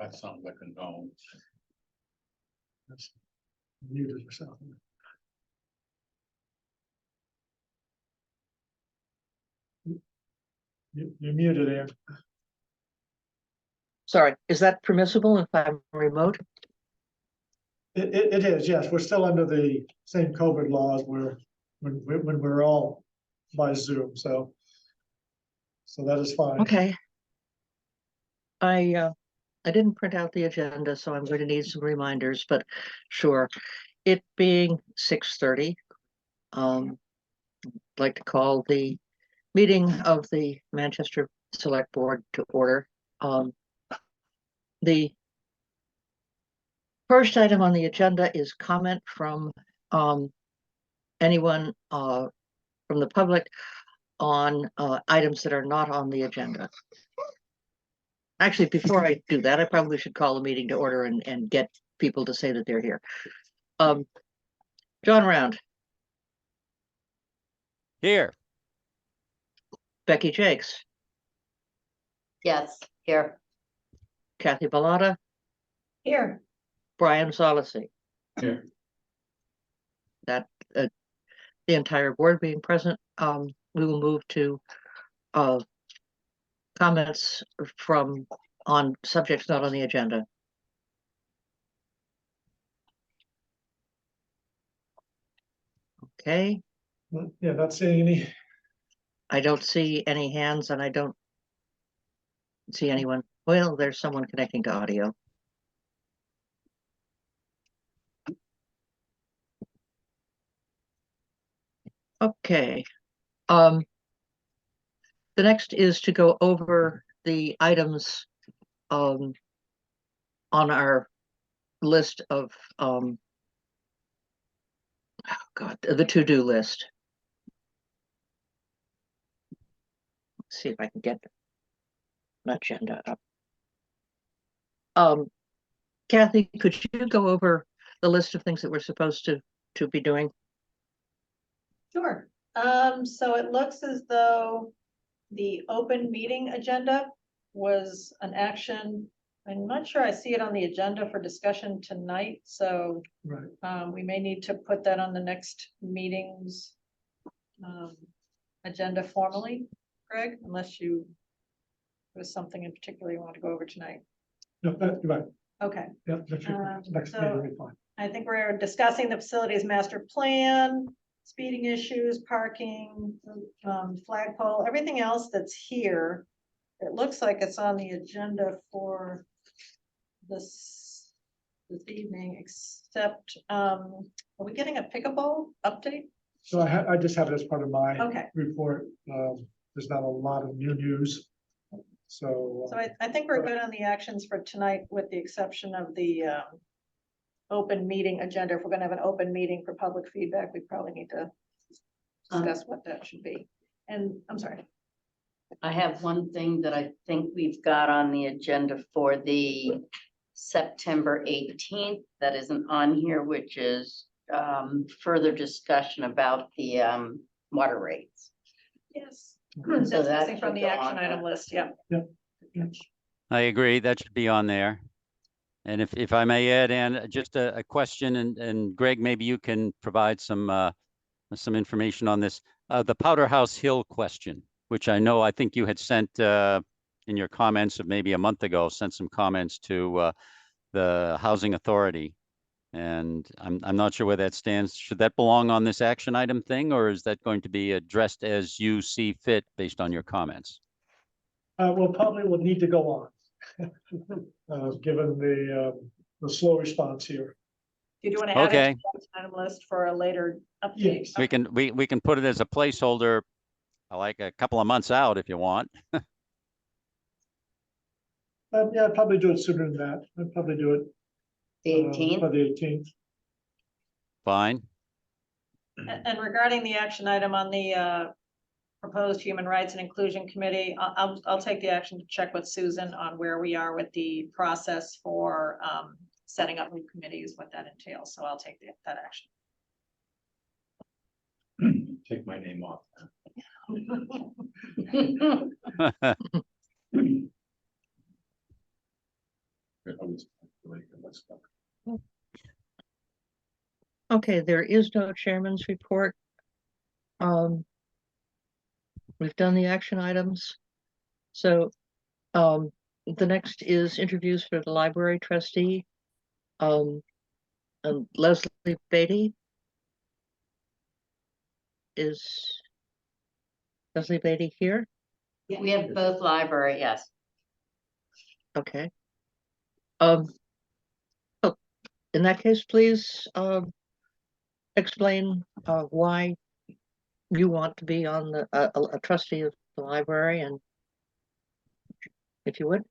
That sounds like a no. That's muted yourself. You're muted, Ann. Sorry, is that permissible if I'm remote? It is, yes. We're still under the same COVID laws where when we're all by Zoom, so that is fine. Okay. I didn't print out the agenda, so I'm going to need some reminders, but sure. It being 6:30, I'd like to call the meeting of the Manchester Select Board to order. The first item on the agenda is comment from anyone from the public on items that are not on the agenda. Actually, before I do that, I probably should call the meeting to order and get people to say that they're here. John Round, Here. Becky Jakes, Yes, here. Kathy Bellata, Here. Brian Solacey. Here. That the entire board being present, we will move to comments from on subjects not on the agenda. Okay, Yeah, not seeing any. I don't see any hands and I don't see anyone. Well, there's someone connecting to audio. Okay. The next is to go over the items on our list of oh God, the to-do list. Let's see if I can get an agenda up. Kathy, could you go over the list of things that we're supposed to be doing? Sure. So it looks as though the open meeting agenda was an action. I'm not sure I see it on the agenda for discussion tonight, so Right. we may need to put that on the next meeting's agenda formally, Greg, unless there's something in particular you want to go over tonight. No, you're right. Okay. Yeah, next so- meeting will be fine. I think we're discussing the facilities master plan, speeding issues, parking, flagpole, everything else that's here. It looks like it's on the agenda for this evening, except, are we getting a pickleball update? So I just have it as part of my Okay, report. There's not a lot of new news. So. so I think we're good on the actions for tonight, with the exception of the open meeting agenda. If we're gonna have an open meeting for public feedback, we probably need to discuss what that should be. And I'm sorry. I have one thing that I think we've got on the agenda for the September 18th that isn't on here, which is further discussion about the water rates. Yes. So That's that missing from should the go action on item there. list, yeah. I agree. That should be on there. And if I may add, Ann, just a question, and Greg, maybe you can provide some information on this. The Powder House Hill question, which I think you had sent in your comments of maybe a month ago, sent some comments to the Housing Authority. And I'm not sure where that stands. Should that belong on this action item thing, or is that going to be addressed as you see fit based on your comments? We'll probably will need to go on, given the slow response here. Do you want to add it Okay. to the item list for a later update? Yes. We can put it as a placeholder, like a couple of months out if you want. Yeah, I'd probably do it sooner than that. I'd probably do it. The 18th. For the 18th. Fine. And regarding the action item on the proposed Human Rights and Inclusion Committee, I'll take the action to check with Susan on where we are with the process for setting up new committees, what that entails. So I'll take that action. Take my name off. Okay, there is no chairman's report. We've done the action items. So, the next is interviews for the library trustee. And Leslie Beatty. Is Leslie Beatty here? We have both library, yes. Okay. Oh, in that case, please, explain, why you want to be on the, a trustee of the library, and if you would.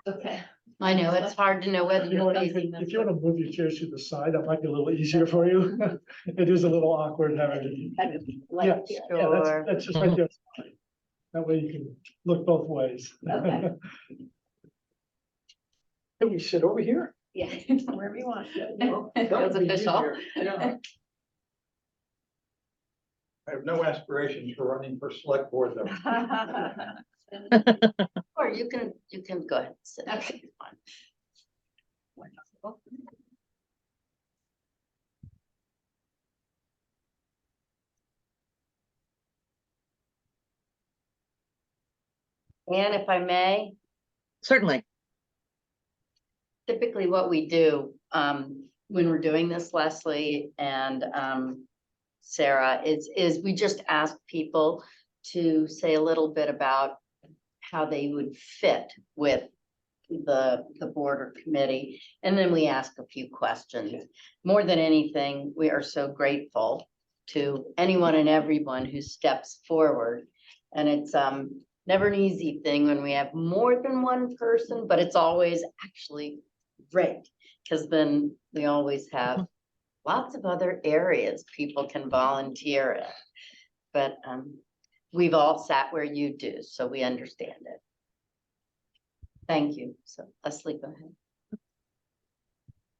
Okay. I know, it's hard to know whether You know you're what, facing this. if you want to move your chairs to the side, that might be a little easier for you. It is a little awkward having to. Yeah, Sure. that's just right there. That way you can look both ways. Okay. Can we sit over here? Yeah. Wherever you want. Feels official. Yeah. I have no aspirations for running for select board though. Or you can go ahead and sit. Okay. Fine. And if I may, Certainly. typically what we do, when we're doing this, Leslie and, Sarah, is we just ask people to say a little bit about how they would fit with the board or committee, and then we ask a few questions. More than anything, we are so grateful to anyone and everyone who steps forward. And it's never an easy thing when we have more than one person, but it's always actually great, because then we always have lots of other areas people can volunteer in. But we've all sat where you do, so we understand it. Thank you. So Leslie, go ahead.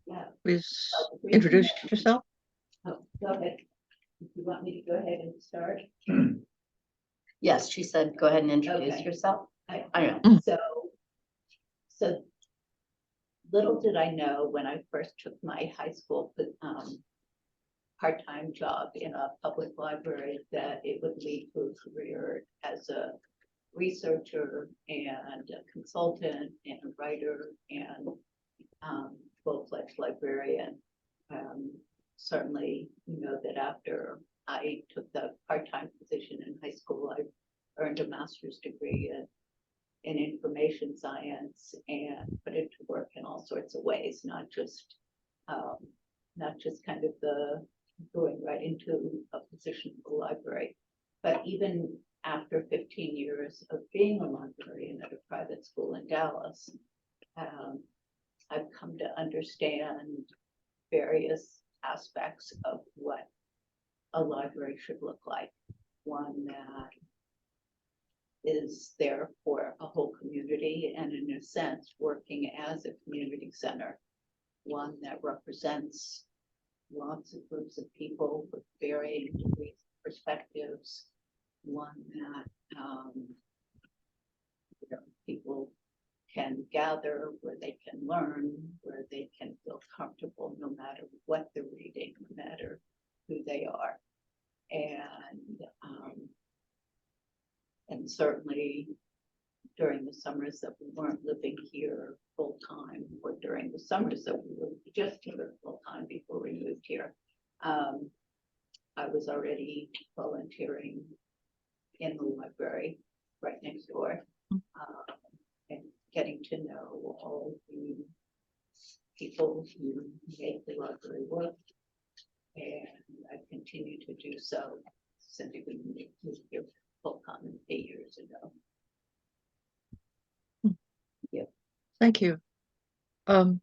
Yeah. Please introduce yourself. Oh, go ahead. If you want me to go ahead and start. Yes, she said, go ahead and introduce Okay. yourself. I I know. So little did I know when I first took my high school part-time job in a public library that it would lead to a career as a researcher and a consultant and a writer and full-fledged librarian. Certainly, you know that after I took the part-time position in high school, I earned a master's degree in information science and put it to work in all sorts of ways, not just kind of the going right into a position in the library, but even after 15 years of being a librarian at a private school in Dallas, I've come to understand various aspects of what a library should look like. One that is there for a whole community and in a sense working as a community center. One that represents lots of groups of people with varying degrees of perspectives. One that people can gather, where they can learn, where they can feel comfortable no matter what they're reading, no matter who they are. And certainly during the summers that we weren't living here full time, or during the summers that we were just here full time before we moved here, I was already volunteering in the library right next door, and getting to know all the people who make the library work. And I continue to do so since we moved here full time 8 years ago. Thank you. John,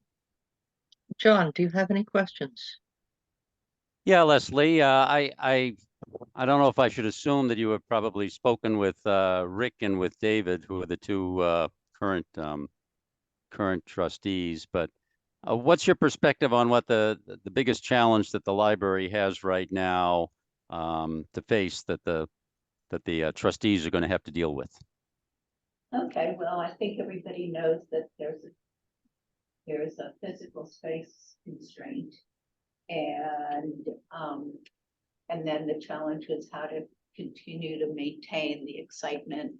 do you have any questions? Yeah, Leslie, I don't know if I should assume that you have probably spoken with Rick and with David, who are the two current trustees, but what's your perspective on what the biggest challenge that the library has right now to face that the trustees are going to have to deal with? Okay, well, I think everybody knows that there's a physical space constraint. And then the challenge is how to continue to maintain the excitement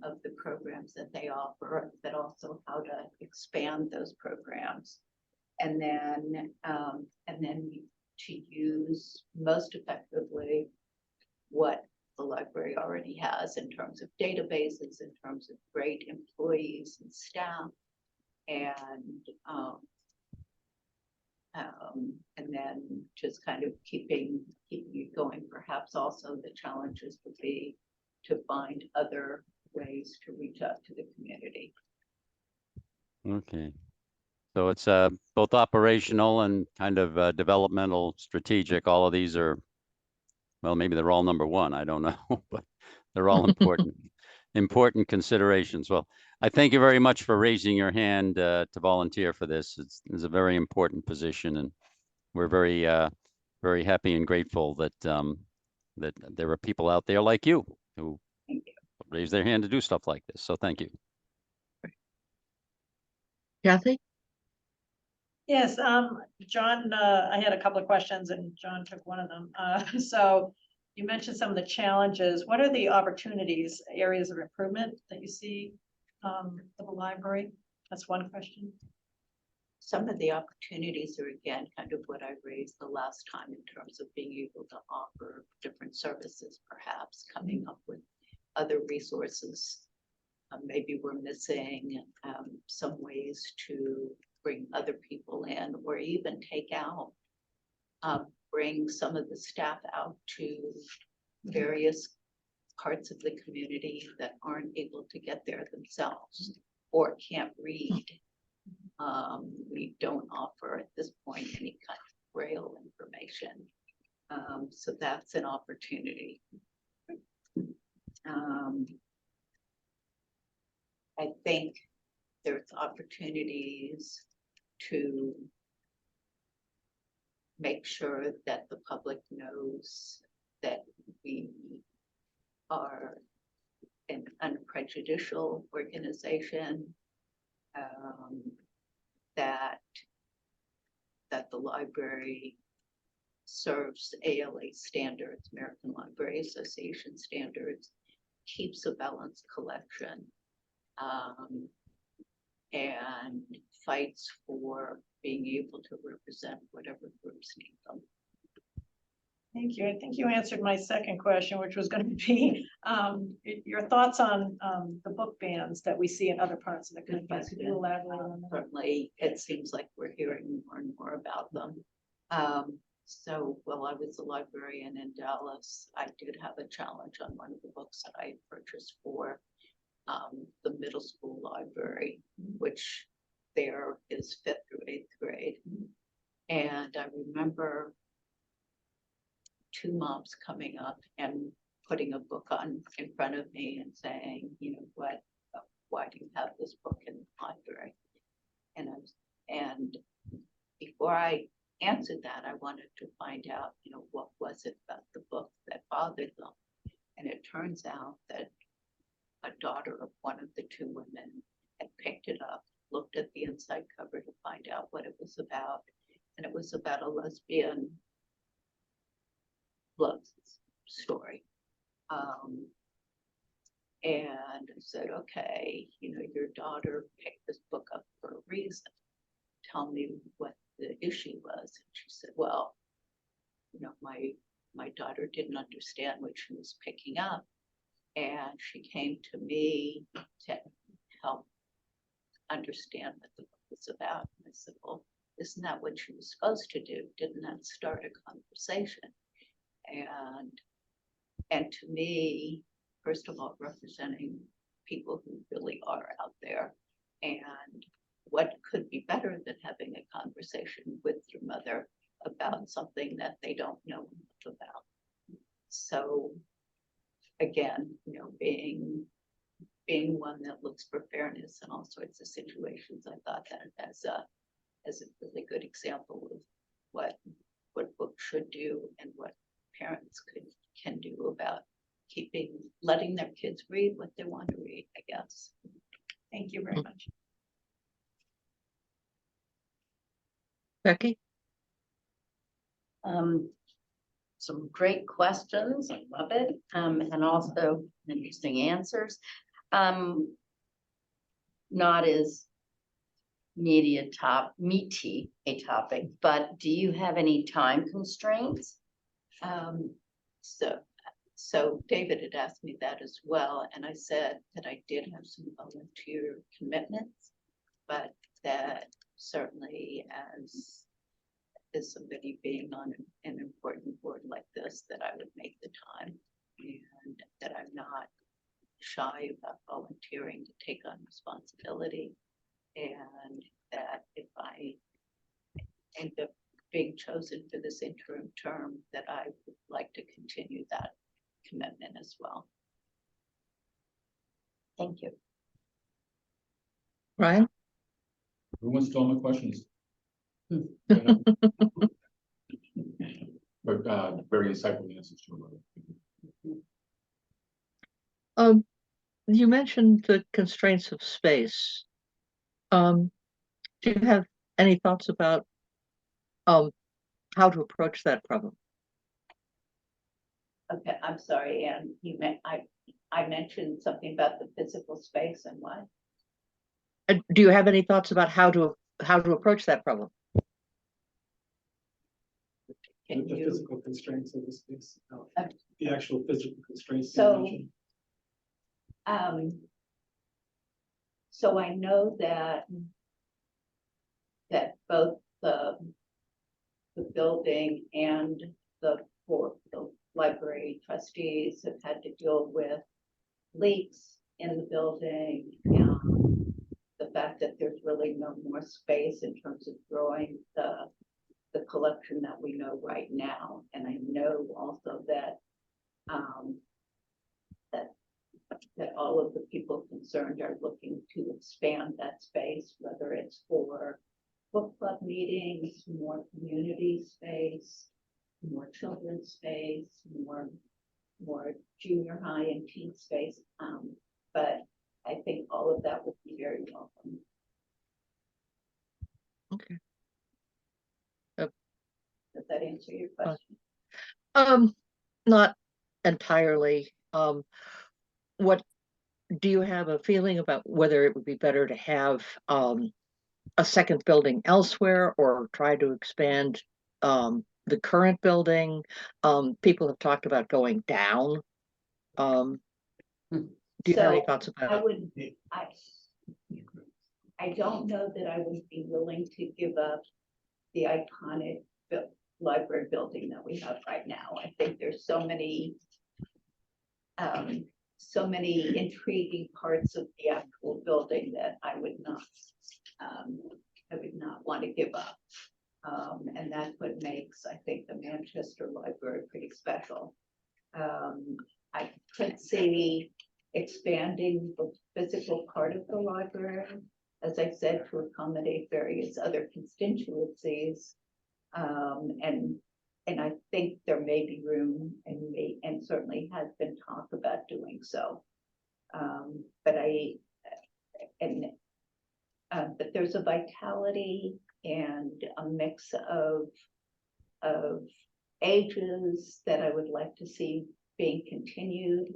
of the programs that they offer, but also how to expand those programs. And then to use most effectively what the library already has in terms of databases, in terms of great employees and staff, and then just kind of keeping it going. Perhaps also the challenges would be to find other ways to reach out to the community. Okay. So it's both operational and kind of developmental, strategic. All of these are, well, maybe they're all number one. I don't know, but they're all important, important considerations. Well, I thank you very much for raising your hand to volunteer for this. It's a very important position, and we're very, very happy and grateful that that there are people out there like you who raise their hand to do stuff like this. So thank you. Kathy? Yes, John, I had a couple of questions and John took one of them. So you mentioned some of the challenges. What are the opportunities, areas of improvement that you see for the library? That's one question. Some of the opportunities are, again, kind of what I raised the last time in terms of being able to offer different services, perhaps coming up with other resources. Maybe we're missing some ways to bring other people in, or even take out, bring some of the staff out to various parts of the community that aren't able to get there themselves or can't read. We don't offer at this point any kind of Braille information. So that's an opportunity. I think there's opportunities to make sure that the public knows that we are an unprejudicial organization, that the library serves ALA standards, American Library Association standards, keeps a balanced collection, and fights for being able to represent whatever groups need them. Thank you. I think you answered my second question, which was going to be your thoughts on the book bans that we see in other parts of the country. Could you elaborate on that? Certainly, it seems like we're hearing more and more about them. So while I was a librarian in Dallas, I did have a challenge on one of the books that I purchased for the middle school library, which there is 5th through 8th grade. And I remember 2 moms coming up and putting a book on in front of me and saying, you know, why do you have this book in the library? And before I answered that, I wanted to find out, you know, what was it about the book that bothered them? And it turns out that a daughter of one of the 2 women had picked it up, looked at the inside cover to find out what it was about. And it was about a lesbian love story. And I said, okay, you know, your daughter picked this book up for a reason. Tell me what the issue was. And she said, well, you know, my daughter didn't understand what she was picking up. And she came to me to help understand what the book was about. And I said, well, isn't that what she was supposed to do? Didn't that start a conversation? And to me, first of all, representing people who really are out there, and what could be better than having a conversation with your mother about something that they don't know enough about. So again, you know, being one that looks for fairness in all sorts of situations, I thought that as a really good example of what books should do and what parents can do about letting their kids read what they want to read, I Becky? Some great questions, I love it, and also interesting answers. Not as meaty a topic, but do you have any time constraints? So David had asked me that as well, and I said that I did have some volunteer commitments, but that certainly as somebody being on an important board like this, that I would make the time, and that I'm not shy about volunteering to take on responsibility, and that if I end up being chosen for this interim term, that I would like to continue that commitment as well. Thank you. Ryan? Everyone stole my questions. Hmm. But very insightful answers to them. You mentioned the constraints of space. Do you have any thoughts about how to approach that problem? Okay, I'm sorry, Anne, I mentioned something about the physical space and what? Do you have any thoughts about how to approach that problem? Can The you, physical constraints of the space, the actual physical constraints. you So- mentioned. so I know that both the building and the library trustees have had to deal with leaks in the building, and the fact that there's really no more space in terms of growing the collection that we know right now. And I know also that that all of the people concerned are looking to expand that space, whether it's for book club meetings, more community space, more children's space, more junior high and teen space. But I think all of that would be very welcome. Okay. Does that answer your question? Not entirely. What do you have a feeling about whether it would be better to have a second building elsewhere or try to expand the current building? People have talked about going down. Do you have any So thoughts about it? I don't know that I would be willing to give up the iconic library building that we have right now. I think there's so many intriguing parts of the actual building that I would not want to give up. And that's what makes, I think, the Manchester Library pretty special. I could see expanding the physical part of the library, as I said, to accommodate various other constituencies. And I think there may be room and certainly has been talk about doing so. But there's a vitality and a mix of ages that I would like to see being continued.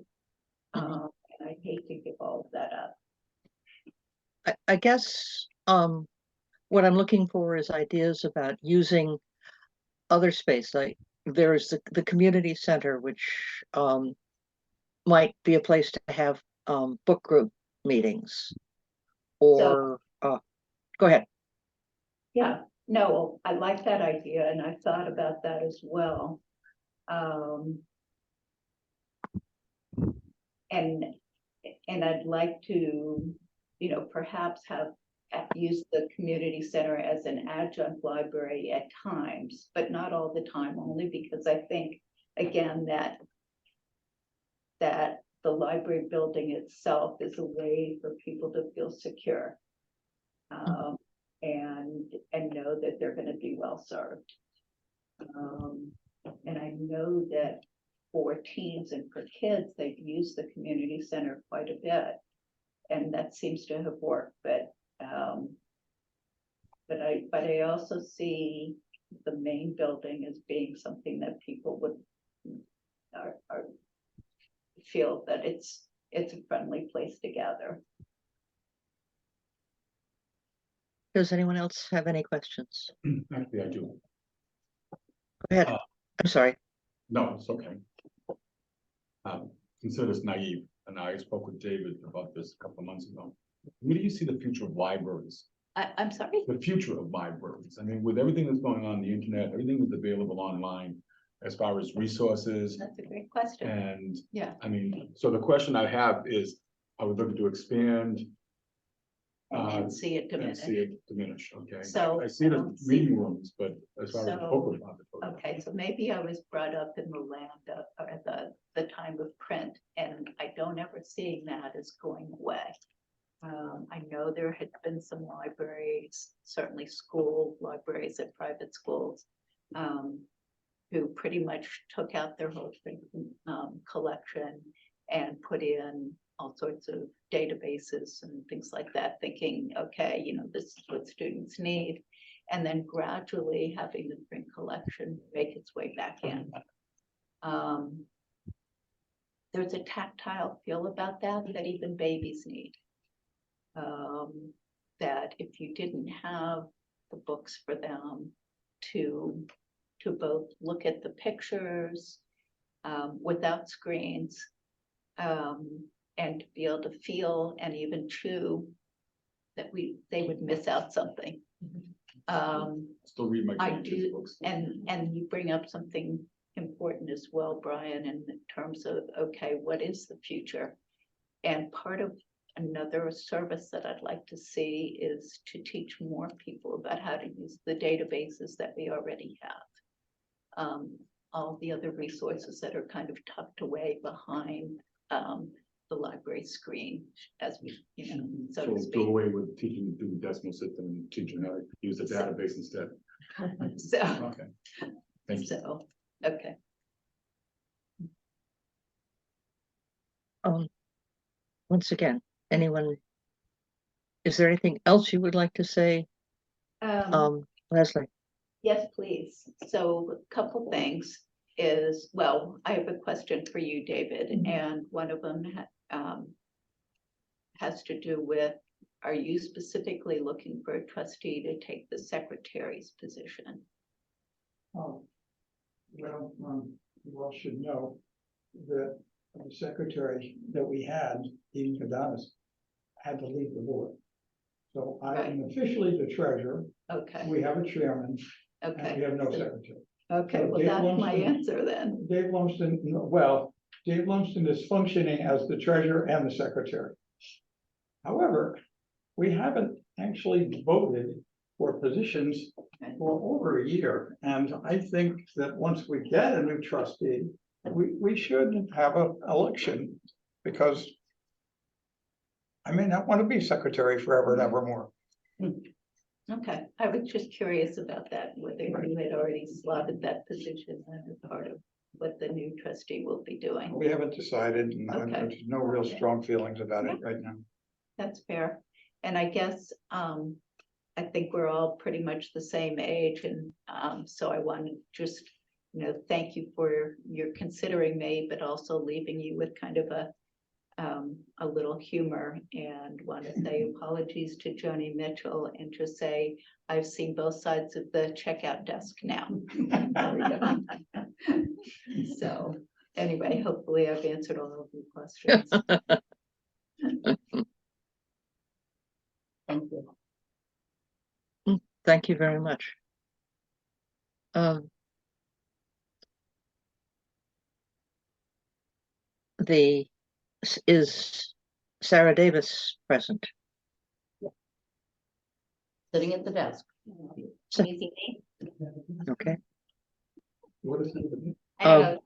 And I hate to give all of that up. I guess what I'm looking for is ideas about using other space. Like there's the community center, which might be a place to have book group meetings. Or go ahead. Yeah, no, I like that idea, and I thought about that as well. And I'd like to, perhaps use the community center as an adjunct library at times, but not all the time, only because I think, again, that the library building itself is a way for people to feel secure. And know that they're going to be well served. And I know that for teens and for kids, they've used the community center quite a bit, and that seems to have worked. But But I also see the main building as being something that people would feel that it's a friendly place to gather. Does anyone else have any questions? Actually, I do. Go ahead. I'm sorry. No, it's okay. Consider this naive, and I spoke with David about this a couple of months ago. Where do you see the future of libraries? I'm sorry? The future of libraries? I mean, with everything that's going on the internet, everything that's available online, as far as resources That's a great question. and, Yeah. I mean, so the question I have is, are we looking to expand? And see it And diminish. see it diminish, okay? So, I see I the don't see- reading rooms, but as far as So, book repository. Okay, so maybe I was brought up in the land of, or at the time of print, and I don't ever seeing that as going away. I know there had been some libraries, certainly school libraries at private schools, who pretty much took out their whole thing, collection and put in all sorts of databases and things like that, thinking, okay, you know, this is what students need. And then gradually having the print collection make its way back in. There's a tactile feel about that even babies need. That if you didn't have the books for them to both look at the pictures without screens, and to be able to feel and even chew, that they would miss out something. Still read my I children's do, books. and you bring up something important as well, Brian, in terms of, okay, what is the future? And part of another service that I'd like to see is to teach more people about how to use the databases that we already have. All the other resources that are kind of tucked away behind the library screen, as we, you know, so to So do speak. away with teaching through the decimal system and teaching how to use the database instead. So, Okay. Thank you. so, okay. Once again, anyone? Is there anything else you would like to say? Leslie? Yes, please. So a couple things is, well, I have a question for you, David, and one of them has to do with, are you specifically looking for a trustee to take the secretary's position? Oh, well, you all should know that the secretary that we had, Dean Kadanis, had to leave the board. So I am officially the treasurer. Okay, We have a chairman, and okay, we have no secretary. okay, So well, Dave that's my Lumsden- answer then. Dave Lumsden, well, Dave Lumsden is functioning as the treasurer and the secretary. However, we haven't actually voted for positions for over a year. And I think that once we get a new trustee, we should have an election, because I may not want to be secretary forever and ever more. Okay, I was just curious about that, whether you had already slotted that position as part of what the new trustee will be doing. We haven't decided, and Okay. there's no real strong feelings about it right now. That's fair. And I guess, I think we're all pretty much the same age, and so I want to just, you know, thank you for your considering me, but also leaving you with kind of a little humor, and want to say apologies to Joni Mitchell and just say, I've seen both sides of the checkout desk now. So anyway, hopefully I've answered all of your questions. Thank you. Thank you very much. Is Sarah Davis present? Sitting at the desk. So- Can you see me? Okay. What is it? I don't know.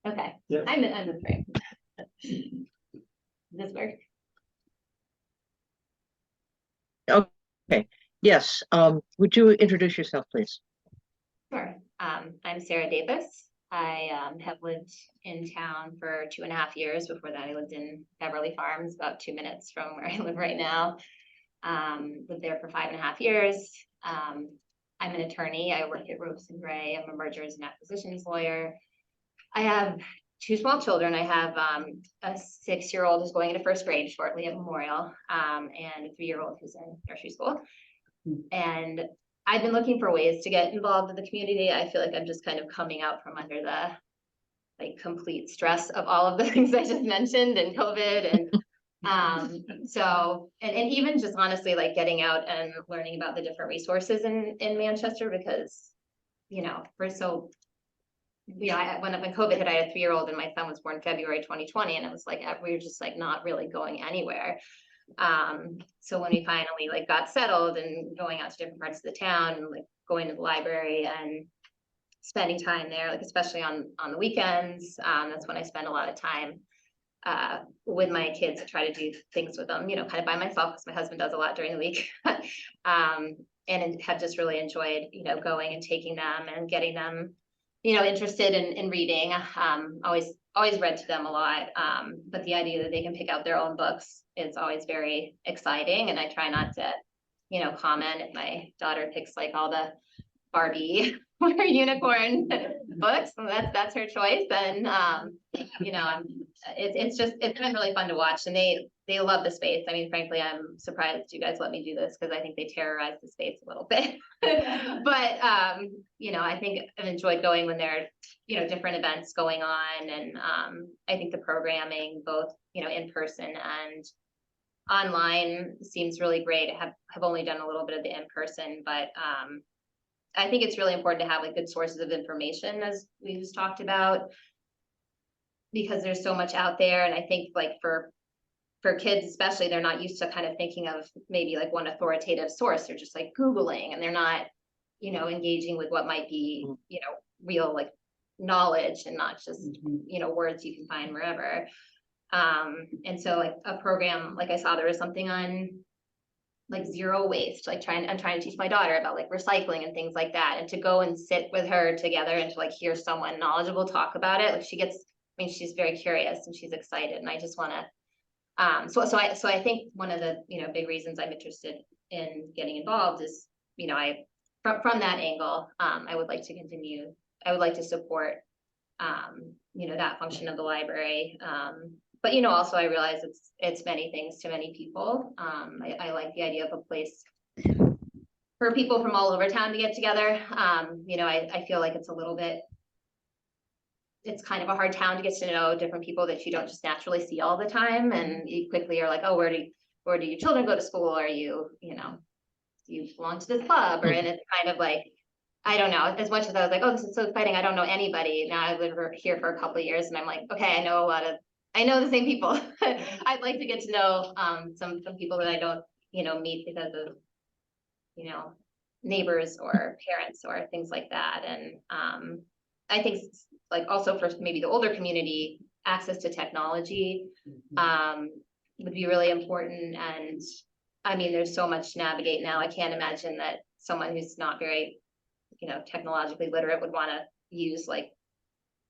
Okay, Yeah. I'm the frame. Does this work? Yes, would you introduce yourself, please? Sure. I'm Sarah Davis. I have lived in town for 2.5 years. Before that, I lived in Beverly Farms, about 2 minutes from where I live right now. lived there for 5.5 years. I'm an attorney. I work at Ropes and Gray. I'm a mergers and acquisitions lawyer. I have 2 small children. I have a 6-year-old who's going into 1st grade shortly at Memorial, and a 3-year-old who's in nursery school. And I've been looking for ways to get involved in the community. I feel like I'm just kind of coming out from under the like complete stress of all of the things I just mentioned and COVID and so and even just honestly like getting out and learning about the different resources in Manchester, because you know when COVID hit, I had a 3-year-old and my son was born February 2020, and it was like we were just like not really going anywhere. So when we finally like got settled and going out to different parts of the town and like going to the library and spending time there, like especially on the weekends, that's when I spend a lot of time with my kids to try to do things with them, you know, kind of by myself, because my husband does a lot during the week. And have just really enjoyed, you know, going and taking them and getting them, you know, interested in reading. Always read to them a lot. But the idea that they can pick out their own books is always very exciting. And I try not to, you know, comment if my daughter picks like all the Barbie or unicorn books, and that's her choice. And you know, it's been really fun to watch, and they love the space. I mean, frankly, I'm surprised you guys let me do this because I think they terrorize the space a little bit. But you know, I think I've enjoyed going when there are, you know, different events going on, and I think the programming, both, you know, in person and online, seems really great. I have only done a little bit of the in person, but I think it's really important to have like good sources of information, as we just talked about, because there's so much out there. And I think like for kids especially, they're not used to kind of thinking of maybe like one authoritative source. They're just like Googling, and they're not, you know, engaging with what might be, you know, real like knowledge and not just, you know, words you can find wherever. And so like a program, like I saw there was something on like zero waste, like I'm trying to teach my daughter about like recycling and things like that, and to go and sit with her together and to like hear someone knowledgeable talk about it, like she's very curious and she's excited, and I just want to so I think one of the, you know, big reasons I'm interested in getting involved is, you know, from that angle, I would like to support you know, that function of the library. But, you know, also I realize it's many things to many people. I like the idea of a place for people from all over town to get together. You know, I feel like it's kind of a hard town to get to know different people that you don't just naturally see all the time. And you quickly are like, oh, where do your children go to school? Are you know, do you belong to this club? And it's kind of like, I don't know, as much as I was like, oh, this is so exciting, I don't know anybody. Now I've lived here for a couple of years and I'm like, okay, I know the same people. I'd like to get to know some people that I don't, you know, meet because of, you know, neighbors or parents or things like that. And I think like also for maybe the older community, access to technology would be really important. And I mean, there's so much to navigate now. I can't imagine that someone who's not very, you know, technologically literate would want to use like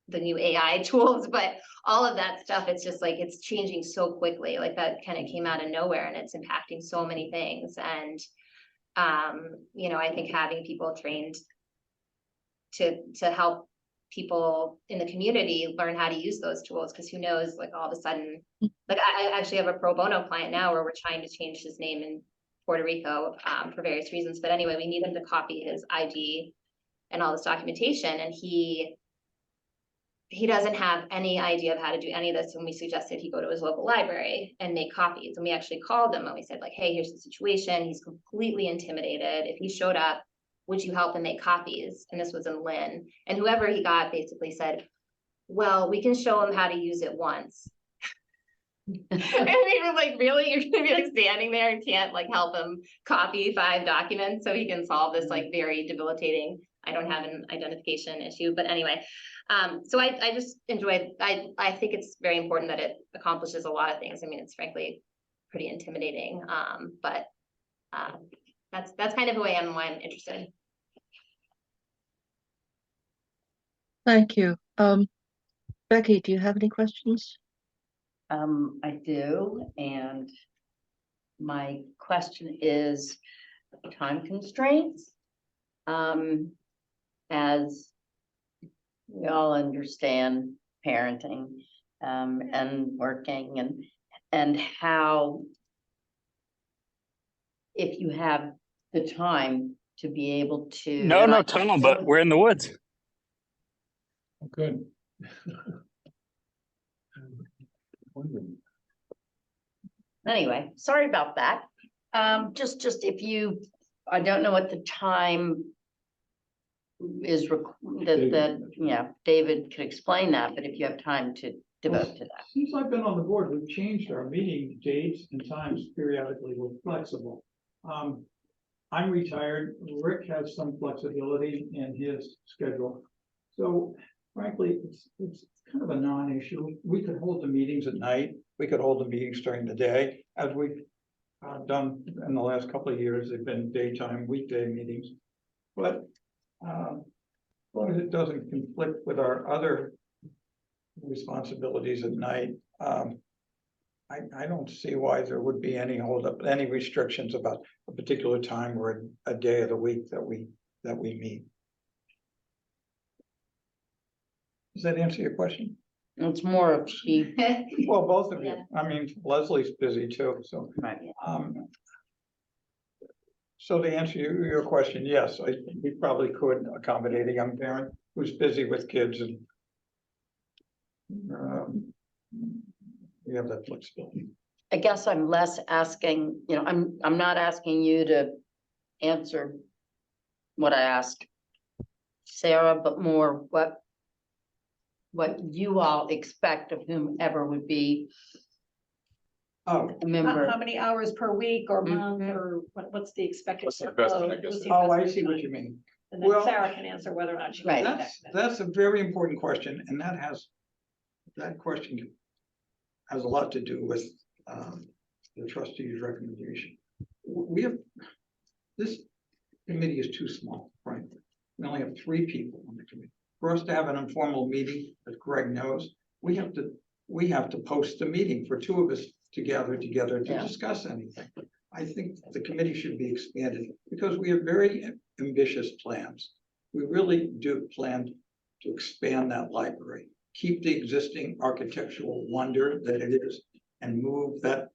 the new AI tools, but all of that stuff, it's just like, it's changing so quickly. Like that kind of came out of nowhere and it's impacting so many things. And, you know, I think having people trained to help people in the community learn how to use those tools, because who knows, like all of a sudden, like I actually have a pro bono client now where we're trying to change his name in Puerto Rico for various reasons. But anyway, we need him to copy his ID and all this documentation, and he doesn't have any idea of how to do any of this. And we suggested he go to his local library and make copies. And we actually called him and we said like, hey, here's the situation. He's completely intimidated. If he showed up, would you help him make copies? And this was in Lynn. And whoever he got basically said, well, we can show him how to use it once. And we were like, really? You're gonna be like standing there and can't like help him copy 5 documents so he can solve this like very debilitating, I don't have an identification issue, but anyway. So I just enjoy, I think it's very important that it accomplishes a lot of things. I mean, it's frankly pretty intimidating, but that's kind of who I am and why I'm interested. Thank you. Becky, do you have any questions? I do, and my question is time constraints. As we all understand parenting, and working and how if you have the time to be able to. No, and no I- tunnel, but we're in the woods. Good. Anyway, sorry about that. Just if you, I don't know what the time is David could explain that, but if you have time to devote to that. Since I've been on the board, we've changed our meeting dates and times periodically. We're flexible. I'm retired. Rick has some flexibility in his schedule. So frankly, it's kind of a non-issue. We could hold the meetings at night. We could hold the meetings during the day, as we've done in the last couple of years. They've been daytime, weekday meetings. But as long as it doesn't conflict with our other responsibilities at night, I don't see why there would be any holdup, any restrictions about a particular time or a day of the week that we meet. Does that answer your question? It's more of she, Well, both of you. Yeah. I mean, Leslie's busy too, so. right, So to answer your question, yes, we probably could accommodate a young parent who's busy with kids and we have that flexibility. I guess I'm less asking, I'm not asking you to answer what I asked Sarah, but more what you all expect of whomever would be Oh, a member. How many hours per week or month, Mhm. or what's the expected? What's the investment, I workload? guess? What's the oh, I investment see what time? you mean. And then Well, Sarah can answer whether or not she. Right. That's a very important question, and that question has a lot to do with the trustee's recommendation. We have, this committee is too small, frankly. We only have 3 people on the committee. For us to have an informal meeting, as Greg knows, we have to post a meeting for 2 of us to gather together to Yeah. discuss anything. I think the committee should be expanded because we have very ambitious plans. We really do plan to expand that library, keep the existing architectural wonder that it is, and move that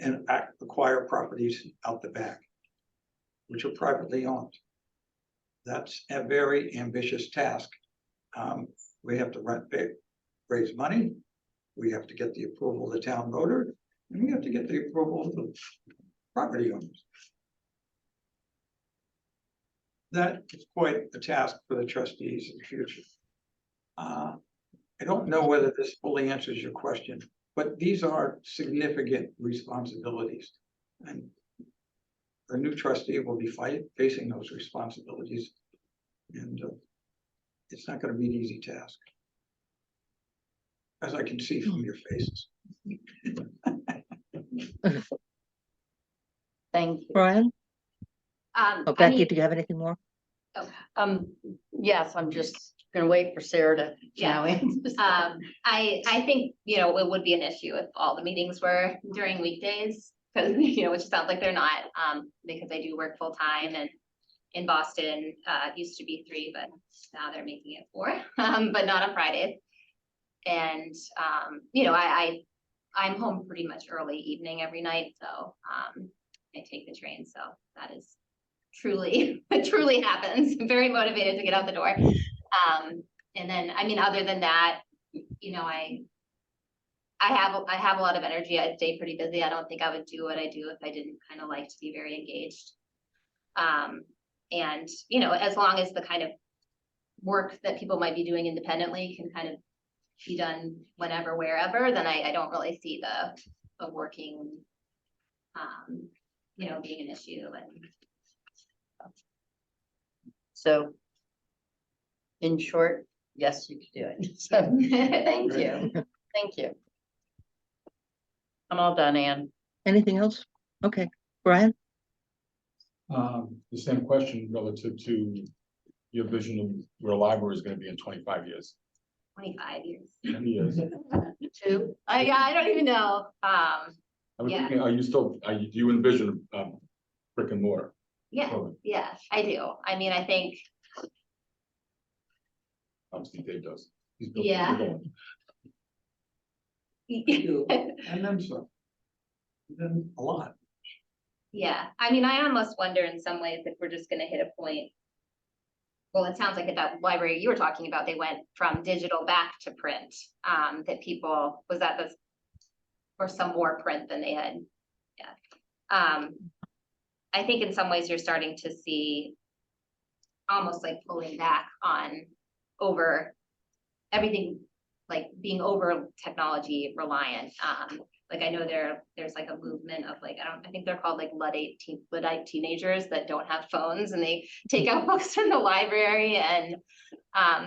and acquire properties out the back, which are privately owned. That's a very ambitious task. We have to raise money. We have to get the approval of the town voter, and we have to get the approval of the property owners. That is quite a task for the trustees in the future. I don't know whether this fully answers your question, but these are significant responsibilities. And a new trustee will be facing those responsibilities. And it's not going to be an easy task, as I can see from your faces. Thank you. Brian? I Oh, Becky, mean, do you have anything more? Yes, I'm just gonna wait for Sarah to now answer. I think, it would be an issue if all the meetings were during weekdays, because, which sounds like they're not, because I do work full time and in Boston, it used to be 3, but now they're making it 4, but not on Fridays. And, I'm home pretty much early evening every night, so, I take the train, so that is it truly happens. I'm very motivated to get out the door. And then, I mean, other than that, I have a lot of energy. I stay pretty busy. I don't think I would do what I do if I didn't kind of like to be very engaged. And, as long as the kind of work that people might be doing independently can kind of be done whenever, wherever, then I don't really see the working, being an issue. And So, in short, yes, you could do it. So, thank you, thank you. I'm all done, Ann. Anything else? Okay, Brian? The same question relative to your vision of where a library is gonna be in 25 years. 25 years. 10 years. 2. Yeah, I don't even know. I was Yeah. thinking, do you envision, brick and mortar? Yeah, building? yeah, I do. I mean, I think, Obviously Dave does. He's built- Yeah. he's going. And then some. Then a lot. yeah, I mean, I almost wonder in some ways if we're just gonna hit a point. Well, it sounds like at that library you were talking about, they went from digital back to print, that people, was that the, or some more print than they had, yeah. I think in some ways you're starting to see almost like pulling back on over everything, like being over technology reliant. Like I know there's like a movement of like, I think they're called like Luddite teenagers that don't have phones and they take out books from the library. And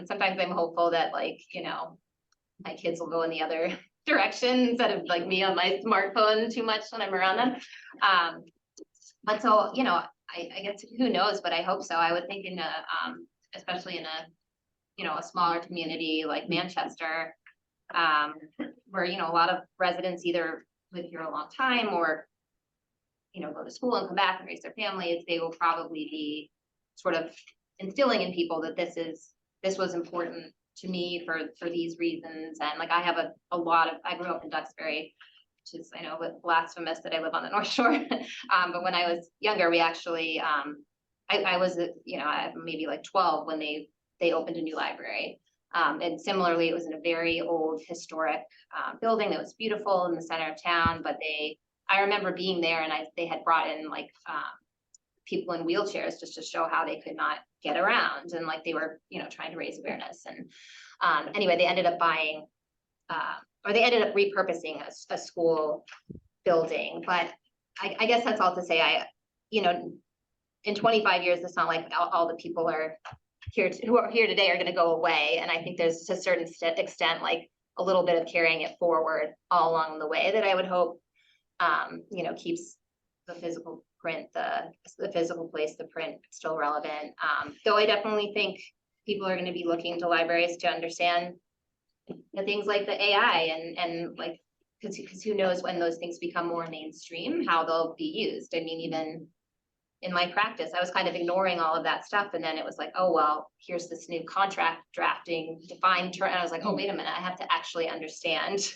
sometimes I'm hopeful that like, you know, my kids will go in the other direction instead of like me on my smartphone too much when I'm around them. But so, you know, I guess who knows, but I hope so. I would think in a, especially in a, you know, a smaller community like Manchester, where, you know, a lot of residents either live here a long time or, you know, go to school and come back and raise their families, they will probably be sort of instilling in people that this was important to me for these reasons. And like, I have a lot of, I grew up in Duxbury, which is, I know, blasphemous that I live on the North Shore. But when I was younger, we actually, I was, you know, maybe like 12 when they opened a new library. And similarly, it was in a very old historic building that was beautiful in the center of town, but I remember being there and they had brought in like people in wheelchairs just to show how they could not get around. And like, they were, you know, trying to raise awareness. And anyway, they ended up buying, or they ended up repurposing a school building. But I guess that's all to say, you know, in 25 years, it's not like all the people who are here today are going to go away. And I think there's to a certain extent, like a little bit of carrying it forward all along the way that I would hope, you know, keeps the physical print, the physical place, the print still relevant. Though I definitely think people are going to be looking to libraries to understand the things like the AI and like, because who knows when those things become more mainstream, how they'll be used. I mean, even in my practice, I was kind of ignoring all of that stuff. And then it was like, oh, well, here's this new contract drafting defined term. And I was like, oh, wait a minute, I have to actually understand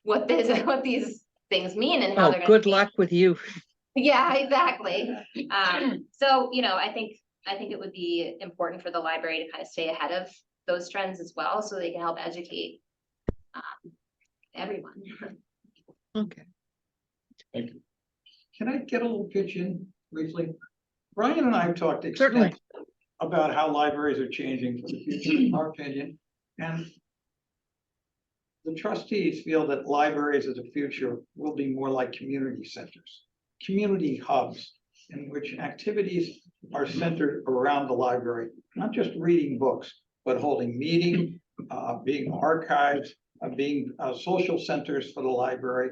what these things mean and how Oh, they're gonna good change. luck with you. Yeah, exactly. So, you know, I think it would be important for the library to kind of stay ahead of those trends as well, so they can help educate everyone. Okay. Thank you. Can I get a little pitch in briefly? Brian and I have talked Certainly. about how libraries are changing for the future, in our opinion. And the trustees feel that libraries of the future will be more like community centers, community hubs, in which activities are centered around the library, not just reading books, but holding meetings, being archives, being social centers for the library.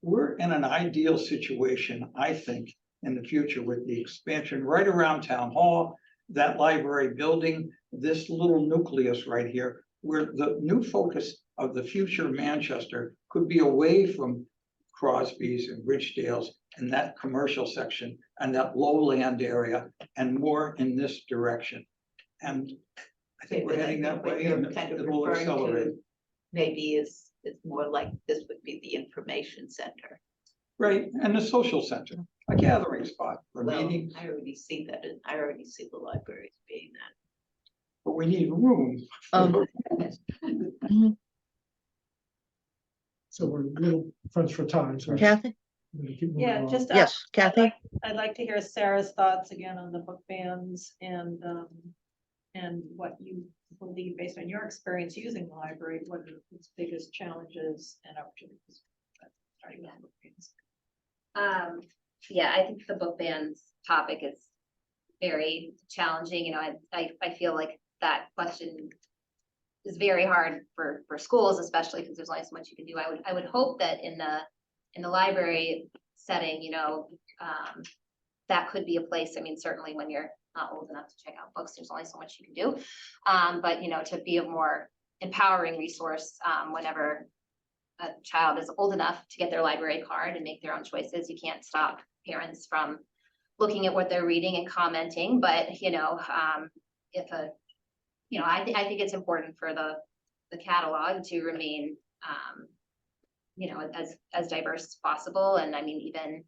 We're in an ideal situation, I think, in the future with the expansion right around Town Hall, that library building, this little nucleus right here, where the new focus of the future Manchester could be away from Crosby's and Ridgedale's and that commercial section and that lowland area and more in this direction. And I think we're heading that way and it will accelerate. Maybe it's more like this would be the information center. Right, and the social center, a gathering spot for Well, meetings, I already see that, and I already see the libraries being that. but we need room. So we're a little crunched for time, so. Kathy? we're gonna keep moving Yeah, along. just. Yes, Kathy? I'd like to hear Sarah's thoughts again on the book bans and what you believe, based on your experience using the library, what are its biggest challenges and opportunities? Starting with book bans. Yeah, I think the book bans topic is very challenging. You know, I feel like that question is very hard for schools, especially because there's only so much you can do. I would hope that in the library setting, you know, that could be a place. I mean, certainly when you're not old enough to check out books, there's only so much you can do. But you know, to be a more empowering resource whenever a child is old enough to get their library card and make their own choices. You can't stop parents from looking at what they're reading and commenting, but you know, if a, you know, I think it's important for the catalog to remain, you know, as diverse as possible. And I mean, even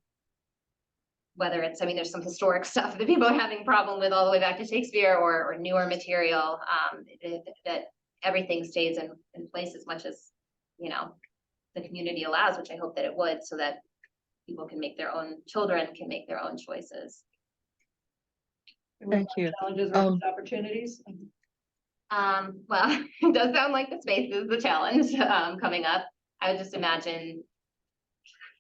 whether it's, I mean, there's some historic stuff that people are having a problem with all the way back to Shakespeare or newer material, that everything stays in place as much as, you know, the community allows, which I hope that it would, so that people can make their own, children can make their own choices. Thank you. Challenges versus opportunities. Well, it does sound like the space is the challenge, coming up. I would just imagine,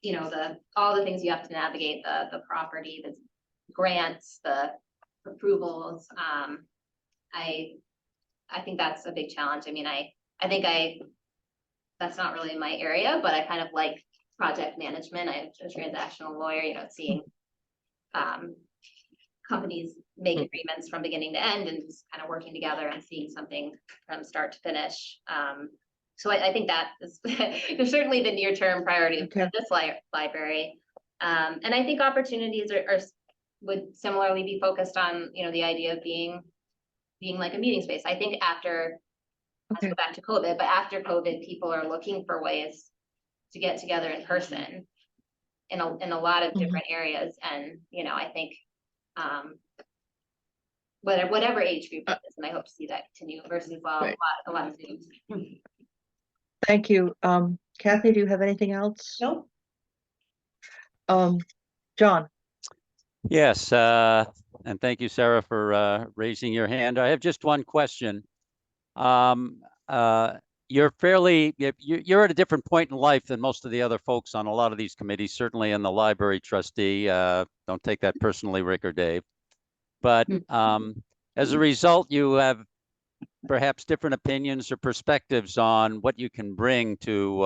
you know, all the things you have to navigate, the property, the grants, the approvals. I think that's a big challenge. I mean, I think that's not really my area, but I kind of like project management. I'm a transactional lawyer, you know, seeing companies make agreements from beginning to end and just kind of working together and seeing something from start to finish. So I think that is there's certainly the near-term priority of this library. And I think opportunities would similarly be focused on, you know, the idea of being like a meeting space. I think after, let's go back to COVID, but after COVID, people are looking for ways to get together in person in a lot of different areas. And, you know, I think whatever age group it is, and I hope to see that continue versus a lot of Zooms. Thank you. Kathy, do you have anything else? Nope. John? Yes, and thank you, Sarah, for raising your hand. I have just one question. You're you're at a different point in life than most of the other folks on a lot of these committees, certainly in the library trustee. Don't take that personally, Rick or Dave. But as a result, you have perhaps different opinions or perspectives on what you can bring to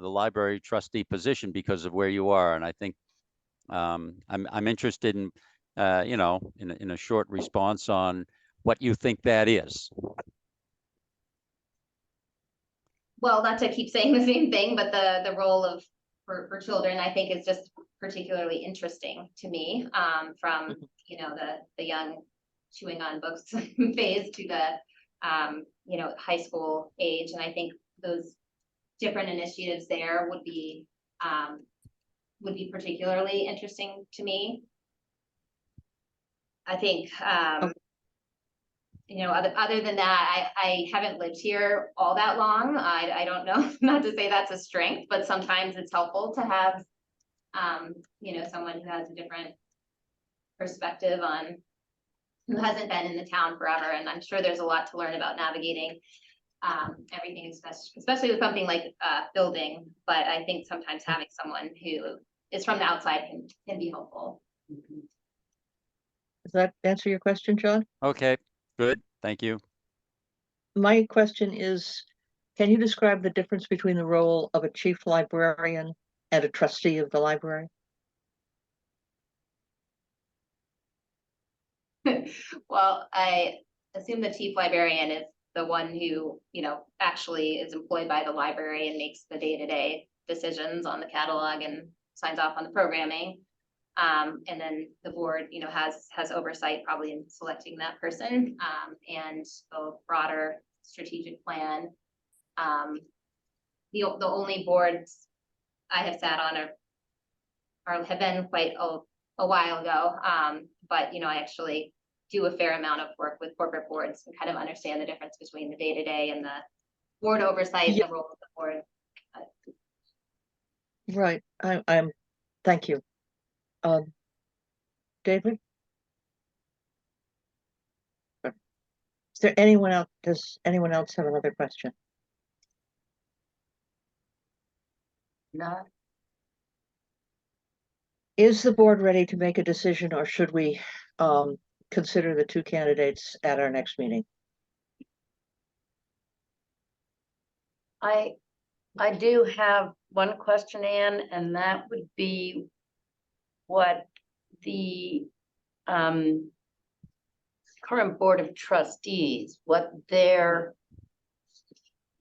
the library trustee position because of where you are. And I think I'm interested in, you know, in a short response on what you think that is. Well, not to keep saying the same thing, but the role for children, I think, is just particularly interesting to me, from, you know, the young chewing on books phase to the, you know, high school age. And I think those different initiatives there would be particularly interesting to me. I think, you know, other than that, I haven't lived here all that long. I don't know, not to say that's a strength, but sometimes it's helpful to have, you know, someone who has a different perspective on, who hasn't been in the town forever. And I'm sure there's a lot to learn about navigating everything, especially with something like building. But I think sometimes having someone who is from the outside can be helpful. Does that answer your question, John? Okay, good. Thank you. My question is, can you describe the difference between the role of a chief librarian and a trustee of the library? Well, I assume the chief librarian is the one who, you know, actually is employed by the library and makes the day-to-day decisions on the catalog and signs off on the programming. And then the board, you know, has oversight probably in selecting that person, and a broader strategic plan. The only boards I have sat on have been quite a while ago. But, you know, I actually do a fair amount of work with corporate boards and kind of understand the difference between the day-to-day and the board oversight, the role of the board. Right. I'm thank you. David? Is there anyone else? Does anyone else have another question? No. Is the board ready to make a decision, or should we consider the two candidates at our next meeting? I do have one question, Anne, and that would be what the current board of trustees, what their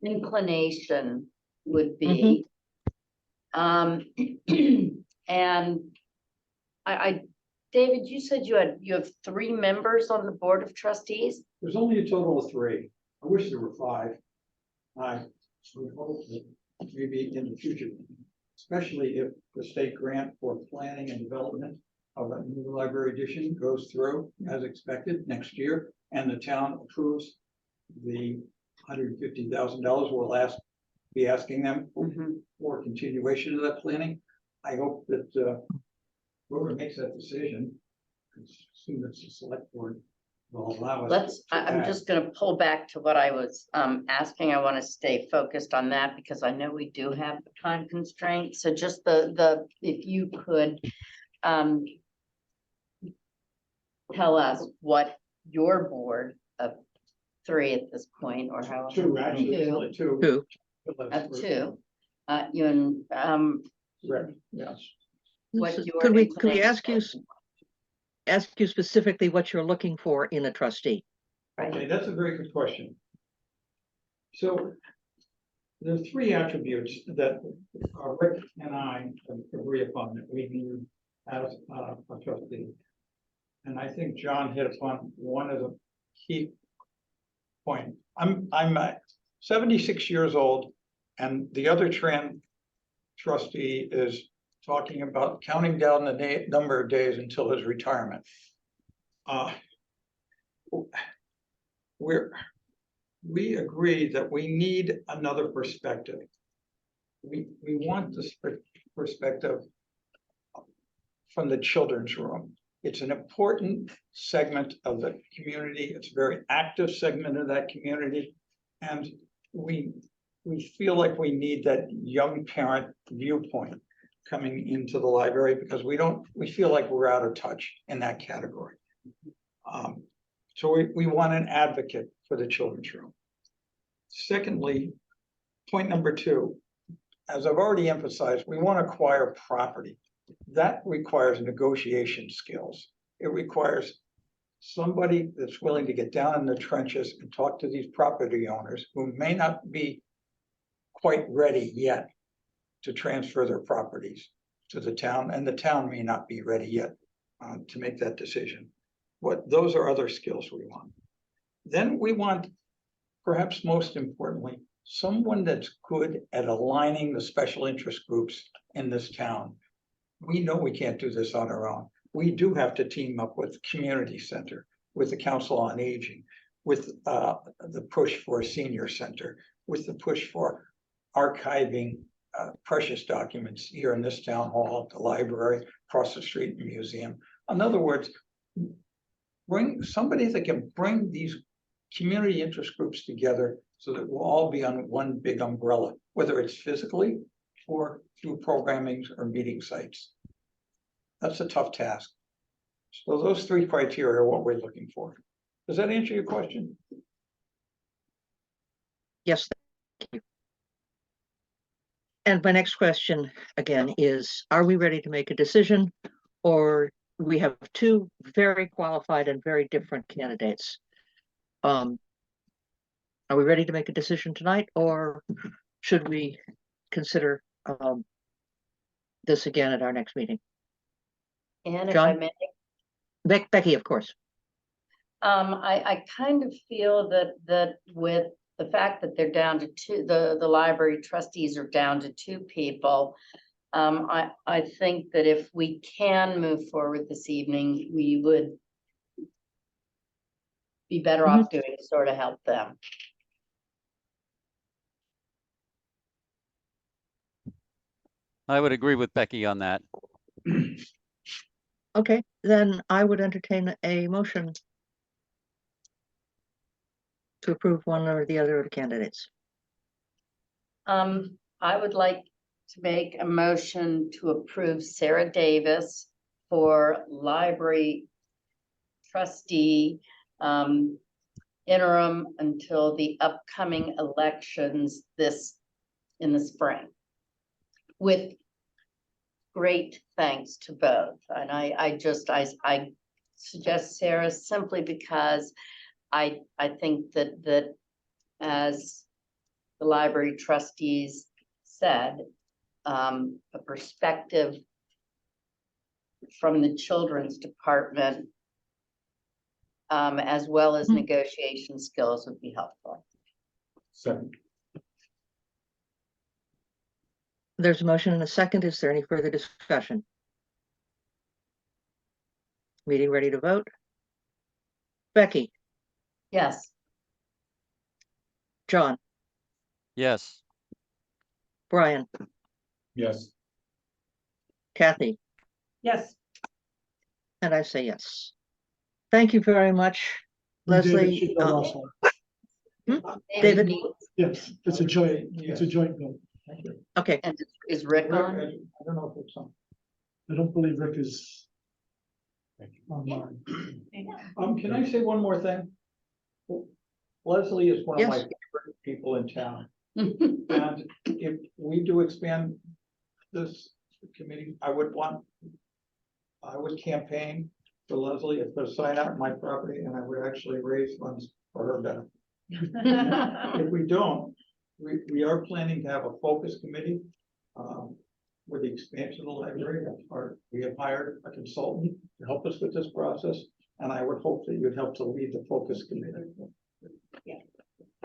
inclination would be And David, you said you have 3 members on the Board of Trustees? There's only a total of 3. I wish there were 5. I would hope that maybe in the future, especially if the state grant for planning and development of a new library addition goes through as expected next year, and the town approves the $150,000 we'll be asking them for continuation of that planning. I hope that whoever makes that decision, as soon as the select board will allow us. I'm just gonna pull back to what I was asking. I want to stay focused on that because I know we do have time constraints. So just if you could tell us what your board of 3 at this point, or how. 2, actually, it's only 2. Two. Of 2, you and Correct, yes. what So your Could we ask you, inclination- specifically what you're looking for in a trustee? Okay, that's a very good question. So there are 3 attributes that Rick and I agree upon that we need as a trustee. And I think John hit upon one of the key points. I'm 76 years old, and the other trustee is talking about counting down the number of days until his retirement. We agree that we need another perspective. We want this perspective from the children's room. It's an important segment of the community. It's a very active segment of that community. And we feel like we need that young parent viewpoint coming into the library because we feel like we're out of touch in that category. So we want an advocate for the children's room. Secondly, point number 2, as I've already emphasized, we want to acquire property. That requires negotiation skills. It requires somebody that's willing to get down in the trenches and talk to these property owners who may not be quite ready yet to transfer their properties to the town, and the town may not be ready yet to make that decision. Those are other skills we want. Then we want, perhaps most importantly, someone that's good at aligning the special interest groups in this town. We know we can't do this on our own. We do have to team up with the community center, with the Council on Aging, with the push for a senior center, with the push for archiving precious documents here in this town hall, the library, across the street, the museum. In other words, bring somebody that can bring these community interest groups together so that we'll all be on one big umbrella, whether it's physically or through programming or meeting sites. That's a tough task. So those 3 criteria are what we're looking for. Does that answer your question? Yes, thank you. And my next question again is, are we ready to make a decision? Or we have 2 very qualified and very different candidates? Are we ready to make a decision tonight, or should we consider this again at our next meeting? And if John? I may, Becky, of course. I kind of feel that with the fact that they're down to 2, the library trustees are down to 2 people. I think that if we can move forward this evening, we would be better off doing it sort of help them. I would agree with Becky on that. Okay, then I would entertain a motion to approve one or the other of the candidates. I would like to make a motion to approve Sarah Davis for library trustee interim until the upcoming elections in the spring. With great thanks to both. And I suggest Sarah simply because I think that as the library trustees said, a perspective from the children's department, as well as negotiation skills would be helpful. Second, There's a motion and a second. Is there any further discussion? Meeting ready to vote? Becky, Yes, John, Yes, Brian, yes, Kathy, Yes, and I say yes. Thank you very much, David Leslie. should go also. David? Yes, it's a joint vote. Thank you. Okay, and is Rick Rick, on? I don't know if it's on. I don't believe Rick is online. Can I say one more thing? Leslie is one of my Yes. favorite people in town, and if we do expand this committee, I would campaign for Leslie if they sign out my property, and I would actually raise funds for her benefit. If we don't, we are planning to have a focus committee, with the expansion of the library. We have hired a consultant to help us with this process, and I would hope that you'd help to lead the focus committee. Thank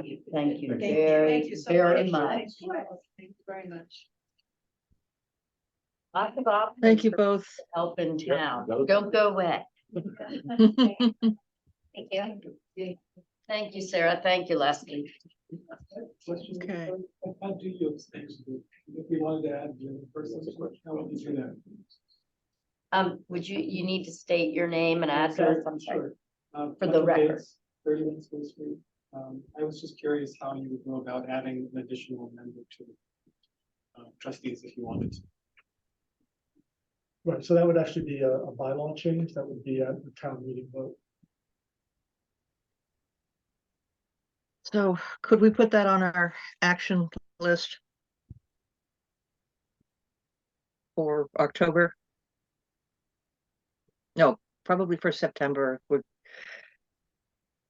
you Thank you. very, so very much. Thank you very much. Lots of options thank you for both. help in Yep, town. that was- Don't go away. Thank you. Thank you, Sarah. Thank you, Leslie. Question, Okay. how do you abstain? If we wanted to add the person, how would you do that? Would you need to state your name and address? I'm sorry. Sure. For the Michael record. Gates, 31 School Street. I was just curious how you would go about adding an additional member to trustees if you wanted to. Right, so that would actually be a bylaw change. That would be a town meeting vote. So could we put that on our action list for October? No, probably for September.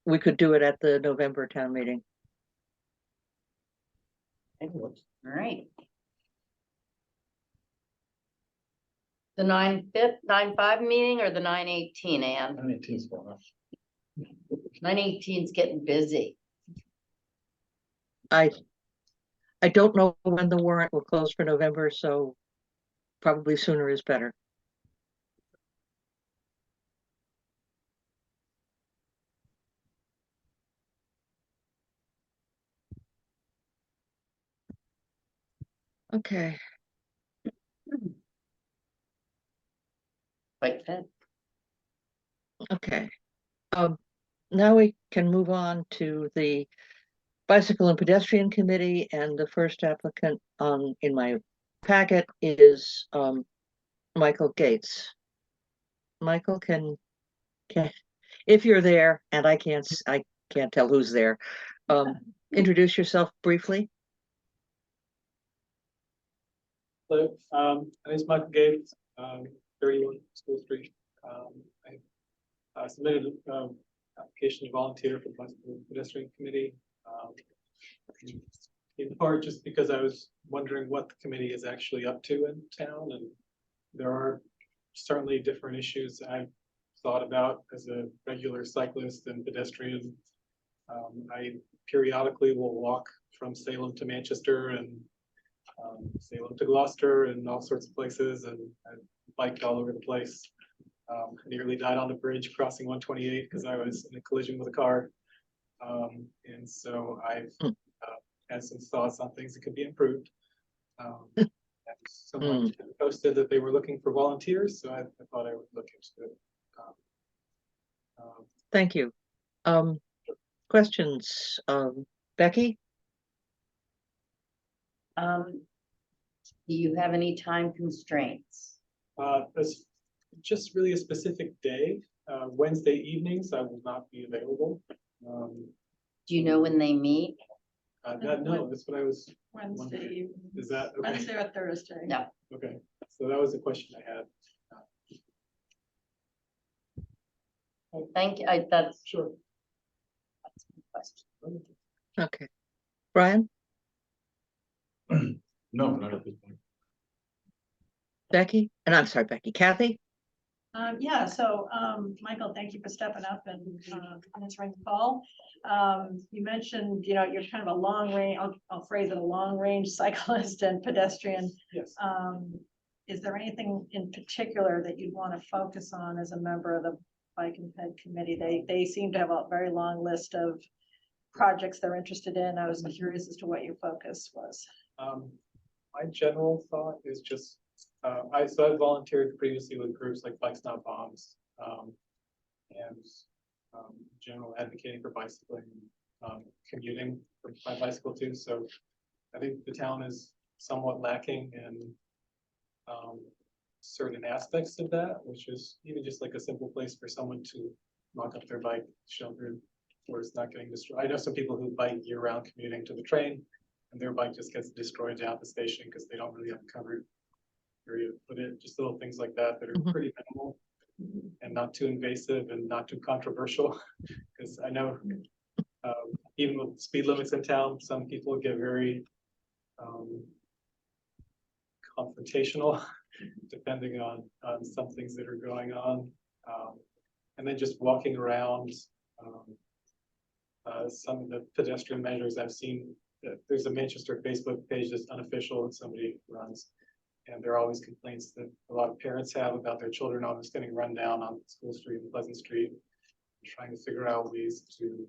We could do it at the November town meeting. All right. The 9/5 meeting or the 9/18, Ann? 19 's going up. 9/18 is getting busy. I don't know when the warrant will close for November, so probably sooner is better. Okay, Like that. okay. Now we can move on to the Bicycle and Pedestrian Committee, and the first applicant in my packet is Michael Gates. Michael, can if you're there, and I can't tell who's there, introduce yourself briefly. Hello, my name is Michael Gates, 31 School Street. I submitted an application to volunteer for the Bicycle and Pedestrian Committee. In part just because I was wondering what the committee is actually up to in town, and there are certainly different issues I've thought about as a regular cyclist and pedestrian. I periodically will walk from Salem to Manchester and Salem to Gloucester and all sorts of places, and I've biked all over the place. I nearly died on the bridge crossing 128 because I was in a collision with a car. And so I've had some thoughts on things that could be improved. And someone posted that they were looking for volunteers, so I thought I would look into it. Thank you. Questions? Becky? Do you have any time constraints? It's just really a specific day. Wednesday evenings, I will not be available. Do you know when they meet? No, that's what I was, Wednesday evening. is that, okay, Wednesday or Thursday. No. okay, so that was the question I had. Thank you. That's Sure. my question. Okay. Brian? No, not at this point. Becky, and I'm sorry, Becky, Kathy? Yeah, so, Michael, thank you for stepping up and, answering the call. You mentioned, you're kind of a long range, I'll phrase it, a long range cyclist and pedestrian. Yes. Is there anything in particular that you'd want to focus on as a member of the Bike and Ped Committee? They seem to have a very long list of projects they're interested in. I was curious as to what your focus was. My general thought is just, I volunteered previously with groups like Bikes Not Bombs, and general advocating for bicycling, commuting by bicycle too. So I think the town is somewhat lacking in certain aspects of that, which is even just like a simple place for someone to lock up their bike sheltered where it's not getting destroyed. I know some people who bike year round commuting to the train and their bike just gets destroyed down at the station because they don't really have a covered area to put it. Just little things like that that are pretty minimal and not too invasive and not too controversial. Because I know even with speed limits in town, some people get very confrontational depending on some things that are going on. And then just walking around, some of the pedestrian measures I've seen, that there's a Manchester Facebook page that's unofficial that somebody runs. And there are always complaints that a lot of parents have about their children almost getting run down on School Street and Pleasant Street. Trying to figure out ways to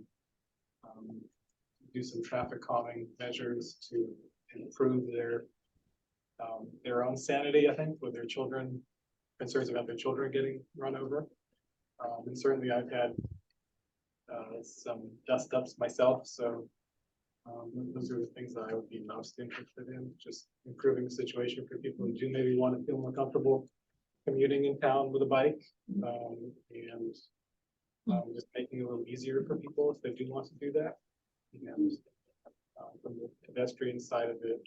do some traffic calming measures to improve their own sanity, I think, with their children, concerns about their children getting run over. And certainly I've had some dust ups myself, so those are the things that I would be most interested in, just improving the situation for people who do maybe want to feel more comfortable commuting in town with a bike, and just making it a little easier for people if they do want to do that. And from the pedestrian side of it,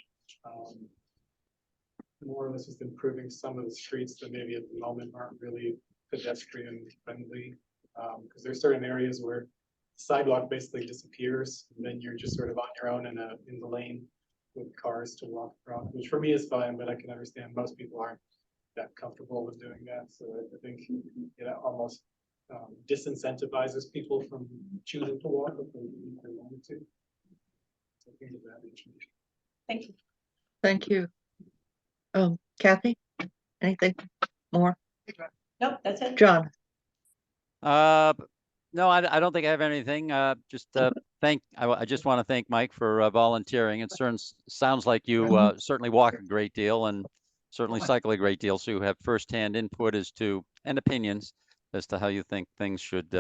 more or less just improving some of the streets that maybe at the moment aren't really pedestrian friendly, because there's certain areas where sidewalk basically disappears, and then you're just sort of on your own in the lane with cars to walk around, which for me is fine, but I can understand most people aren't that comfortable with doing that. So I think it almost disincentivizes people from choosing to walk if they wanted to. So I think of that information. Thank you. Thank you. Kathy, anything more? Nope, that's it. John? No, I don't think I have anything. Just I just want to thank Mike for volunteering. It sounds like you certainly walk a great deal and certainly cycle a great deal. So you have firsthand input and opinions as to how you think things should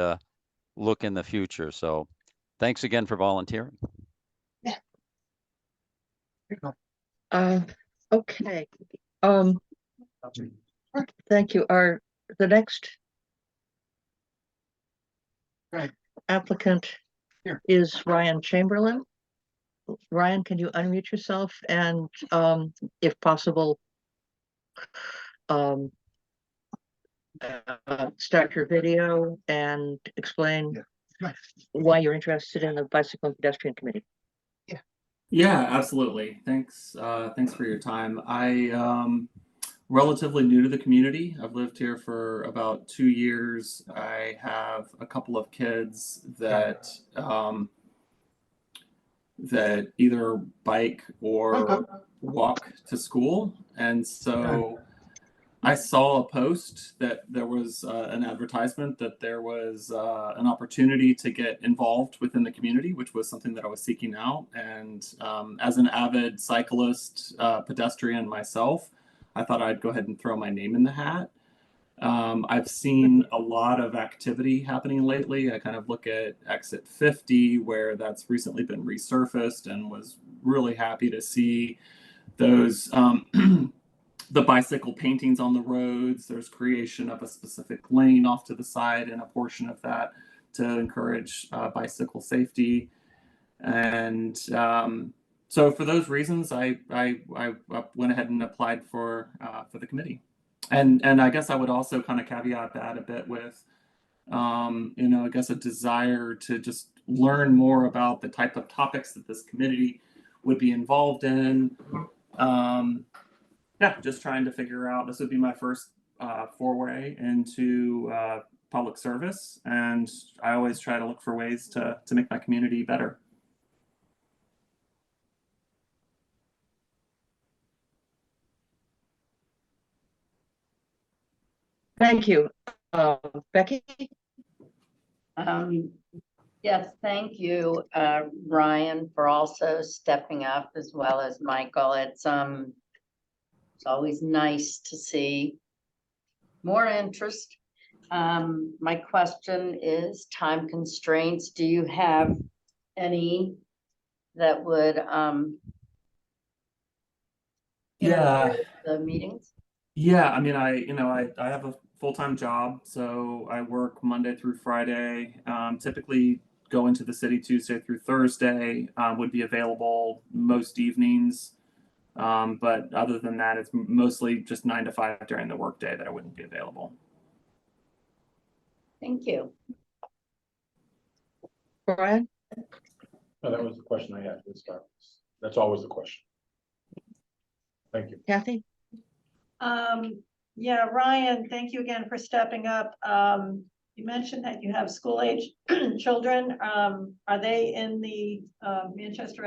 look in the future. So thanks again for volunteering. Okay. Thank you. The next applicant is Ryan Chamberlain. Ryan, can you unmute yourself and, if possible, start your video and explain why you're interested in the Bicycle and Pedestrian Committee? Yeah, absolutely. Thanks. Thanks for your time. Relatively new to the community. I've lived here for about 2 years. I have a couple of kids that that either bike or walk to school, and so I saw a post that there was an advertisement that there was an opportunity to get involved within the community, which was something that I was seeking out. And as an avid cyclist, pedestrian myself, I thought I'd go ahead and throw my name in the hat. I've seen a lot of activity happening lately. I kind of look at Exit 50, where that's recently been resurfaced, and was really happy to see those the bicycle paintings on the roads. There's creation of a specific lane off to the side and a portion of that to encourage bicycle safety. And so for those reasons, I went ahead and applied for the committee. And I guess I would also kind of caveat that a bit with, I guess a desire to just learn more about the type of topics that this committee would be involved in. yeah, just trying to figure out, this would be my first foray into public service, and I always try to look for ways to make my community better. Thank you. Becky? Yes, thank you, Ryan, for also stepping up as well as Michael. It's always nice to see more interest. My question is time constraints. Do you have any that would Yeah. interfere with the meetings? Yeah, I mean, I have a full-time job, so I work Monday through Friday. Typically go into the city Tuesday through Thursday, would be available most evenings. But other than that, it's mostly just 9 to 5 during the workday that I wouldn't be available. Thank you. Brian? No, that was the question I had to start. That's always the question. Thank you. Kathy? Yeah, Ryan, thank you again for stepping up. You mentioned that you have school-age children. Are they in the Manchester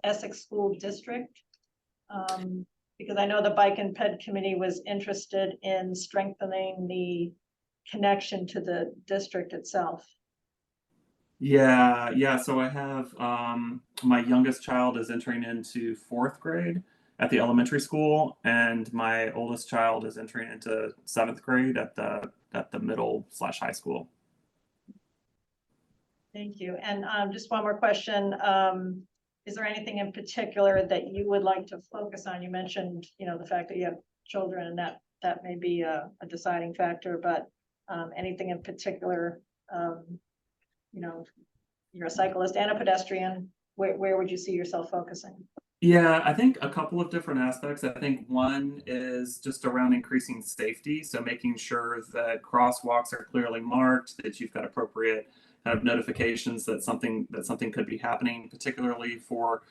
Essex School District? Because I know the Bike and Ped Committee was interested in strengthening the connection to the district itself. Yeah. So I have my youngest child is entering into 4th grade at the elementary school, and my oldest child is entering into 7th grade at the middle/high school. Thank you. And just one more question. Is there anything in particular that you would like to focus on? You mentioned, the fact that you have children, and that may be a deciding factor, but anything in particular, you're a cyclist and a pedestrian, where would you see yourself focusing? Yeah, I think a couple of different aspects. I think one is just around increasing safety. So making sure that crosswalks are clearly marked, that you've got appropriate kind of notifications that something could be happening, particularly for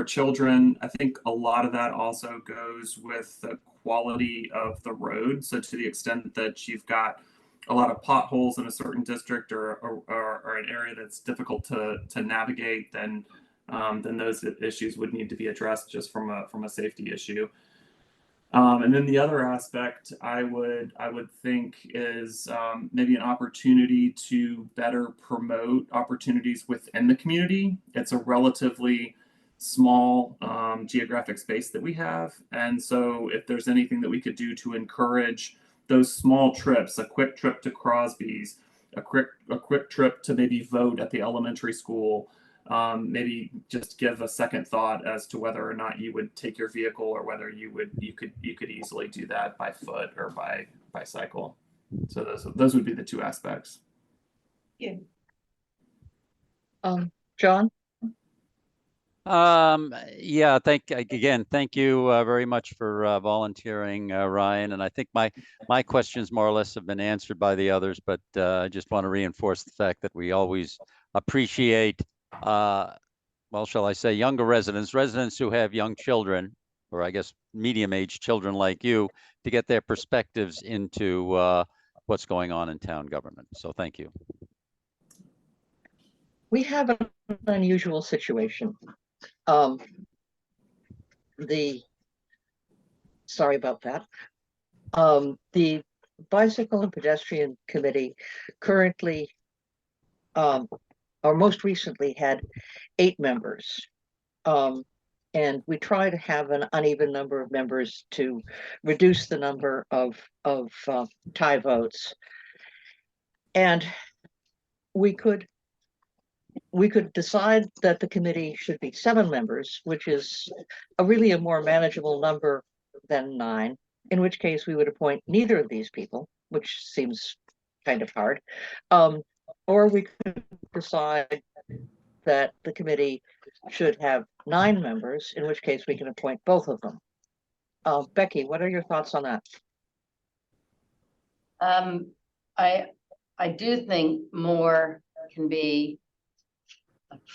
children. I think a lot of that also goes with the quality of the road. So to the extent that you've got a lot of potholes in a certain district or an area that's difficult to navigate, then those issues would need to be addressed just from a safety issue. And then the other aspect I would think is maybe an opportunity to better promote opportunities within the community. It's a relatively small geographic space that we have, and so if there's anything that we could do to encourage those small trips, a quick trip to Crosby's, a quick trip to maybe vote at the elementary school, maybe just give a second thought as to whether or not you would take your vehicle, or whether you could easily do that by foot or by cycle. So those would be the two aspects. Yeah. John? Yeah, thank you very much for volunteering, Ryan. And I think my questions more or less have been answered by the others, but I just want to reinforce the fact that we always appreciate, well, shall I say, younger residents who have young children, or I guess medium-aged children like you, to get their perspectives into what's going on in town government. So thank you. We have an unusual situation. Sorry about that. The Bicycle and Pedestrian Committee currently, or most recently, had 8 members. And we try to have an uneven number of members to reduce the number of tie votes. And we could decide that the committee should be 7 members, which is really a more manageable number than 9, in which case we would appoint neither of these people, which seems kind of hard. Or we could decide that the committee should have 9 members, in which case we can appoint both of them. Becky, what are your thoughts on that? I do think more can be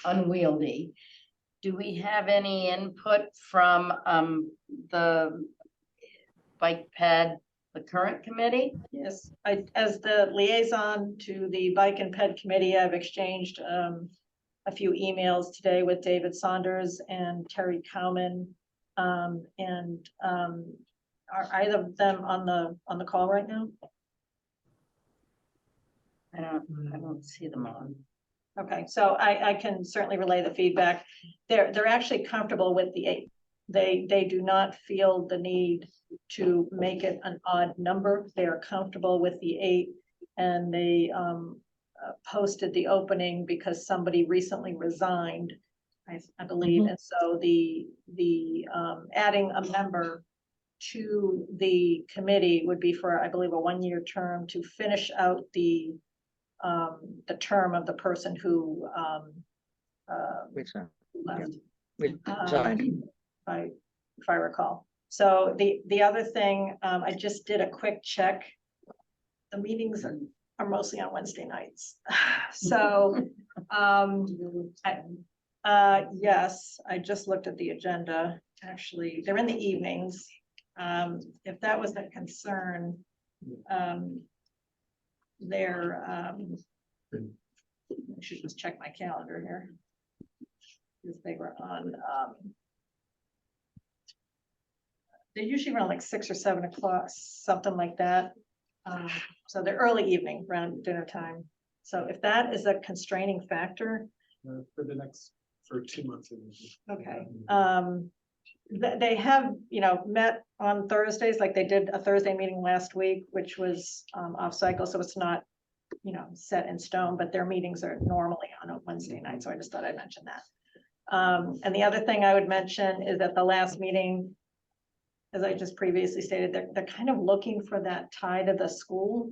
unwieldy. Do we have any input from the bike ped, the current committee? Yes, as the liaison to the Bike and Ped Committee, I've exchanged a few emails today with David Saunders and Terry Cowman. Are either of them on the call right now? I don't see them on. Okay, so I can certainly relay the feedback. They're actually comfortable with the 8. They do not feel the need to make it an odd number. They are comfortable with the 8, and they posted the opening because somebody recently resigned, I believe, and so the adding a member to the committee would be for, I believe, a 1-year term to finish out the term of the person who Resign. left. Resigned. If I recall. So the other thing, I just did a quick check. The meetings are mostly on Wednesday nights. So, yes, I just looked at the agenda. Actually, they're in the evenings. If that was a concern, I should just check my calendar here. Because they were on, they're usually around like 6 or 7 o'clock, something like that. So they're early evening, around dinner time. So if that is a constraining factor, for 2 months. okay. They have, met on Thursdays, like they did a Thursday meeting last week, which was off cycle, so it's not, set in stone, but their meetings are normally on a Wednesday night, so I just thought I'd mention that. And the other thing I would mention is at the last meeting, as I just previously stated, they're kind of looking for that tie to the school,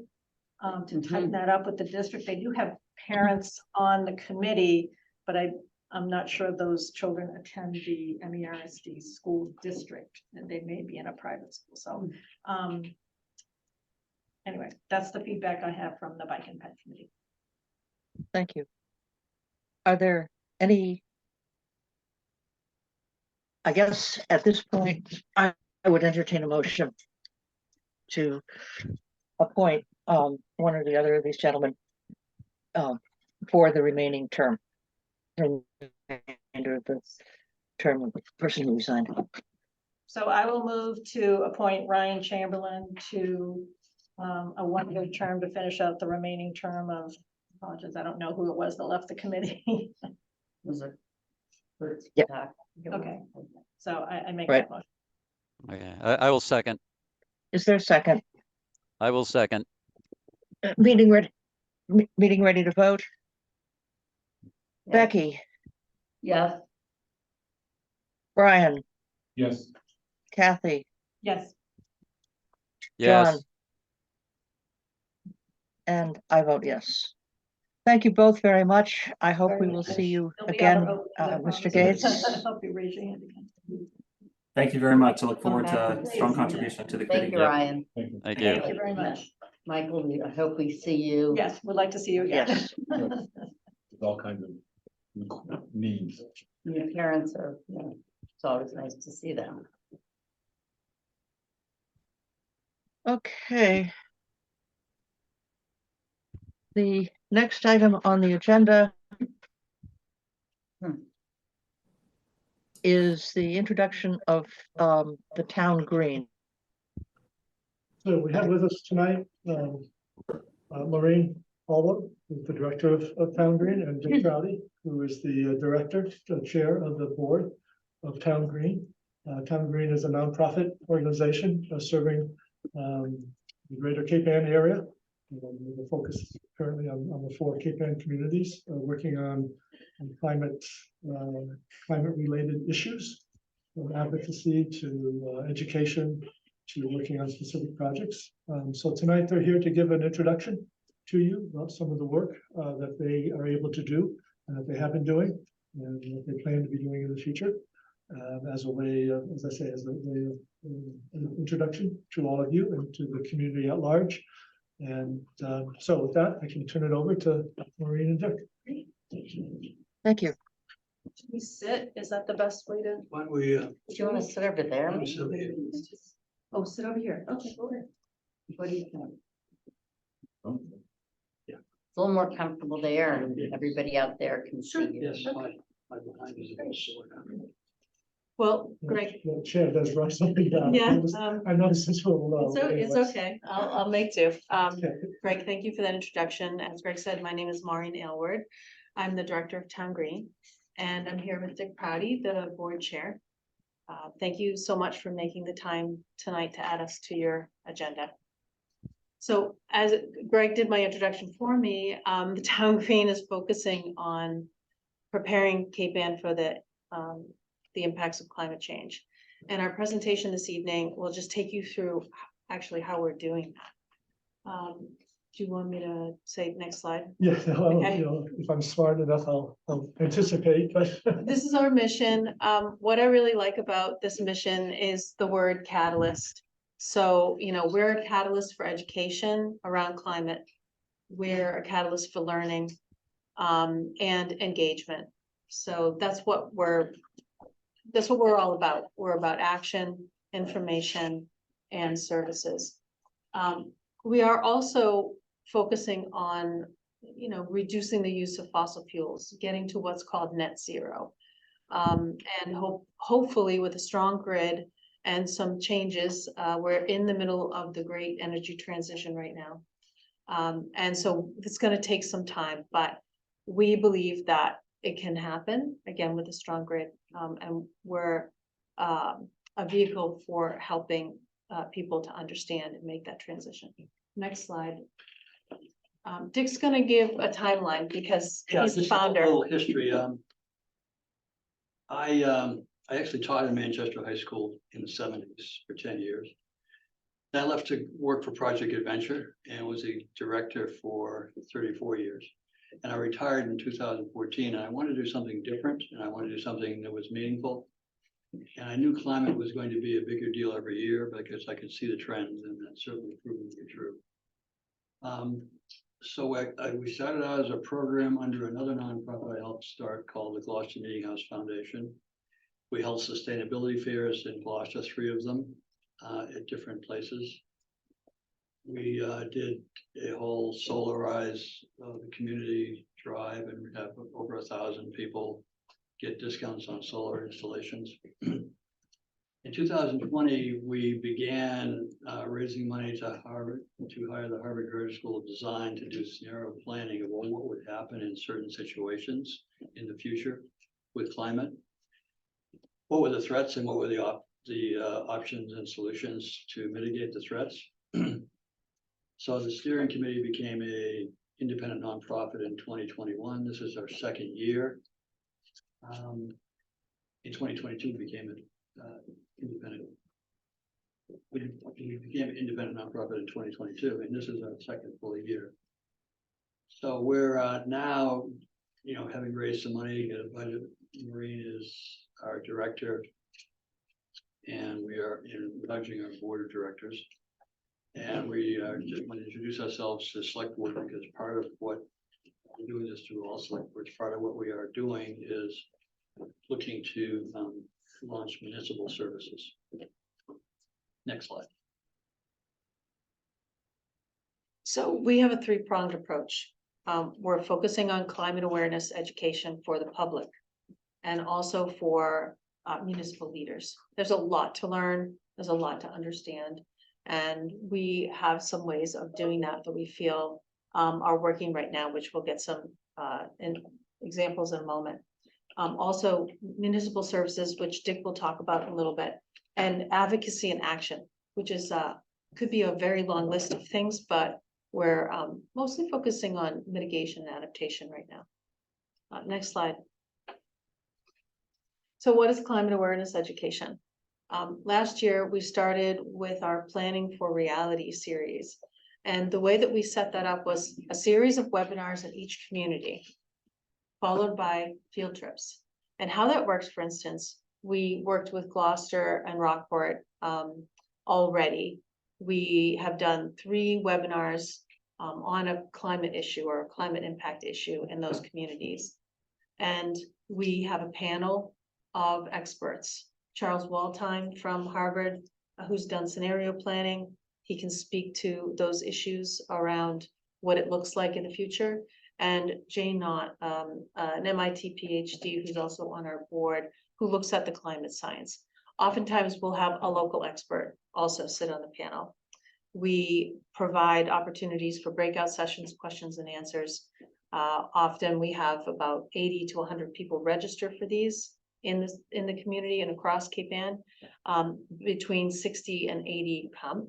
to tighten that up with the district. They do have parents on the committee, but I'm not sure those children attend the MERSD school district, and they may be in a private school. So, anyway, that's the feedback I have from the Bike and Ped Committee. Thank you. Are there any? I guess at this point, I would entertain a motion to appoint one or the other of these gentlemen for the remaining term. Remainder of the term of the person who resigned. So I will move to appoint Ryan Chamberlain to a 1-year term to finish out the remaining term of, apologies, I don't know who it was that left the committee. Was it? Yeah. Okay, so I make Right. that motion. Okay, I will second. Is there a second? I will second. Meeting ready to vote? Yeah. Becky, Yes, Brian, Yes. Kathy, Yes, John. Yes, And I vote yes. Thank you both very much. I hope we Very will much. see you There'll be again, other votes, I Mr. promise. Gates. Hope you raise your hand again. Thank you very much. I look forward to back, a strong please. contribution to the thank committee. you, Ryan. Thank you. thank you. Thank you very much. Michael, I hope we see you. Yes, would like to see you again. Yes. There's all kinds of needs. Your parents are, it's always nice to see them. Okay. The next item on the agenda is the introduction of the town green. So we have with us tonight, Maureen Alwyn, who's the director of Town Green, and Dick Crowley, who is the director, chair of the board of Town Green. Town Green is a nonprofit organization serving the greater Cape Ann area. With a focus currently on the 4 Cape Ann communities, working on climate related issues, from advocacy to education to working on specific projects. So tonight they're here to give an introduction to you about some of the work that they are able to do and that they have been doing and what they plan to be doing in the future. As a way of, as I say, as a way of introduction to all of you and to the community at large. And so with that, I can turn it over to Maureen and Dick. Thank you. Should we sit? Is that the best way to? Do you want to sit over there? maybe? Oh, sit over here. Okay, go ahead. What do you think? It's a little more comfortable there and everybody out there can see you. Yes, my behind is a little sore now. Well, Greg, The chair does write something down. Yeah, I noticed this one low. it's okay. I'll make do. Okay. Greg, thank you for that introduction. As Greg said, my name is Maureen Aylward. I'm the Director of Town Green, and I'm here with Dick Proudy, the Board Chair. Thank you so much for making the time tonight to add us to your agenda. So as Greg did my introduction for me, the Town Green is focusing on preparing Cape Ann for the impacts of climate change. And our presentation this evening will just take you through actually how we're doing that. Do you want me to say next slide? Yeah, well, Okay. you know, if I'm smart enough, I'll anticipate, but. This is our mission. What I really like about this mission is the word catalyst. So, you know, we're a catalyst for education around climate. We're a catalyst for learning, and engagement. So that's what we're all about. We're about action, information, and services. We are also focusing on, you know, reducing the use of fossil fuels, getting to what's called net zero. And hopefully with a strong grid and some changes, we're in the middle of the great energy transition right now. And so it's going to take some time, but we believe that it can happen again with a strong grid. And we're a vehicle for helping people to understand and make that transition. Next slide. Dick's going to give a timeline because he's the founder. A little history. I actually taught in Manchester High School in the 70s for 10 years. Then I left to work for Project Adventure and was a director for 34 years. And I retired in 2014, and I wanted to do something different, and I wanted to do something that was meaningful. And I knew climate was going to be a bigger deal every year because I could see the trends, and that's certainly proven to be true. So we started out as a program under another nonprofit I helped start called the Gloucester Meeting House Foundation. We held sustainability fairs in Gloucester, 3 of them, at different places. We did a whole solarize the community drive and have over 1,000 people get discounts on solar installations. In 2020, we began raising money to hire the Harvard Graduate School of Design to do scenario planning of what would happen in certain situations in the future with climate. What were the threats and what were the options and solutions to mitigate the threats? So the steering committee became a independent nonprofit in 2021. This is our second year. In 2022, we became an independent. We became an independent nonprofit in 2022, and this is our second full year. So we're now, you know, having raised some money, get a budget. Maureen is our director, and we are enlarging our board of directors. And we just want to introduce ourselves to select board because part of what we're doing this through all select boards, part of what we are doing is looking to launch municipal services. Next slide. So we have a 3-pronged approach. We're focusing on climate awareness education for the public and also for municipal leaders. There's a lot to learn. There's a lot to understand. And we have some ways of doing that we feel are working right now, which we'll get some examples in a moment. Also municipal services, which Dick will talk about in a little bit, and advocacy and action, which is could be a very long list of things, but we're mostly focusing on mitigation and adaptation right now. Next slide. So what is climate awareness education? Last year, we started with our Planning for Reality series. And the way that we set that up was a series of webinars in each community, followed by field trips. And how that works, for instance, we worked with Gloucester and Rockport already. We have done 3 webinars on a climate issue or a climate impact issue in those communities. And we have a panel of experts. Charles Waldheim from Harvard who's done scenario planning. He can speak to those issues around what it looks like in the future. And Jane Knott, an MIT PhD who's also on our board, who looks at the climate science. Oftentimes we'll have a local expert also sit on the panel. We provide opportunities for breakout sessions, questions and answers. Often we have about 80 to 100 people register for these in the community and across Cape Ann. Between 60 and 80 come.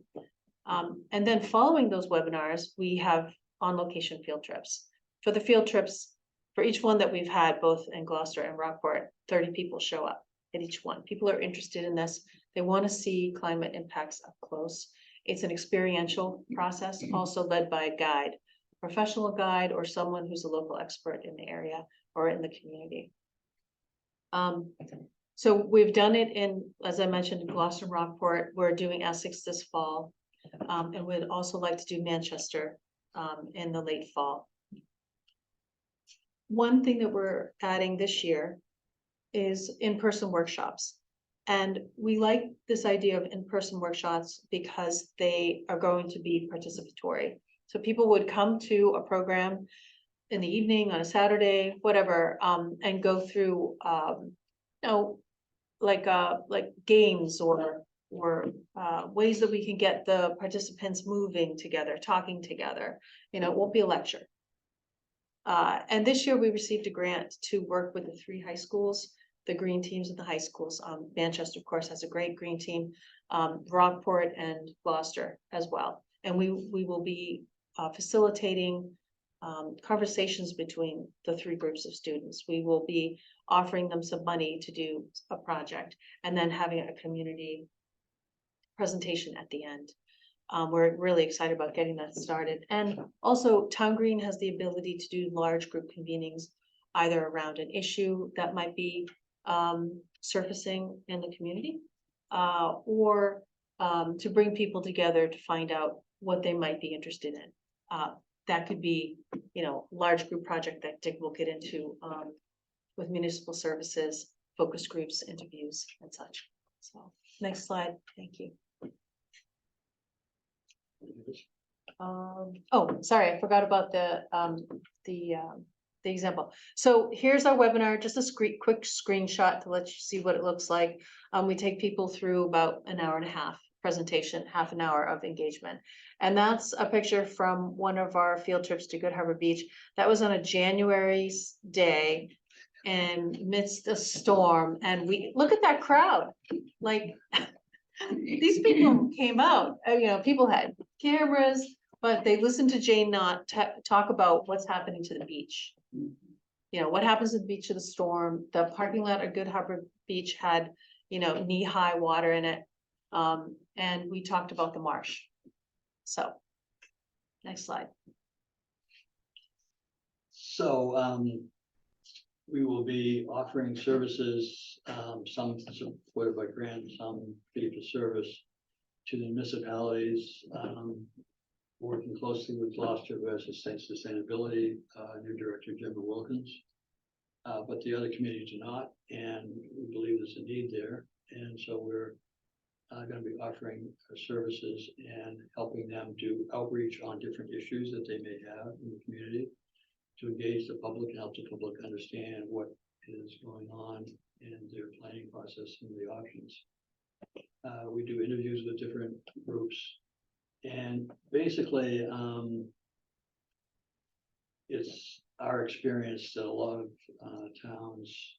And then following those webinars, we have on-location field trips. For the field trips, for each one that we've had, both in Gloucester and Rockport, 30 people show up at each one. People are interested in this. They want to see climate impacts up close. It's an experiential process, also led by a guide, a professional guide, or someone who's a local expert in the area or in the community. So we've done it in, as I mentioned, in Gloucester, Rockport. We're doing Essex this fall. And we'd also like to do Manchester in the late fall. One thing that we're adding this year is in-person workshops. And we like this idea of in-person workshops because they are going to be participatory. So people would come to a program in the evening, on a Saturday, whatever, and go through, like games or ways that we can get the participants moving together, talking together. You know, it won't be a lecture. And this year we received a grant to work with the 3 high schools, the green teams of the high schools. Manchester, of course, has a great green team, Rockport and Gloucester as well. And we will be facilitating conversations between the 3 groups of students. We will be offering them some money to do a project and then having a community presentation at the end. We're really excited about getting that started. And also Town Green has the ability to do large group convenings, either around an issue that might be surfacing in the community, or to bring people together to find out what they might be interested in. That could be, large group project that Dick will get into with municipal services, focus groups, interviews and such. So next slide. Thank you. Oh, sorry, I forgot about the example. So here's our webinar, just a quick screenshot to let you see what it looks like. We take people through about an hour and a half presentation, half an hour of engagement. And that's a picture from one of our field trips to Good Harbor Beach. That was on a January day and amidst a storm. And we look at that crowd, like these people came out, people had cameras, but they listened to Jane Knott talk about what's happening to the beach. What happens to the beach of the storm. The parking lot at Good Harbor Beach had, knee-high water in it. And we talked about the marsh. So, next slide. So, we will be offering services, some supported by grants, some fee for service to the municipalities, working closely with Gloucester versus Sustainability, new director Jim Wilkins. But the other communities do not, and we believe there's a need there. And so we're going to be offering services and helping them do outreach on different issues that they may have in the community, to engage the public and help the public understand what is going on in their planning process and the options. We do interviews with different groups, and basically it's our experience that a lot of towns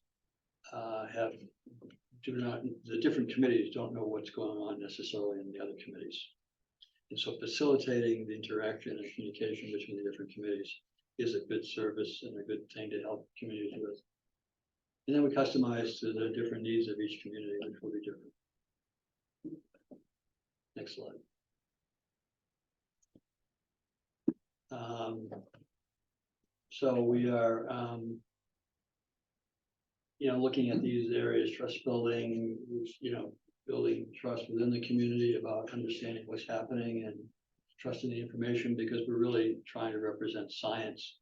the different committees don't know what's going on necessarily in the other committees. And so facilitating the interaction and communication between the different committees is a good service and a good thing to help communities with. And then we customize to the different needs of each community, which will be different. Next slide. So we are, looking at these areas, trust building, building trust within the community about understanding what's happening and trusting the information, because we're really trying to represent science.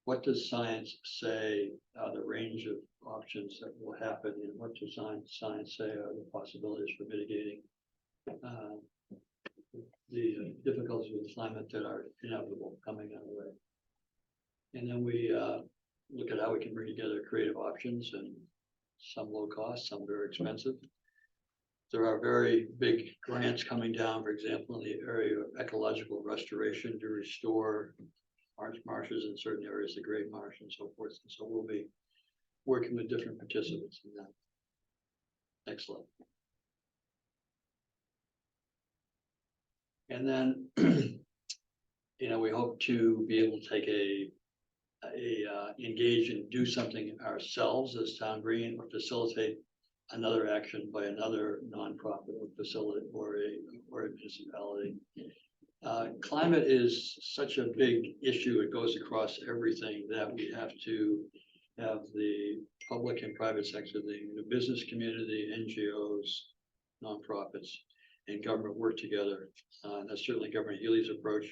What does science say are the range of options that will happen, and what does science say are the possibilities for mitigating the difficulties with climate that are inevitable coming our way. And then we look at how we can bring together creative options, and some low cost, some very expensive. There are very big grants coming down, for example, in the area of ecological restoration to restore marshes in certain areas, the Great Marsh and so forth. And so we'll be working with different participants in that. Next slide. And then, we hope to be able to take engage and do something ourselves as Town Green, or facilitate another action by another nonprofit or facility or a municipality. Climate is such a big issue. It goes across everything that we have to have the public and private sector, the business community, NGOs, nonprofits, and government work together. That's certainly Governor Healy's approach.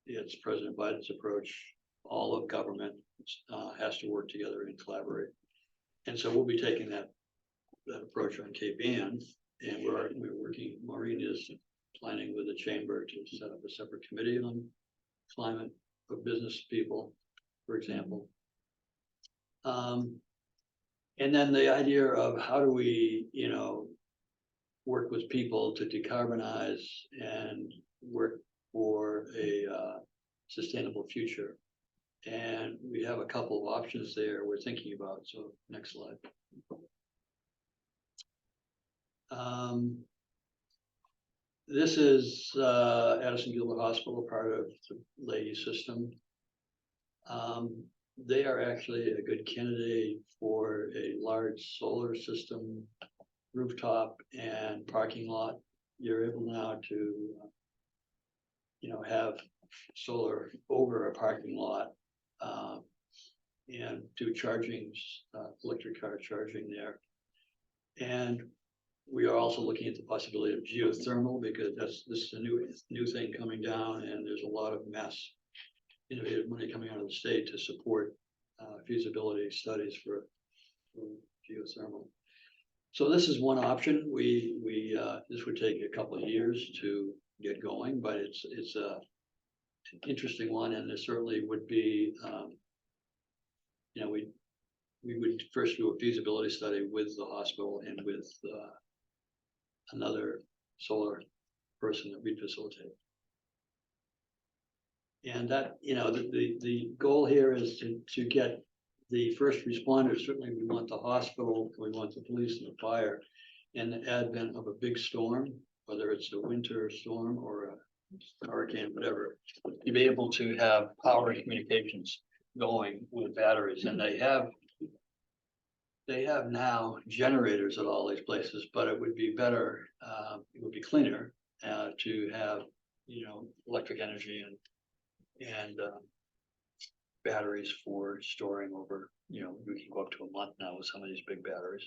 It's President Biden's approach. All of government has to work together and collaborate. And so we'll be taking that approach on Cape Ann, and we're working. Maureen is planning with the chamber to set up a separate committee on climate for business people, for example. And then the idea of how do we, work with people to decarbonize and work for a sustainable future. And we have a couple of options there we're thinking about. So next slide. This is Addison Gilbert Hospital, part of the Leahy system. They are actually a good candidate for a large solar system, rooftop and parking lot. You're able now to, have solar over a parking lot and do charging, electric car charging there. And we are also looking at the possibility of geothermal, because this is a new thing coming down, and there's a lot of mass innovative money coming out of the state to support feasibility studies for geothermal. So this is one option. This would take a couple of years to get going, but it's an interesting one, and there certainly would be, we would first do a feasibility study with the hospital and with another solar person that we'd facilitate. And that, the goal here is to get the first responders. Certainly we want the hospital, we want the police and the fire, and the advent of a big storm, whether it's a winter storm or a hurricane, whatever, to be able to have power and communications going with batteries. And they have now generators at all these places, but it would be better, it would be cleaner to have, electric energy and batteries for storing over, we can go up to a month now with some of these big batteries.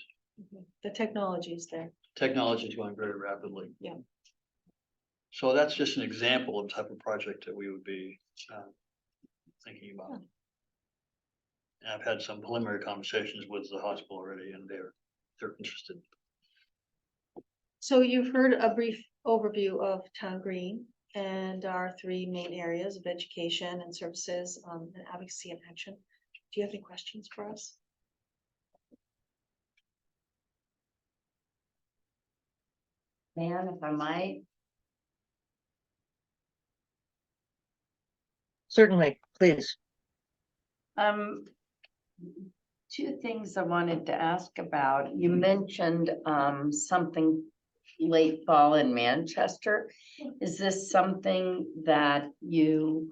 The technology is there. Technology is going very rapidly. Yeah. So that's just an example of the type of project that we would be thinking about. And I've had some preliminary conversations with the hospital already, and they're interested. So you've heard a brief overview of Town Green and our three main areas of education and services, and advocacy and action. Do you have any questions for us? Dan, if I might. Certainly, please. Two things I wanted to ask about. You mentioned something late fall in Manchester. Is this something that you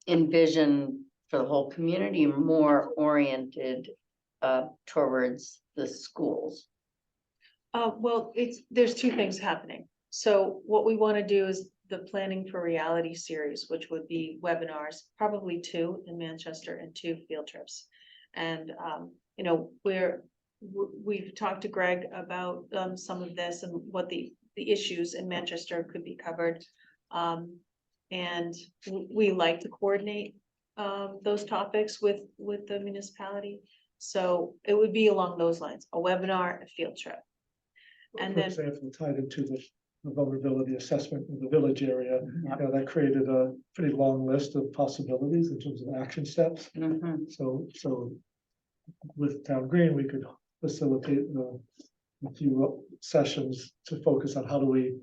envision for the whole community, or more oriented towards the schools? Well, there's two things happening. So what we want to do is the Planning for Reality series, which would be webinars, probably 2 in Manchester and 2 field trips. And, we've talked to Greg about some of this and what the issues in Manchester could be covered. And we like to coordinate those topics with the municipality. So it would be along those lines, a webinar, a field trip. And for then- example, tied into the vulnerability assessment in the village area. Yep. That created a pretty long list of possibilities in terms of action steps. Mhm. So with Town Green, we could facilitate a few sessions to focus on how do we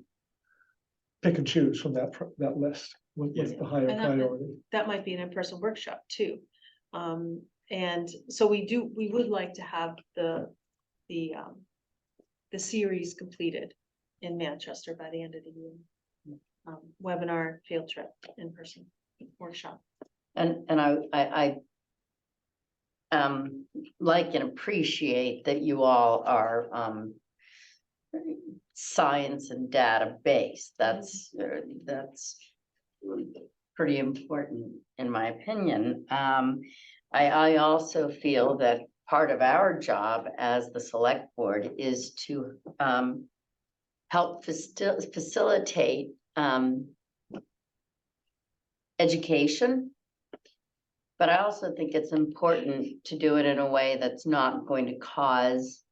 pick and choose from that list, what's the higher And that- priority. That might be an in-person workshop too. And so we would like to have the series completed in Manchester by the end of the year. Webinar, field trip, in-person workshop. And I like and appreciate that you all are science and data based. That's pretty important in my opinion. I also feel that part of our job as the select board is to help facilitate education. But I also think it's important to do it in a way that's not going to cause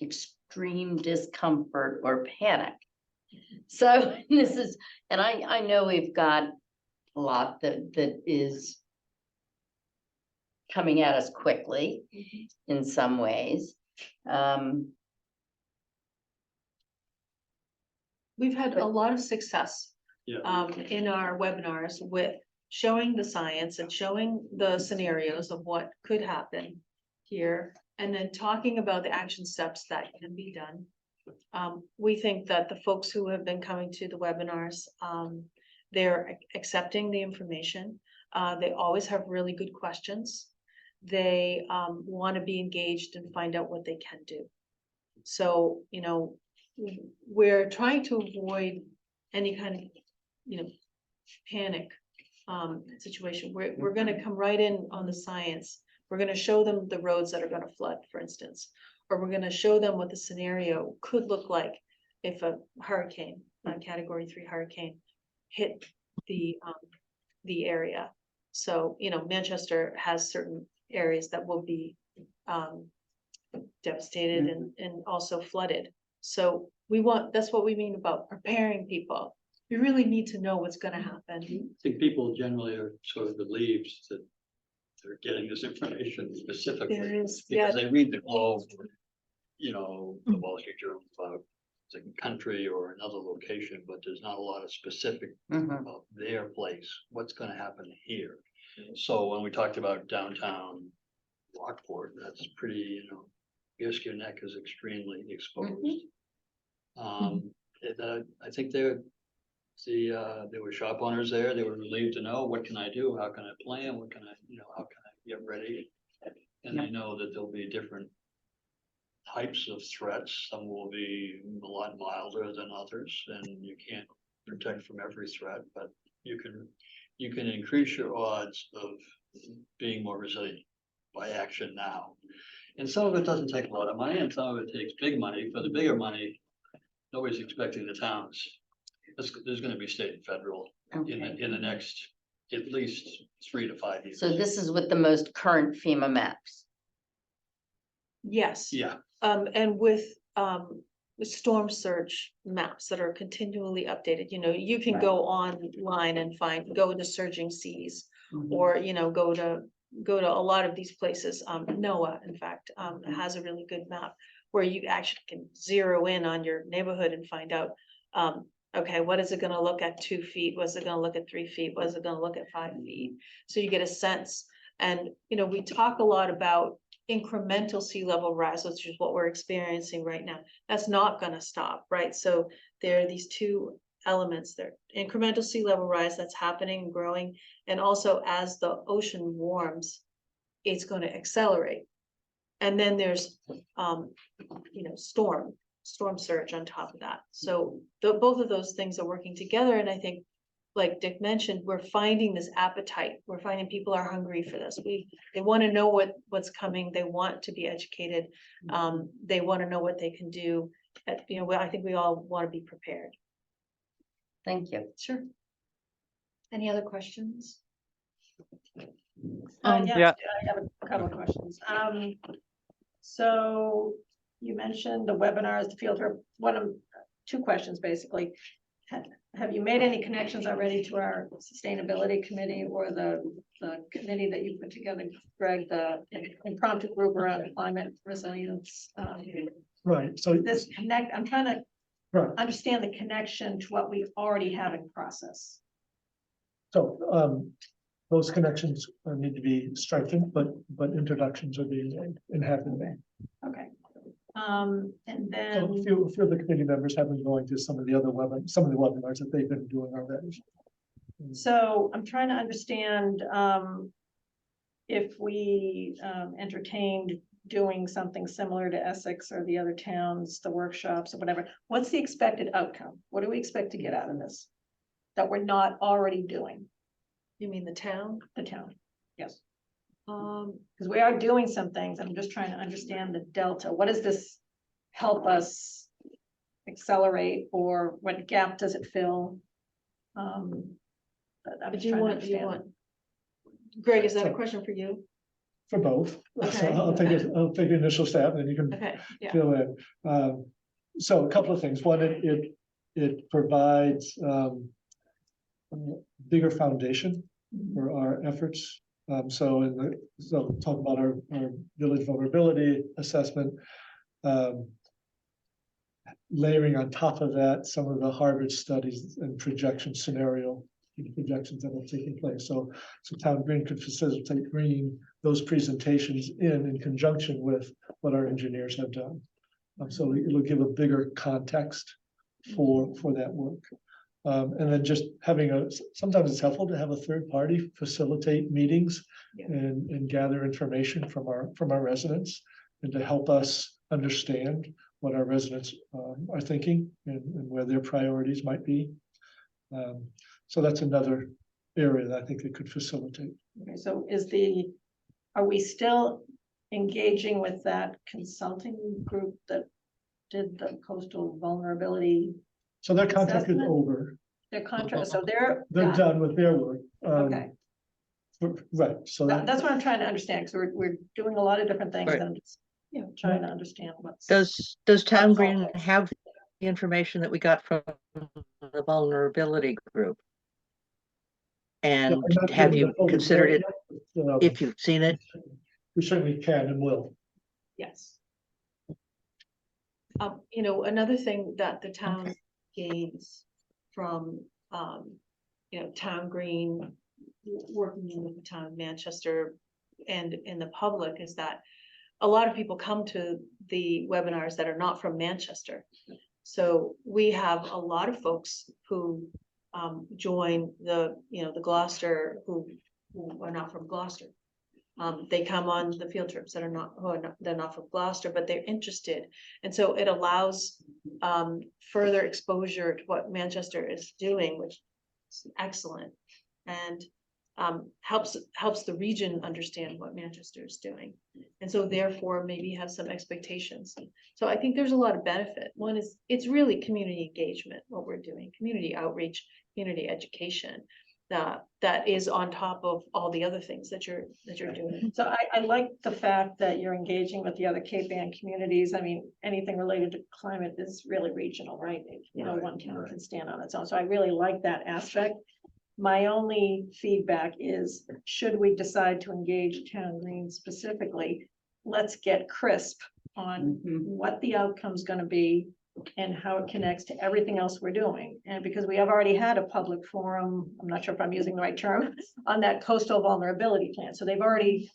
extreme discomfort or panic. So this is, and I know we've got a lot that is coming at us quickly in some ways. We've had a lot of success Yeah. in our webinars with showing the science and showing the scenarios of what could happen here, and then talking about the action steps that can be done. We think that the folks who have been coming to the webinars, they're accepting the information. They always have really good questions. They want to be engaged and find out what they can do. So, you know, we're trying to avoid any kind of, you know, panic situation. We're gonna come right in on the science. We're gonna show them the roads that are gonna flood, for instance, or we're gonna show them what the scenario could look like if a hurricane, a Category 3 hurricane, hit the area. So, you know, Manchester has certain areas that will be devastated and also flooded. So that's what we mean about preparing people. We really need to know what's gonna happen. I think people generally are sort of relieved that they're getting this information specifically. There is, yeah, Because they read the Globe, you know, the Wall Street Journal about the country or another location, but there's not a lot of specific about their place, what's gonna happen here. So when we talked about downtown Lockport, that's pretty, you know, Biscayne Neck is extremely exposed. I think there were shop owners there, they were relieved to know, what can I do, how can I plan, what can I, you know, how can I get ready? And they know that there'll be different types of threats, some will be a lot milder than others, and you can't protect from every threat, but you can increase your odds of being more resilient by action now. And some of it doesn't take a lot of money, and some of it takes big money. For the bigger money, nobody's expecting the towns. There's gonna be state and federal in the next, at least 3 to 5 years. So this is with the most current FEMA maps. yes. Yeah, And with storm surge maps that are continually updated, you know, you can go online and go to Surging Seas, or, you know, go to a lot of these places. NOAA, in fact, has a really good map where you actually can zero in on your neighborhood and find out, okay, what is it gonna look at 2 feet? What's it gonna look at 3 feet? What is it gonna look at 5 feet? So you get a sense. And, you know, we talk a lot about incremental sea level rise, which is what we're experiencing right now. That's not gonna stop, right? So there are these two elements there. Incremental sea level rise that's happening and growing, and also as the ocean warms, it's gonna accelerate. And then there's, you know, storm surge on top of that. So both of those things are working together, and I think, like Dick mentioned, we're finding this appetite. We're finding people are hungry for this. They want to know what's coming. They want to be educated. They want to know what they can do. You know, I think we all want to be prepared. Thank you. Sure. Any other questions? Yeah. I have a couple of questions. So you mentioned the webinars, the field trip, two questions basically. Have you made any connections already to our sustainability committee or the committee that you put together, Greg, the impromptu group around climate resilience? Right, so, I'm trying to right, understand the connection to what we already have in process. so, those connections need to be strengthened, but introductions are being made and have been made. Okay. And So then, a few of the committee members have been going to some of the webinars that they've been doing already. so I'm trying to understand, if we, entertained doing something similar to Essex or the other towns, the workshops or whatever, what's the expected outcome? What do we expect to get out of this? That we're not already doing, You mean the town? the town, yes. Um, Because we are doing some things. I'm just trying to understand the delta. What does this help us accelerate, or what gap does it fill? But I'm do just you trying to want, understand. Greg, is that a So- question for you? For both. Okay. So I'll take the initial stab and then you can Okay, yeah. fill in. So a couple of things. One, it provides a bigger foundation for our efforts. So talk about our village vulnerability assessment. Layering on top of that, some of the Harvard studies and projections that have taken place. So Town Green could facilitate bringing those presentations in conjunction with what our engineers have done. So it'll give a bigger context for that work. And then just having sometimes it's helpful to have a third party facilitate meetings Yeah. and gather information from our residents and to help us understand what our residents are thinking and where their priorities might be. So that's another area that I think it could facilitate. Okay, so are we still engaging with that consulting group that did the coastal vulnerability? So their contract is Assessment? over. Their contract, so they're. They're done with their work. Okay, Right, so that's what I'm trying to understand, because we're doing a lot of different things, Right. and I'm just, trying to understand what's. Does Town Green have the information that we got from the vulnerability group? And I'm not have sure you the full considered it, report yet, but, if you've seen it? we certainly can and will. Yes. Another thing that the town gains from, Town Green, working with the town of Manchester and in the public is that a lot of people come to the webinars that are not from Manchester. So we have a lot of folks who join the Gloucester who are not from Gloucester. They come on the field trips that they're not from Gloucester, but they're interested. And so it allows further exposure to what Manchester is doing, which is excellent. And helps the region understand what Manchester is doing. And so therefore maybe have some expectations. So I think there's a lot of benefit. One is it's really community engagement, what we're doing, community outreach, community education. That is on top of all the other things that you're doing. So I like the fact that you're engaging with the other Cape Ann communities. I mean, anything related to climate is really regional, right? One town can stand on its own. So I really like that aspect. My only feedback is, should we decide to engage Town Green specifically, let's get crisp on what the outcome's gonna be and how it connects to everything else we're doing. And because we have already had a public forum, I'm not sure if I'm using the right term, on that coastal vulnerability plan. So they've already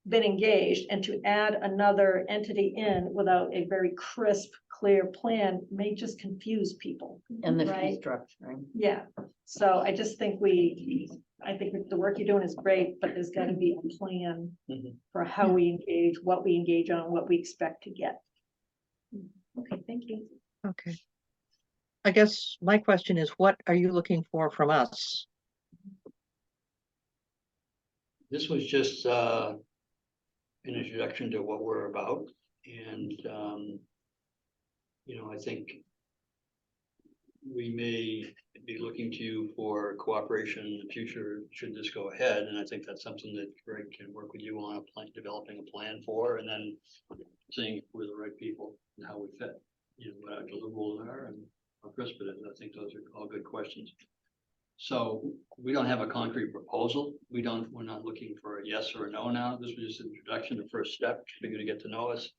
been engaged, and to add another entity in without a very crisp, clear plan may just confuse people. And the Right. fee structuring. Yeah, so I just think I think the work you're doing is great, but there's gotta be a plan for how we engage, what we engage on, what we expect to get. Okay, thank you. Okay. I guess my question is, what are you looking for from us? This was just an introduction to what we're about, and I think we may be looking to you for cooperation in the future, should this go ahead, and I think that's something that Greg can work with you on, a plan, developing a plan for, and then seeing if we're the right people and how we fit, you know, what our deliverables are and how crisp it is. I think those are all good questions. So we don't have a concrete proposal. We're not looking for a yes or a no now. This was just an introduction, the first step, for you to get to know us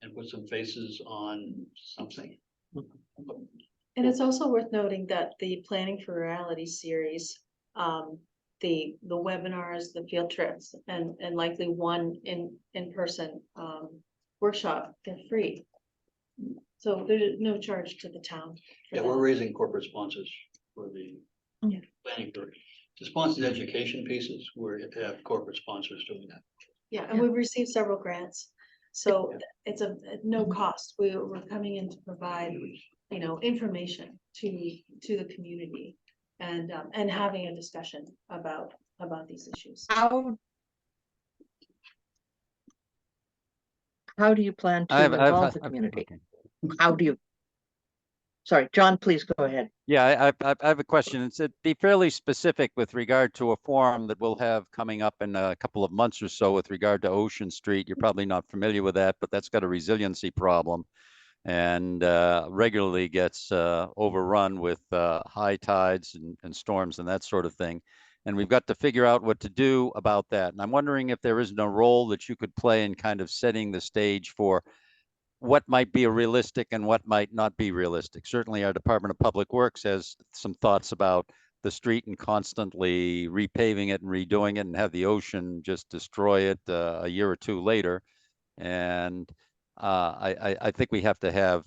and put some faces on something. And it's also worth noting that the Planning for Reality series, the webinars, the field trips, and likely one in-person workshop, they're free. So there's no charge to the town. for Yeah, that. we're raising corporate sponsors for the Yeah. planning for, the sponsored education pieces, we have corporate sponsors doing that. Yeah, and we've received several grants. So Yeah. it's at no cost. We're coming in to provide, you know, information to the community and having a discussion about these issues. How do you plan to involve the community? How do you? Sorry, John, please go ahead. Yeah, I have a question. It'd be fairly specific with regard to a forum that we'll have coming up in a couple of months or so with regard to Ocean Street. You're probably not familiar with that, but that's got a resiliency problem and regularly gets overrun with high tides and storms and that sort of thing. And we've got to figure out what to do about that. And I'm wondering if there isn't a role that you could play in kind of setting the stage for what might be a realistic and what might not be realistic. Certainly our Department of Public Works has some thoughts about the street and constantly repaving it and redoing it and have the ocean just destroy it a year or two later. And I think we have to have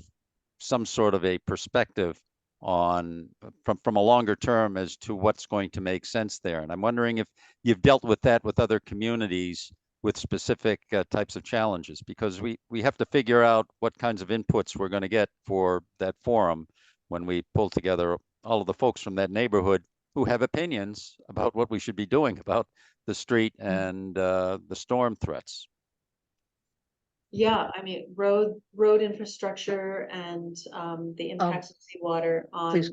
some sort of a perspective on from a longer term as to what's going to make sense there. And I'm wondering if you've dealt with that with other communities with specific types of challenges, because we have to figure out what kinds of inputs we're going to get for that forum when we pull together all of the folks from that neighborhood who have opinions about what we should be doing about the street and the storm threats. Yeah, I mean, road infrastructure and the impacts of seawater please.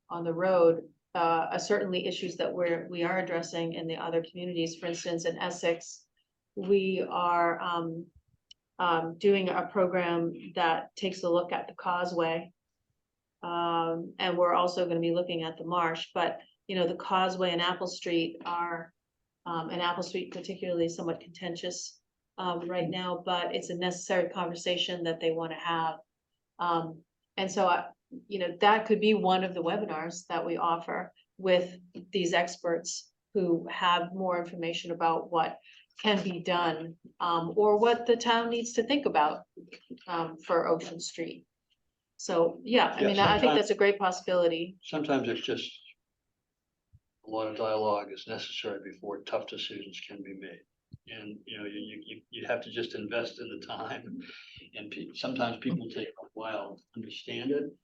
on the road are certainly issues that we are addressing in the other communities. For instance, in Essex, we are doing a program that takes a look at the causeway. And we're also going to be looking at the marsh, but you know, the causeway and Apple Street are and Apple Street particularly somewhat contentious right now, but it's a necessary conversation that they want to have. And so, you know, that could be one of the webinars that we offer with these experts who have more information about what can be done or what the town needs to think about for Ocean Street. So, yeah, I Yeah, mean, I think that's a great possibility. Sometimes it's just a lot of dialogue is necessary before tough decisions can be made. And, you know, you have to just invest in the time. And sometimes people take a while to understand it.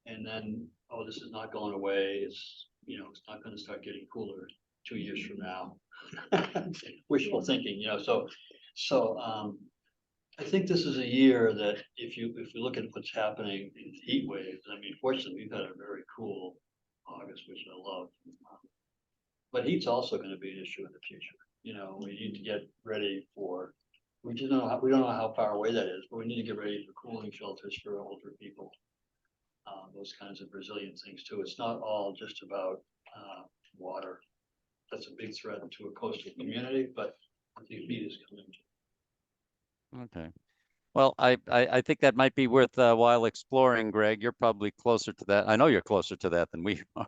And then, oh, this is not going away. It's, you know, it's not going to start getting cooler 2 years from now. Wishful thinking, you know, so I think this is a year that if you look at what's happening in heat waves, I mean, fortunately, we've had a very cool August, which I love. But heat's also going to be an issue in the future. You know, we need to get ready for, we don't know how far away that is, but we need to get ready for cooling shelters for older people. Those kinds of resilient things too. It's not all just about water. That's a big threat to a coastal community, but I think heat is coming. Okay. Well, I think that might be worth while exploring, Greg. You're probably closer to that. I know you're closer to that than we are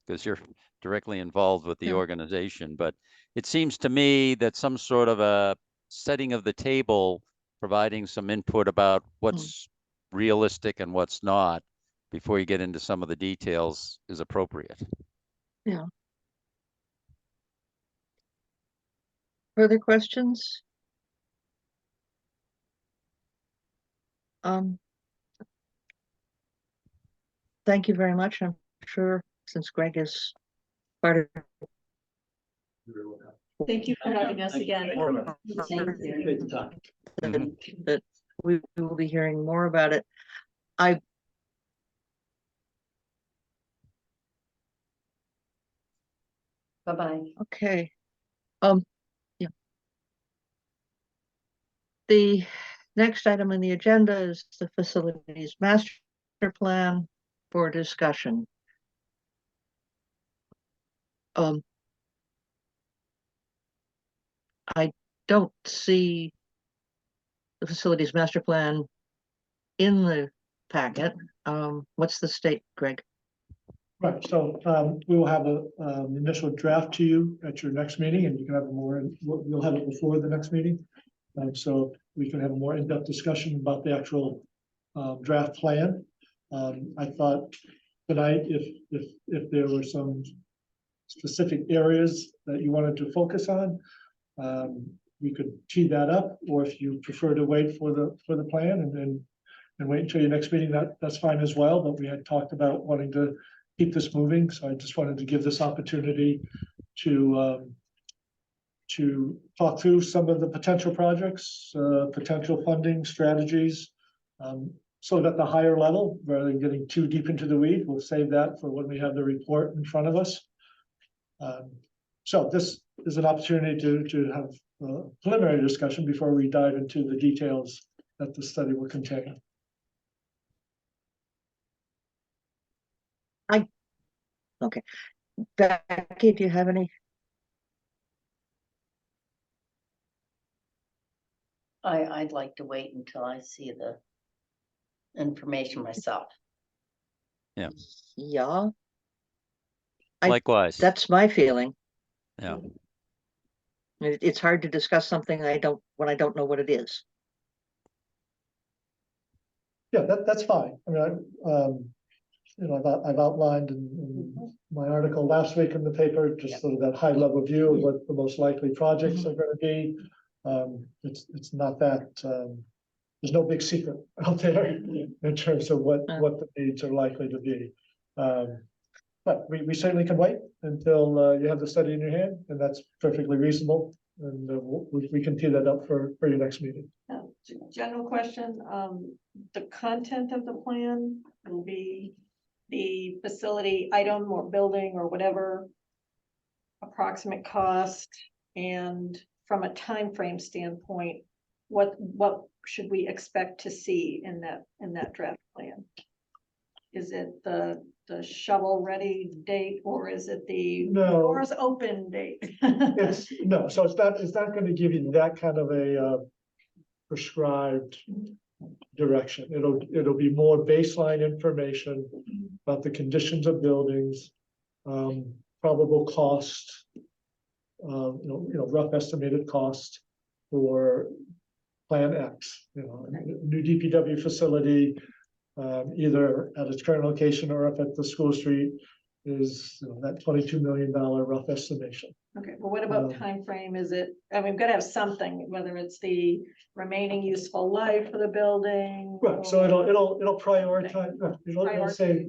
because you're directly involved with the organization. But it seems to me that some sort of a setting of the table, providing some input about what's realistic and what's not before you get into some of the details is appropriate. Yeah. Further questions? Thank you very much. I'm sure since Greg is part of. Thank you for having us again. That we will be hearing more about it. I Bye-bye. Okay. Yeah. The next item on the agenda is the facilities master plan for discussion. I don't see the facilities master plan in the packet. What's the state, Greg? Right, so we will have a initial draft to you at your next meeting, and you can have a more, you'll have it before the next meeting. So we can have a more in-depth discussion about the actual draft plan. I thought tonight, if there were some specific areas that you wanted to focus on, we could tee that up, or if you prefer to wait for the plan and wait until your next meeting, that's fine as well. But we had talked about wanting to keep this moving, so I just wanted to give this opportunity to talk through some of the potential projects, potential funding strategies, sort of at the higher level, rather than getting too deep into the weed. We'll save that for when we have the report in front of us. So this is an opportunity to have a preliminary discussion before we dive into the details that the study will contain. Okay. Becky, do you have any? I'd like to wait until I see the information myself. Yeah. Likewise. That's my feeling. Yeah. It's hard to discuss something when I don't know what it is. Yeah, that's fine. I mean, I've outlined in my article last week in the paper, just sort of that high level view of what the most likely projects are going to be. It's not that, there's no big secret out there in terms of what the needs are likely to be. But we certainly can wait until you have the study in your hand, and that's perfectly reasonable. And we can tee that up for your next meeting. General question, the content of the plan will be the facility item or building or whatever, approximate cost, and from a time frame standpoint, what should we expect to see in that draft plan? Is it the shovel ready date, or is it the doors open date? No, so it's not going to give you that kind of a prescribed direction. It'll be more baseline information about the conditions of buildings, probable cost, rough estimated cost for Plan X, new DPW facility, either at its current location or up at the School Street, is that $22 million rough estimation. Okay, but what about time frame? Is it, I mean, we've got to have something, whether it's the remaining useful life of the building. Right, so it'll prioritize, it'll say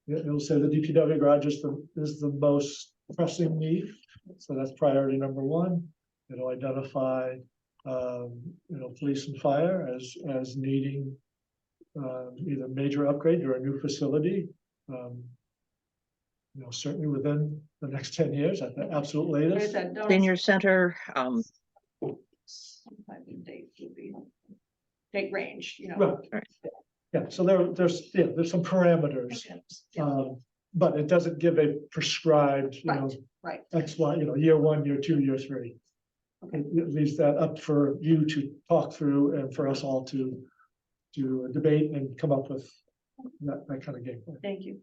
the DPW garage is the most pressing need. So that's priority number one. It'll identify police and fire as needing either major upgrade or a new facility. Certainly within the next 10 years at the absolute latest. Senior center. Date range, Right. Yeah, so there's some parameters, but it doesn't give a prescribed, right. X, Y, year one, year two, year three. It leaves that up for you to talk through and for us all to debate and come up with that kind of game plan. Thank you.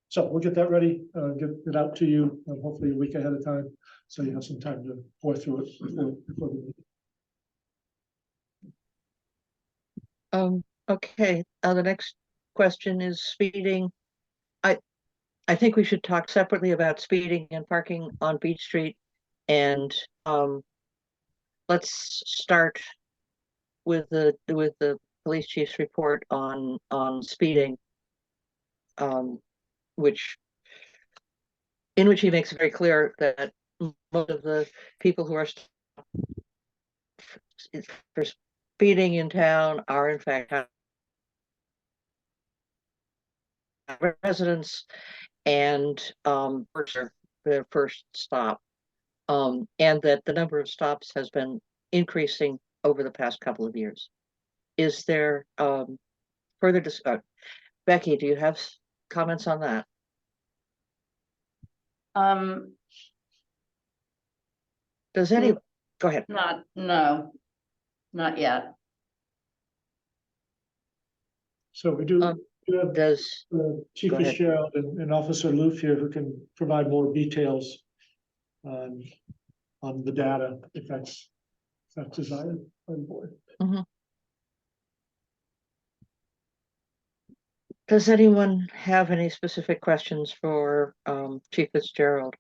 So we'll get that ready, get it out to you, hopefully a week ahead of time, so you have some time to pour through it before the meeting. Okay, the next question is speeding. I think we should talk separately about speeding and parking on Beach Street, and let's start with the police chief's report on speeding, in which he makes it very clear that most of the people who are for speeding in town are in fact residents, and their first stop. And that the number of stops has been increasing over the past couple of years. Is there further discussion? Becky, do you have comments on that? Does any, go ahead. No, not yet. So we do, we have Does, Chief Go ahead. Fitzgerald and Officer Loof here who can provide more details on the data, if that's desired by the board. does anyone have any specific questions for Chief Fitzgerald?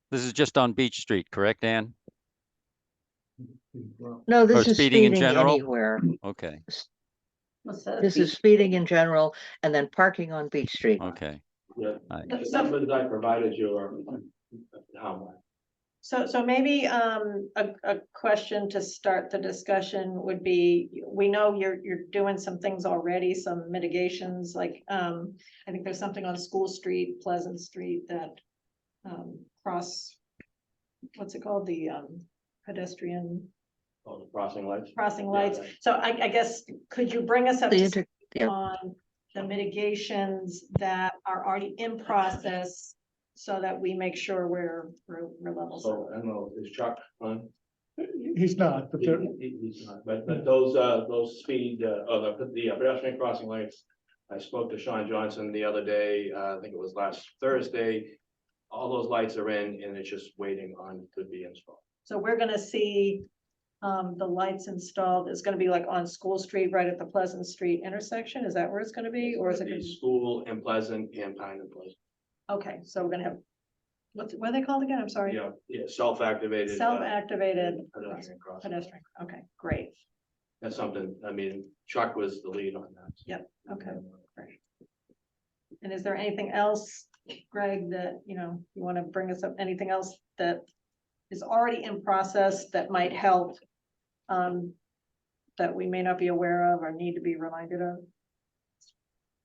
This is just on Beach Street, correct, Ann? No, this it's is speeding in speeding general? anywhere. Okay, What's that? This is speeding in general and then parking on Beach Street. okay. Yeah, Alright. the numbers I provided you are how much? So maybe a question to start the discussion would be, we know you're doing some things already, some mitigations, like I think there's something on School Street, Pleasant Street that cross, what's it called, the pedestrian Oh, the crossing lights? crossing Yeah, lights. right. So I guess, could you bring us up The to inter, yeah. on the mitigations that are already in process so that we make sure we're level set? So I don't know, is Chuck on? He's not, but there, He's not, but those speed, the pedestrian crossing lights. I spoke to Sean Johnson the other day, I think it was last Thursday. All those lights are in and it's just waiting on to be installed. So we're gonna see the lights installed. It's gonna be like on School Street, right at the Pleasant Street intersection. Is that where it's gonna be, or is it? The Gonna be- school and Pleasant and Pine and Pleasant. Okay, so we're gonna have, what are they called again? I'm sorry. Yeah, self-activated. Self-activated Pedestrian crossing. pedestrian. Okay, great. That's something, I mean, Chuck was the lead on that. Yep, okay, great. And is there anything else, Greg, that, you want to bring us up, anything else that is already in process that might help? That we may not be aware of or need to be reminded of?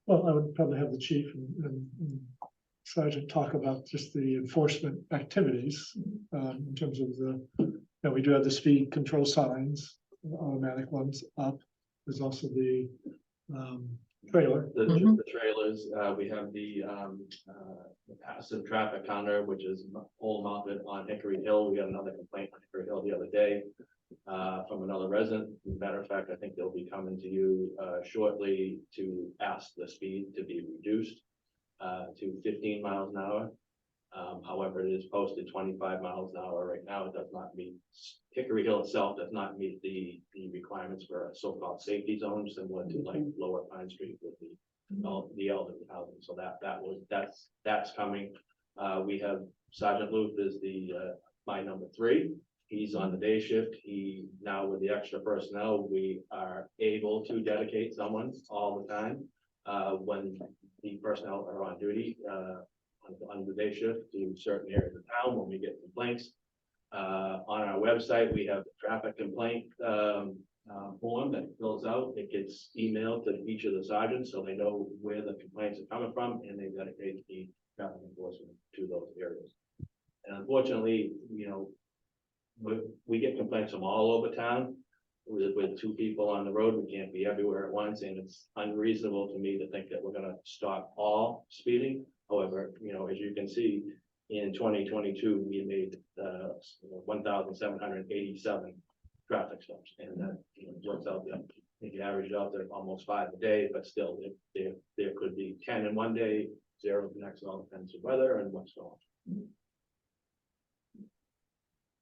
well, I would probably have the chief and Sergeant talk about just the enforcement activities, in terms of we do have the speed control signs, automatic ones up. There's also the trailer. The trailers, we have the passive traffic counter, which is pole mounted on Hickory Hill. We got another complaint on Hickory Hill the other day from another resident. As a matter of fact, I think they'll be coming to you shortly to ask the speed to be reduced to 15 miles an hour. However, it is posted 25 miles an hour right now. It does not meet, Hickory Hill itself does not meet the requirements for a so-called safety zone, similar to like Lower Pine Street with the elderly housing. So that's coming. We have Sergeant Loof is my number 3. He's on the day shift. He now with the extra personnel, we are able to dedicate someone all the time when the personnel are on duty on the day shift to certain areas of town when we get complaints. On our website, we have the traffic complaint form that fills out. It gets emailed to each of the sergeants so they know where the complaints are coming from and they dedicate the traffic enforcement to those areas. And unfortunately, we get complaints from all over town. With 2 people on the road, we can't be everywhere at once, and it's unreasonable to me to think that we're gonna stop all speeding. However, as you can see, in 2022, we made 1,787 traffic stops, and that works out there. If you average it out, there almost 5 a day, but still, there could be 10 in one day, 0 the next. All depends on weather and what's going on.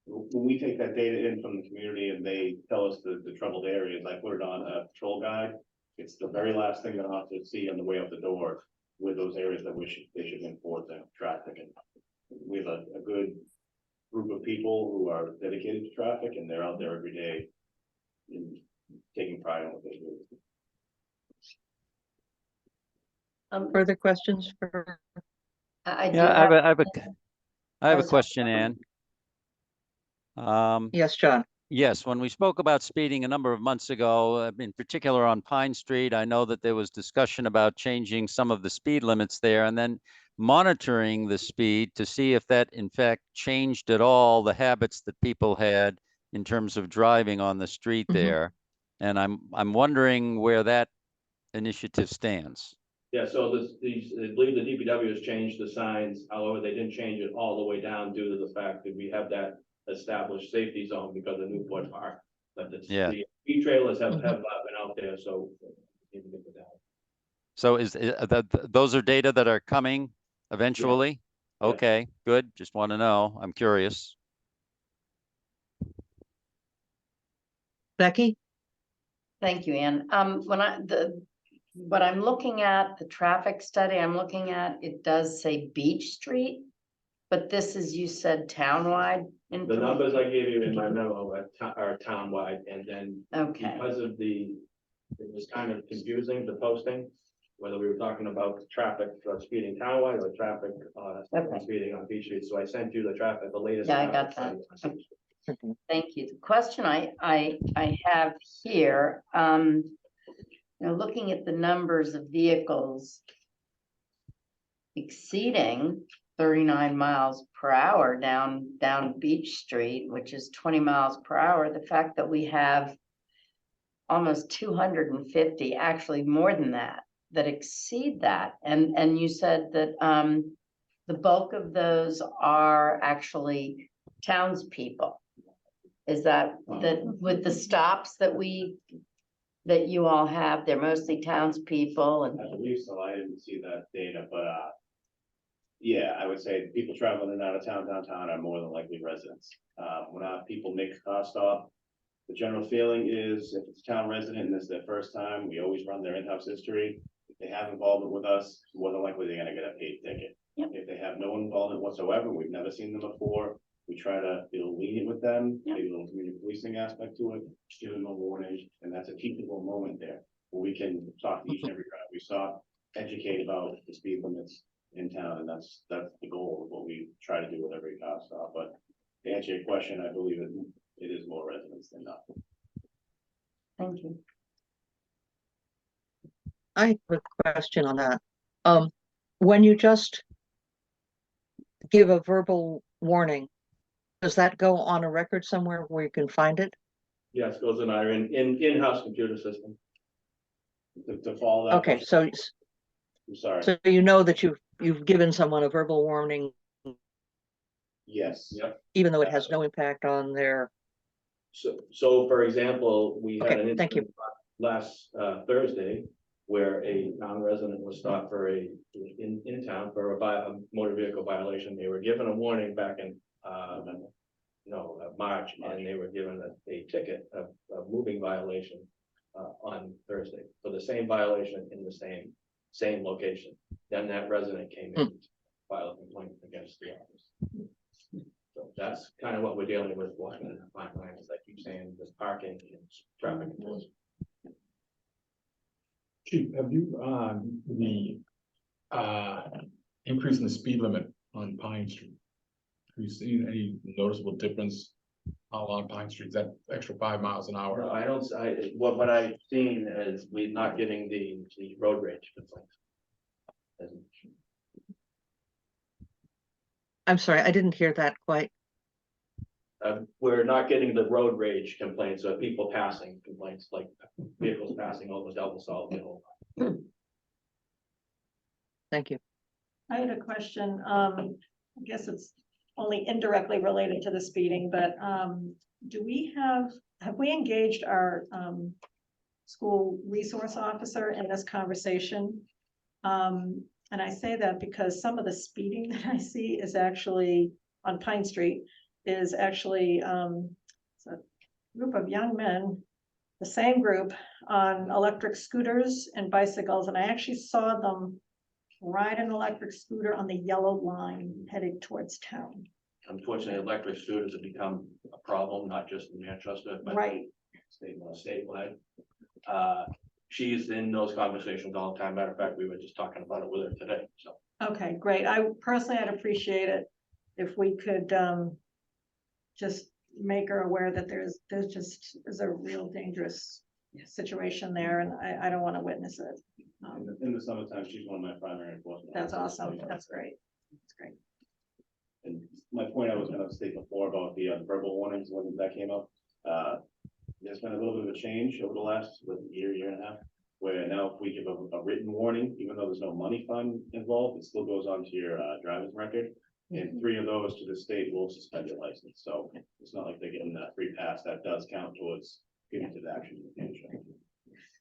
When we take that data in from the community and they tell us the troubled areas, I put it on a patrol guide. It's the very last thing that I have to see on the way out the door with those areas that they should enforce the traffic. And we have a good group of people who are dedicated to traffic and they're out there every day in taking pride in what they do. Further questions for? I do Yeah, I have have- a Oh, sorry. question, Ann. Yes, John. Yes, when we spoke about speeding a number of months ago, in particular on Pine Street, I know that there was discussion about changing some of the speed limits there and then monitoring the speed to see if that in fact changed at all the habits that people had in terms of driving on the street Mhm. there. And I'm wondering where that initiative stands. Yeah, so I believe the DPW has changed the signs, however, they didn't change it all the way down due to the fact that we have that established safety zone because of Newport Park. But Yeah. the speed trailers have Mhm. been out there, so. Need to get it down. So is that those are data that are coming eventually? Yeah. Okay, good. Just want to know. I'm curious. Becky? Thank you, Ann. What I'm looking at, the traffic study I'm looking at, it does say Beach Street. But this is, you said townwide. The numbers I gave you in my memo are townwide, and then Okay, because of it was kind of confusing, the posting, whether we were talking about traffic speeding townwide or traffic Okay. speeding on Beach Street. So I sent you the traffic, the latest. Yeah, I got traffic study on Beach Street. thank you. The question I have here, looking at the numbers of vehicles exceeding 39 miles per hour down Beach Street, which is 20 miles per hour, the fact that we have almost 250, actually more than that exceed that. And you said that the bulk of those are actually townspeople. Is that with the stops that you all have, they're mostly townspeople and. I believe so. I didn't see that data, but yeah, I would say people traveling in and out of town downtown are more than likely residents. When people make a car stop, the general feeling is if it's a town resident and it's their first time, we always run their in-house history. If they have involvement with us, more than likely they're gonna get a paid ticket. Yep. If they have no involvement whatsoever, we've never seen them before, we try to be a little lenient with them, Yep. maybe a little community policing aspect to it, just give them a warning, and that's a teachable moment there. Where we can talk to each and every driver we saw, educate about the speed limits in town, and that's the goal of what we try to do with every car stop. But to answer your question, I believe it is more residents than not. Thank you. I have a question on that. When you just give a verbal warning, does that go on a record somewhere where you can find it? Yes, goes in our in-house computer system. To follow that. Okay, so I'm sorry. so you know that you've given someone a verbal warning, Yes, yep. even though it has no impact on their. So for example, we had Okay, an thank you. incident last Thursday where a non-resident was stopped in town for a motor vehicle violation. They were given a warning back in March, and they were given a ticket of moving violation on Thursday for the same violation in the same location. Then that resident came in to file a complaint against the office. So that's kind of what we're dealing with, walking in the fine line, as I keep saying, this parking and traffic enforcement. Chief, have you, the, increase in the speed limit on Pine Street? Have you seen any noticeable difference along Pine Street? Is that extra 5 miles an hour? No, I don't, what I've seen is we're not getting the road rage complaints. I'm sorry, I didn't hear that quite. We're not getting the road rage complaints, so people passing complaints, like vehicles passing over double solid hill. Thank you. I had a question, I guess it's only indirectly related to the speeding, but have we engaged our school resource officer in this conversation? And I say that because some of the speeding that I see is actually on Pine Street is actually it's a group of young men, the same group, on electric scooters and bicycles, and I actually saw them ride an electric scooter on the yellow line heading towards town. Unfortunately, electric scooters have become a problem, not just in Manchester, but Right. statewide. She's in those conversations all the time. Matter of fact, we were just talking about it with her today, so. Okay, great. I personally, I'd appreciate it if we could just make her aware that there's just is a real dangerous situation there, and I don't want to witness it. In the summertime, she's one of my primary enforcement. That's officers. awesome. That's great. That's great. And my point I was gonna state before about the verbal warnings, when that came up, there's been a little bit of a change over the last year and a half, where now if we give a written warning, even though there's no money fund involved, it still goes onto your driver's record. And 3 of those to the state will suspend your license, so it's not like they're getting that free pass, that does count towards punitive action in the future.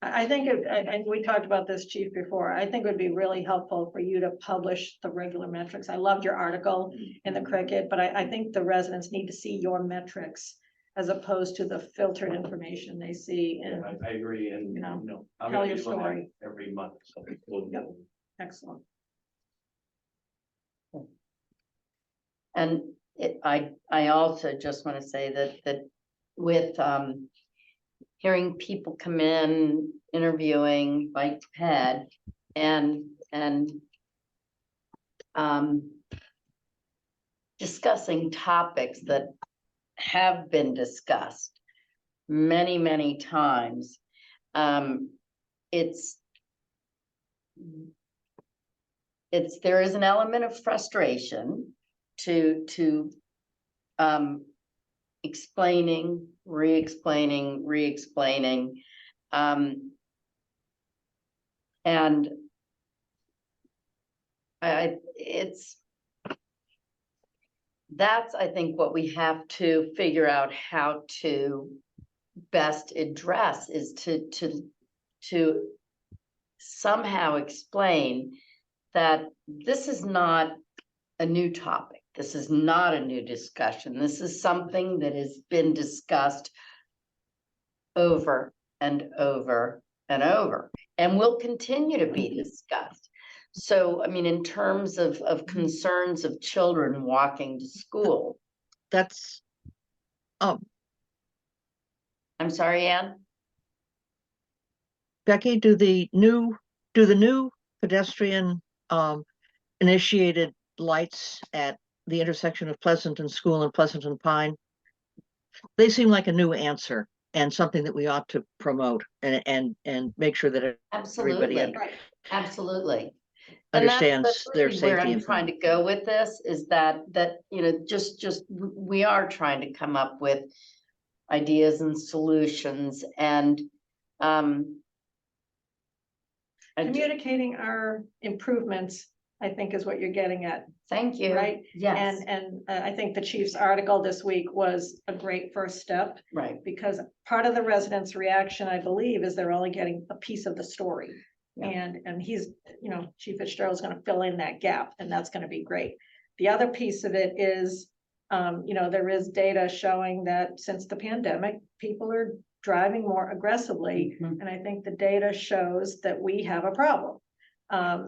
I think, and we talked about this, Chief, before, I think it would be really helpful for you to publish the regular metrics. I loved your article in the Cricket, but I think the residents need to see your metrics as opposed to the filtered information they see. And I agree, and, you know, I'm tell gonna your be doing that story. every month, so we'll Yep. Excellent. And I also just want to say that with, hearing people come in, interviewing Bike Ped and, discussing topics that have been discussed many, many times. There is an element of frustration to explaining, re-explaining. And that's, I think, what we have to figure out how to best address is to somehow explain that this is not a new topic. This is not a new discussion. This is something that has been discussed over and over and over, and will continue to be discussed. So, I mean, in terms of concerns of children walking to school. That's, I'm sorry, Ann? Becky, do the new pedestrian initiated lights at the intersection of Pleasant and School and Pleasant and Pine, they seem like a new answer and something that we ought to promote and make sure that everybody Absolutely, absolutely. understands That's their really where safety. I'm trying to go with this is that you know, we are trying to come up with ideas and solutions and Communicating our improvements, I think, is what you're getting at. Thank you. Right? Yes. And I think the chief's article this week was a great first step. Right. Because part of the residents' reaction, I believe, is they're only getting a piece of the story. Yeah. And he's, you know, Chief Fitzgerald's gonna fill in that gap, and that's gonna be great. The other piece of it is, you know, there is data showing that since the pandemic, people are driving more aggressively. Mhm. And I think the data shows that we have a problem.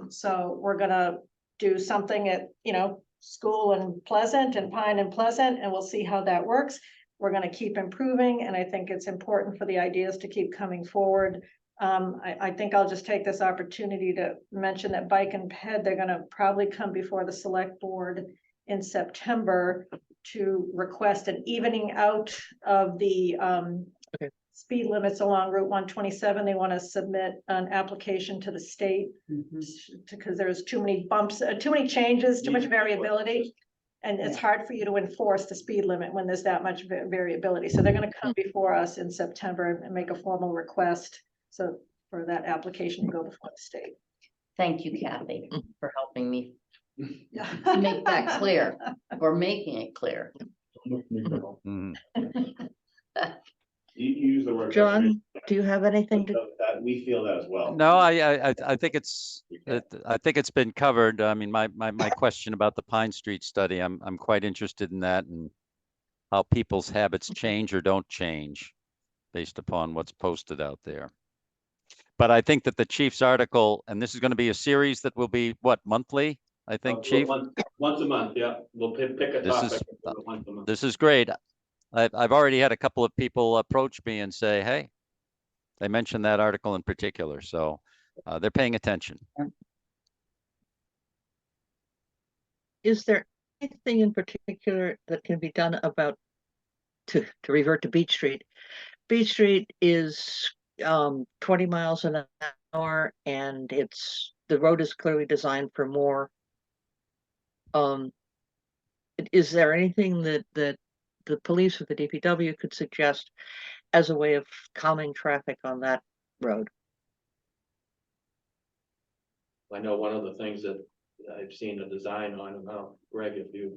So we're gonna do something at, you know, School and Pleasant and Pine and Pleasant, and we'll see how that works. We're gonna keep improving, and I think it's important for the ideas to keep coming forward. I think I'll just take this opportunity to mention that Bike and Ped, they're gonna probably come before the select board in September to request an evening out of the speed limits along Route 127. They want to submit an application to the state because there's too many bumps, too many changes, too much variability. And it's hard for you to enforce the speed limit when there's that much variability. So they're going to come before us in September and make a formal request. So for that application to go before the state. Thank you, Kathy, for helping me make that clear, or making it clear. Mhm. You use the word. John, do you have anything to? That we feel that as well. No, I think it's been covered. I mean, my question about the Pine Street study, I'm quite interested in that and how people's habits change or don't change based upon what's posted out there. But I think that the chief's article, and this is going to be a series that will be what, monthly? I think, Chief. Once a month, yeah. We'll pick a topic. Once a month. This is great. I've already had a couple of people approach me and say, hey, they mentioned that article in particular, so they're paying attention. Is there anything in particular that can be done about to revert to Beach Street. Beach Street is 20 miles an hour, and the road is clearly designed for more. Is there anything that the police or the DPW could suggest as a way of calming traffic on that road? I know one of the things that I've seen a design on, I don't know, Greg, if you've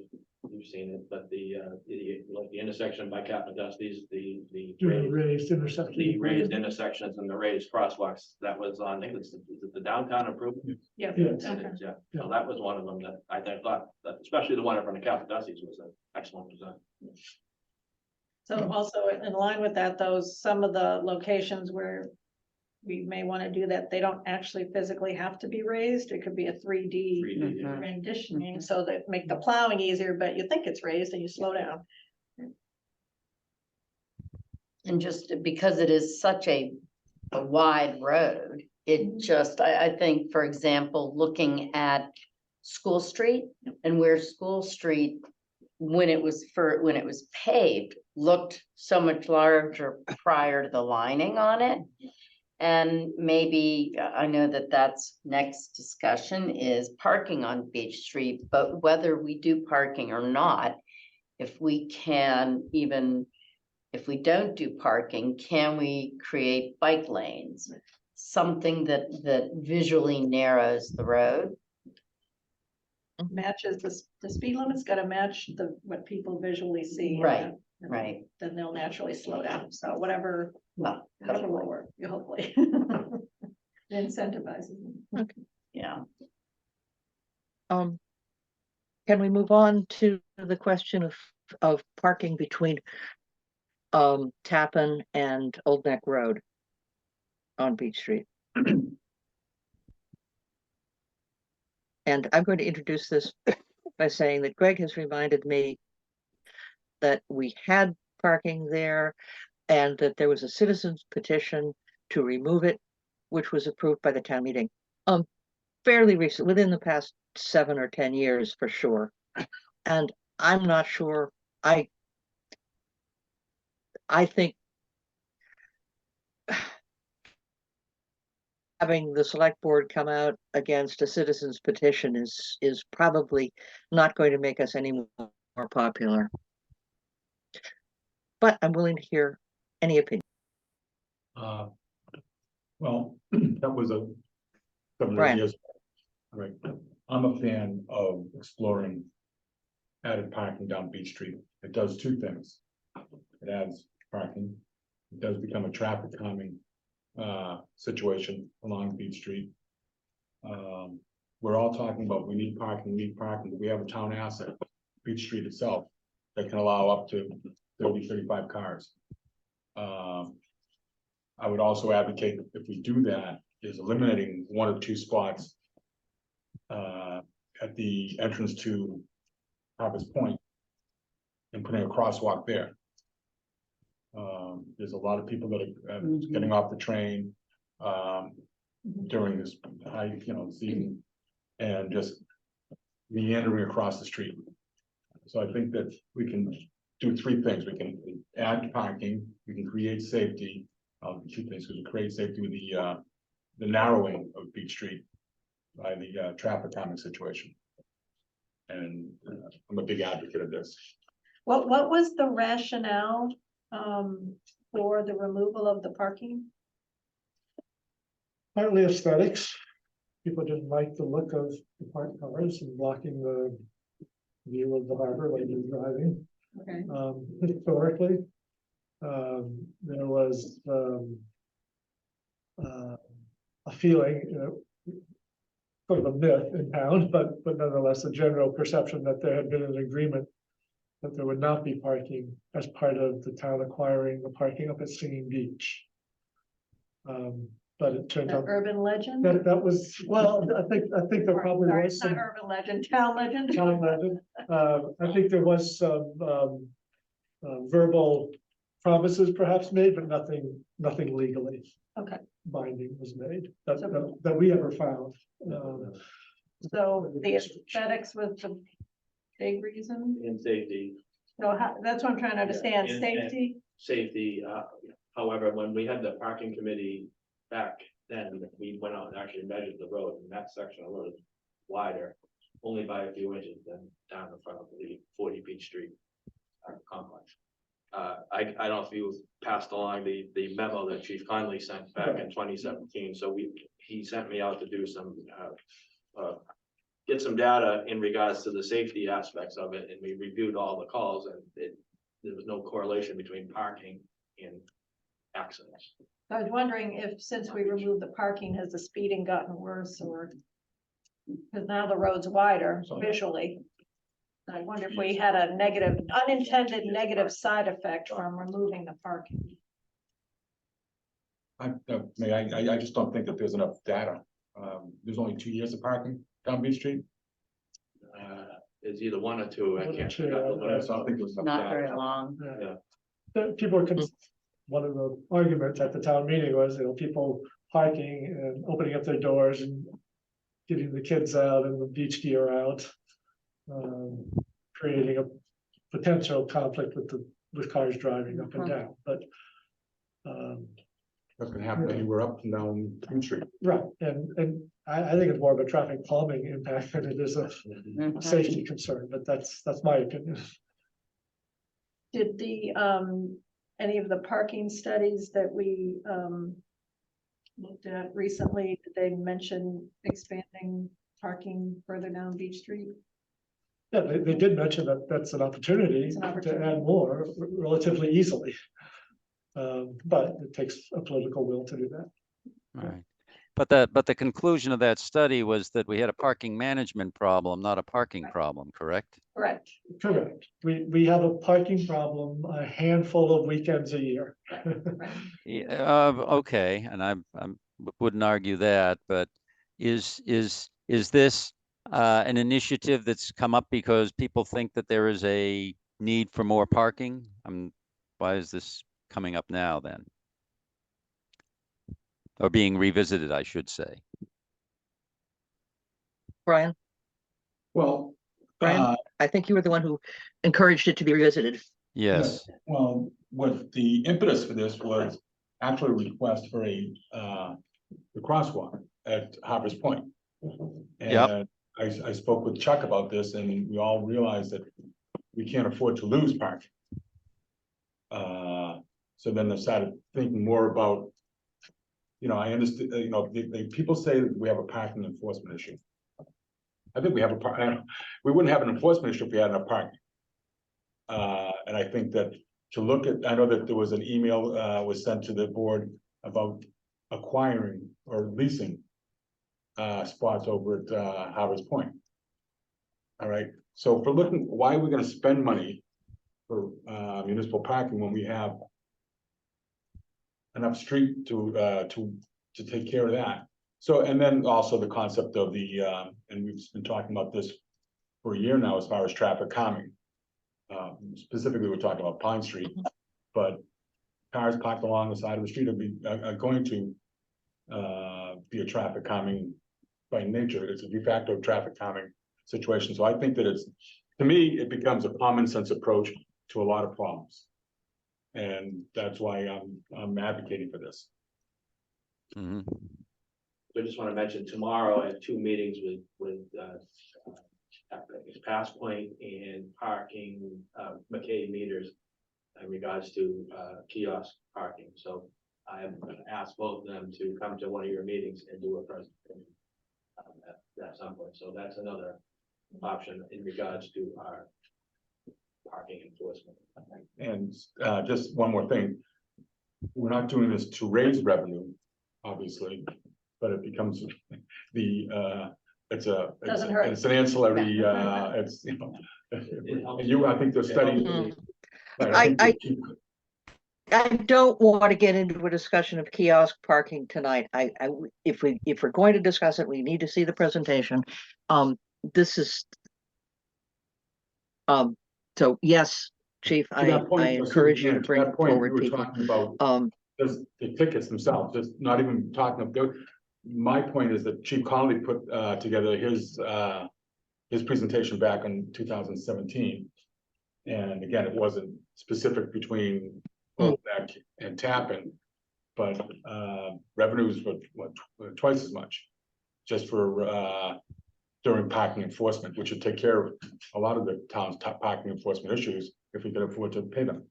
seen it, but like the intersection by Captain Dusty's, the Raised intersection. the raised intersections and the raised crosswalks, that was on, I think it's the downtown improvement. Yeah. Yes. Yeah, so that was one of them that I thought, that especially the one in front of Captain Dusty's was an excellent design. So also in line with that, some of the locations where we may want to do that, they don't actually physically have to be raised. It could be a 3D 3D, yeah. renditioning, so that make the plowing easier, but you think it's raised and you slow down. And just because it is such a wide road, it just, I think, for example, looking at School Street and where School Street, when it was paved, looked so much larger prior to the lining on it. And maybe, I know that that's next discussion is parking on Beach Street, but whether we do parking or not, if we don't do parking, can we create bike lanes? Something that visually narrows the road. Matches the speed limit's gotta match what people visually see. Right, right. Then they'll naturally slow down, so whatever Well, will work, hopefully. It incentivizes them. yeah. Can we move on to the question of parking between Tappan and Old Neck Road on Beach Street? And I'm going to introduce this by saying that Greg has reminded me that we had parking there and that there was a citizen's petition to remove it, which was approved by the town meeting. Fairly recent, within the past 7 or 10 years for sure. And I'm not sure, I think having the select board come out against a citizen's petition is probably not going to make us any more popular. But I'm willing to hear any opinion. Well, that was several Brian. years. Right, I'm a fan of exploring added parking down Beach Street. It does two things. It adds parking. It does become a traffic calming situation along Beach Street. We're all talking about we need parking, but we have a town asset, Beach Street itself, that can allow up to 30, 35 cars. I would also advocate if we do that is eliminating 1 or 2 spots at the entrance to Harper's Point and putting a crosswalk there. There's a lot of people that are getting off the train during this season and just meandering across the street. So I think that we can do 3 things. We can add parking, we can create safety. 2 things, we can create safety with the narrowing of Beach Street by the traffic calming situation. And I'm a big advocate of this. What was the rationale for the removal of the parking? Partly aesthetics. People didn't like the look of the parked cars and blocking the view of the harbor when you're driving. Okay. Historically, there was a feeling, sort of a myth in town, but nonetheless a general perception that there had been an agreement that there would not be parking as part of the town acquiring the parking up at Singing Beach. But it turned An out urban legend? that was, well, I think there probably Sorry, was it's not some urban legend, town legend. town legend. I think there was some verbal promises perhaps made, but nothing legally Okay, binding was made that we ever found. so the aesthetics was the big reason? In safety. No, that's what I'm trying to understand, and- safety. Safety, however, when we had the parking committee back then, we went out and actually measured the road, and that section of road is wider, only by a few inches than down in front of the 40 Beach Street complex. I don't know if you passed along the memo that Chief Conley sent back in 2017, so he sent me out to do some get some data in regards to the safety aspects of it, and we reviewed all the calls, and there was no correlation between parking and accidents. I was wondering if, since we removed the parking, has the speeding gotten worse or? Because now the road's wider visually. I wonder if we had a negative, unintended negative side effect from removing the parking. I just don't think that there's enough data. There's only 2 years of parking down Beach Street. It's either 1 or 2, I can't. Two, So I don't think there's enough Not very data. long. People are, one of the arguments at the town meeting was, people parking and opening up their doors and getting the kids out and the beach gear out. Creating a potential conflict with cars driving up and down, but. That's gonna happen anywhere up and down Beach Street. Right, and I think it's more of a traffic calming impact than it is a safety concern, but that's my opinion. Did the, any of the parking studies that we, looked at recently, did they mention expanding parking further down Beach Street? Yeah, they did mention that that's an opportunity It's an to opportunity. add more relatively easily. But it takes a political will to do that. Right. But the conclusion of that study was that we had a parking management problem, not a parking problem, correct? Correct. Correct. We have a parking problem a handful of weekends a year. Yeah, okay, and I wouldn't argue that, but is this an initiative that's come up because people think that there is a need for more parking? Why is this coming up now then? Or being revisited, I should say. Brian, Well, Brian? I think you were the one who encouraged it to be revisited. Yes. well, what the impetus for this was actually a request for the crosswalk at Harper's Point. Yep. And I spoke with Chuck about this, and we all realized that we can't afford to lose parking. So then I started thinking more about, I understand, people say that we have a parking enforcement issue. I think we have we wouldn't have an enforcement issue if we had enough parking. And I think that to look at, I know that there was an email was sent to the board about acquiring or leasing spots over at Harper's Point. All right, so if we're looking, why are we gonna spend money for municipal parking when we have enough street to take care of that? So, and then also the concept of the, and we've been talking about this for a year now, as far as traffic calming. Specifically, we're talking about Pine Street, but cars parked along the side of the street are going to be a traffic calming by nature. It's a de facto traffic calming situation. So I think that to me, it becomes a common sense approach to a lot of problems. And that's why I'm advocating for this. Mhm. I just want to mention tomorrow I have 2 meetings with Pass Point and parking, McKay meters in regards to kiosk parking. So I am going to ask both of them to come to one of your meetings and do a presentation at some point. So that's another option in regards to our parking enforcement. And just one more thing. We're not doing this to raise revenue, obviously, but it becomes Doesn't hurt. it's an ancillary, it's, I think the study. Mm. Right, I don't want to get into a discussion of kiosk parking tonight. If we're going to discuss it, we need to see the presentation. This is. So yes, Chief, To that point, I encourage you to to bring that point, forward we were people. talking about just the tickets themselves, just not even talking about. My point is that Chief Connolly put together his presentation back in 2017. And again, it wasn't specific between Old-Neck and Tappan. But revenues were twice as much. Just for during parking enforcement, which would take care of a lot of the town's top parking enforcement issues if we could afford to pay them.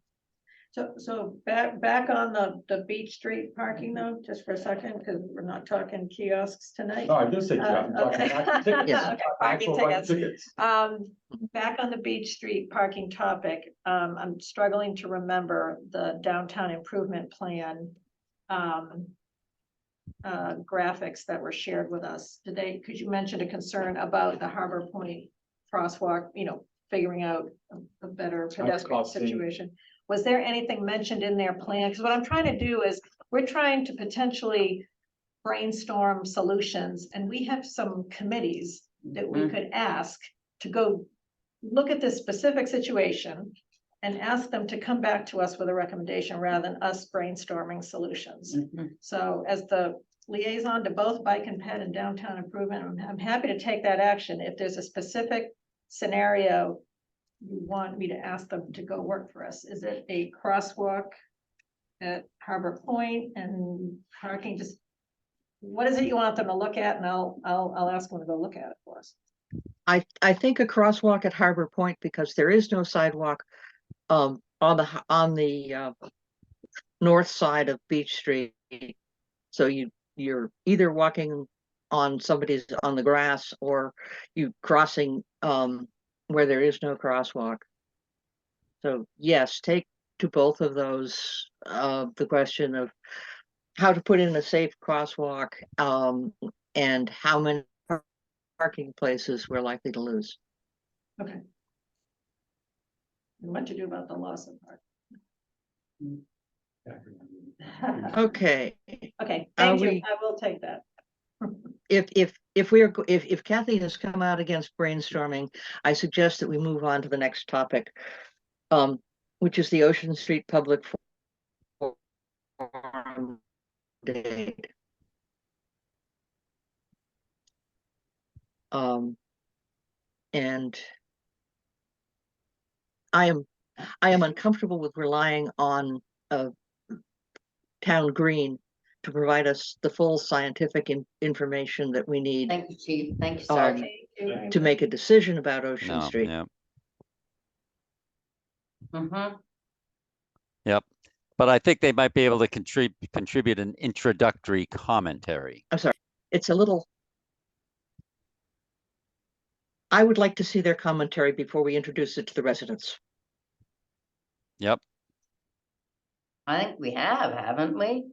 So back on the Beach Street parking though, just for a second, because we're not talking kiosks tonight. No, I did say, I'm talking Okay. parking tickets. Yes. Okay, parking Actual parking tickets. Back on the Beach Street parking topic, I'm struggling to remember the downtown improvement plan. Graphics that were shared with us today. Could you mention a concern about the Harbor Point crosswalk, figuring out a better pedestrian costing- situation? Was there anything mentioned in their plan? Because what I'm trying to do is, we're trying to potentially brainstorm solutions, and we have some committees that we could ask to go look at this specific situation and ask them to come back to us with a recommendation rather than us brainstorming solutions. So as the liaison to both bike and ped and downtown improvement, I'm happy to take that action. If there's a specific scenario you want me to ask them to go work for us, is it a crosswalk at Harbor Point and parking? Just what is it you want them to look at, and I'll ask them to go look at it for us. I think a crosswalk at Harbor Point, because there is no sidewalk on the north side of Beach Street. So you're either walking on the grass, or you crossing where there is no crosswalk. So yes, take to both of those the question of how to put in a safe crosswalk and how many parking places we're likely to lose. Okay. And what to do about the loss of parking? Okay. Okay, thank you. we- I will take that. If Kathy has come out against brainstorming, I suggest that we move on to the next topic, which is the Ocean Street Public Forum date. And I am uncomfortable with relying on Town Green to provide us the full scientific information that we need Thank you, Chief. Thank you, Sergeant. to make a decision about Ocean No, Street. yeah, Mhm. but I think they might be able to contribute an introductory commentary. I'm sorry, it's a little. I would like to see their commentary before we introduce it to the residents. Yep, I think we have, haven't we?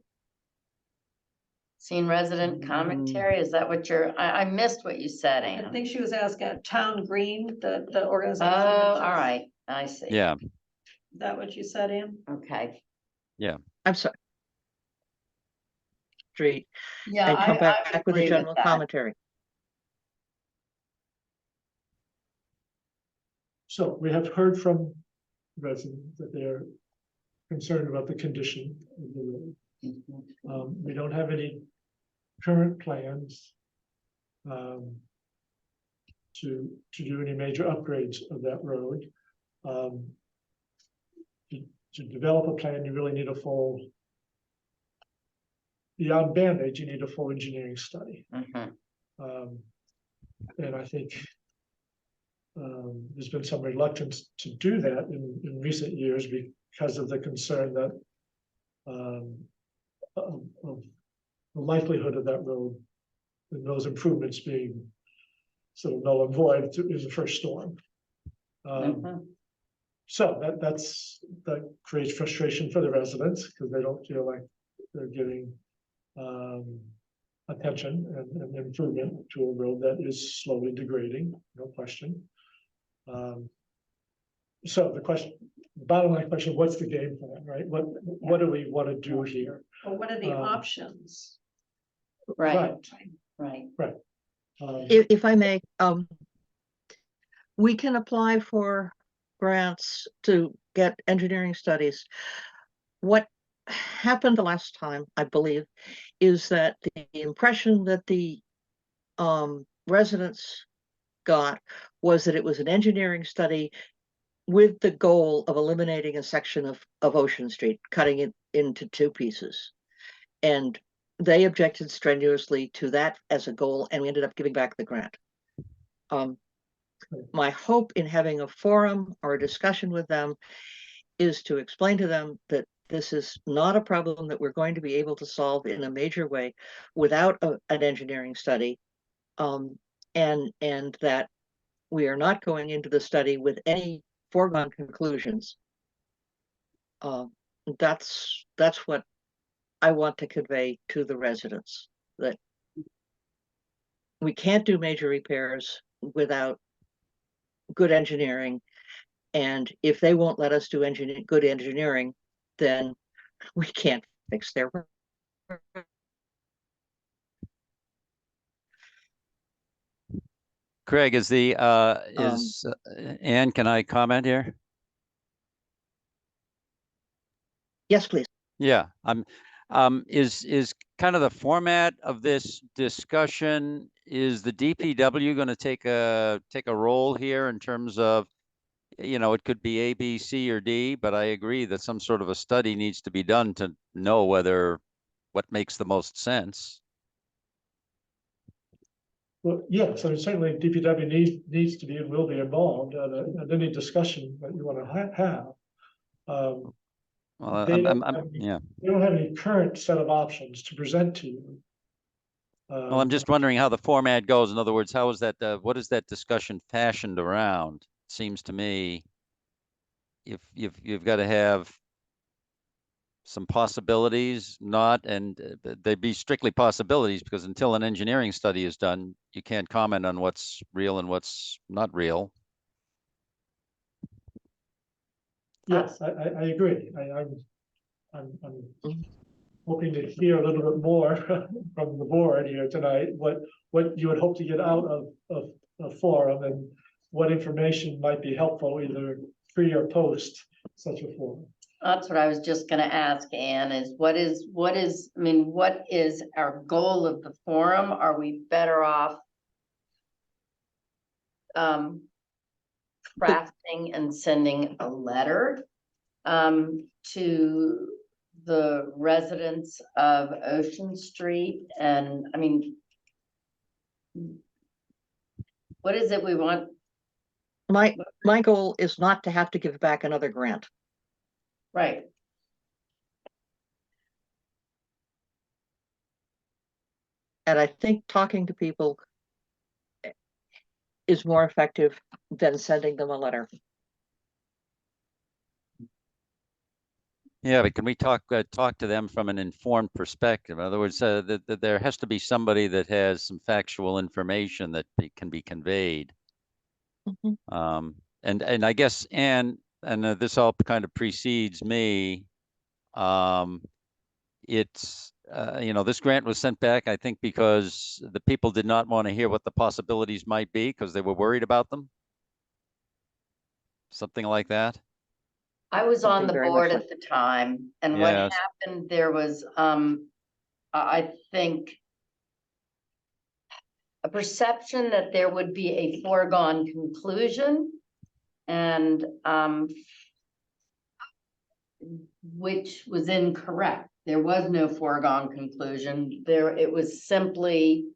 Seen resident commentary, is that what I missed what you said, I Ann. think she was asking Town Green, the Oh, organization. all right, I see. yeah, Is that what you said, Ann? Okay. I'm sorry. Street Yeah, and come I back would with a agree general that. commentary. So we have heard from residents that they're concerned about the condition of the road. We don't have any current plans to do any major upgrades of that road. To develop a plan, you really need a full, beyond Band-Aid, you need a full engineering study. Mhm. And I think there's been some reluctance to do that in recent years because of the concern that of the likelihood of that road and those improvements being sort of null and void in the first storm. Mhm. So that creates frustration for the residents because they don't feel like they're getting attention and improvement to a road that is slowly degrading, no question. So the bottom line question, what's the game plan, right? What do we want to do here? Or what are the options? Right, right. If I may, we can apply for grants to get engineering studies. What happened the last time, I believe, is that the impression that the residents got was that it was an engineering study with the goal of eliminating a section of Ocean Street, cutting it into two pieces. And they objected strenuously to that as a goal, and we ended up giving back the grant. My hope in having a forum or a discussion with them is to explain to them that this is not a problem that we're going to be able to solve in a major way without an engineering study, and that we are not going into the study with any foregone conclusions. That's what I want to convey to the residents, that we can't do major repairs without good engineering. And if they won't let us do good engineering, then we can't fix their. Craig, is Ann, can I comment here? Yes, please. Yeah, is kind of the format of this discussion, is the DPW going to take a role here in terms of, it could be A, B, C, or D, but I agree that some sort of a study needs to be done to know what makes the most sense. Well, yes, I mean, certainly DPW needs to be and will be involved in any discussion that you want to have. Well, They don't have any current set of options to present to you. Well, I'm just wondering how the format goes. In other words, how is that, what is that discussion fashioned around? It seems to me if you've got to have some possibilities, and they'd be strictly possibilities, because until an engineering study is done, you can't comment on what's real and what's not real. Yes, I agree. I'm hoping to hear a little bit more from the board here tonight, what you would hope to get out of a forum, and what information might be helpful either pre or post such a forum. That's what I was just gonna ask, Anne, is what is, what is our goal of the forum? Are we better off crafting and sending a letter to the residents of Ocean Street? And what is it we want? My goal is not to have to give back another grant. Right. And I think talking to people is more effective than sending them a letter. Yeah, but can we talk to them from an informed perspective? In other words, that there has to be somebody that has some factual information that can be conveyed. Mm-hmm. And I guess, and this all kind of precedes me. It's this grant was sent back, I think, because the people did not want to hear what the possibilities might be because they were worried about them. Something like that. I was on the board at the time, and what happened there was, I think, a perception that there would be a foregone conclusion, and which was incorrect. There was no foregone conclusion. It was simply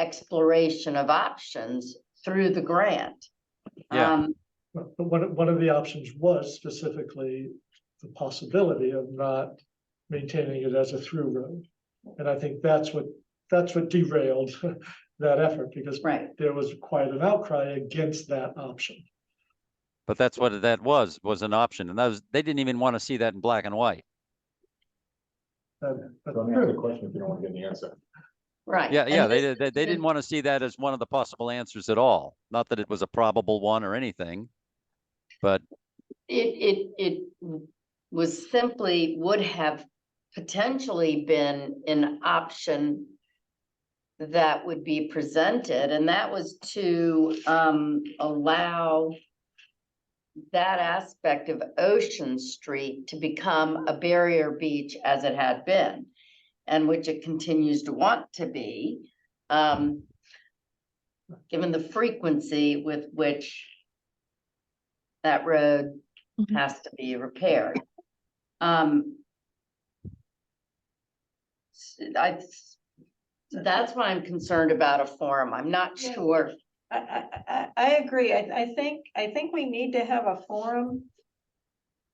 exploration of options through the grant. Yeah. But one of the options was specifically the possibility of not maintaining it as a through road. And I think that's what derailed that effort, because there was quite an outcry against that option. But that's what that was an option. And they didn't even want to see that in black and white. Let me ask a question if you don't want to get the answer. Right. Yeah, they didn't want to see that as one of the possible answers at all. Not that it was a probable one or anything, but it was simply would have potentially been an option that would be presented, and that was to allow that aspect of Ocean Street to become a barrier beach as it had been, and which it continues to want to be, given the frequency with which that road Mhm. has to be repaired. That's why I'm concerned about a forum. I'm not Yeah. sure. I agree. I think we need to have a forum.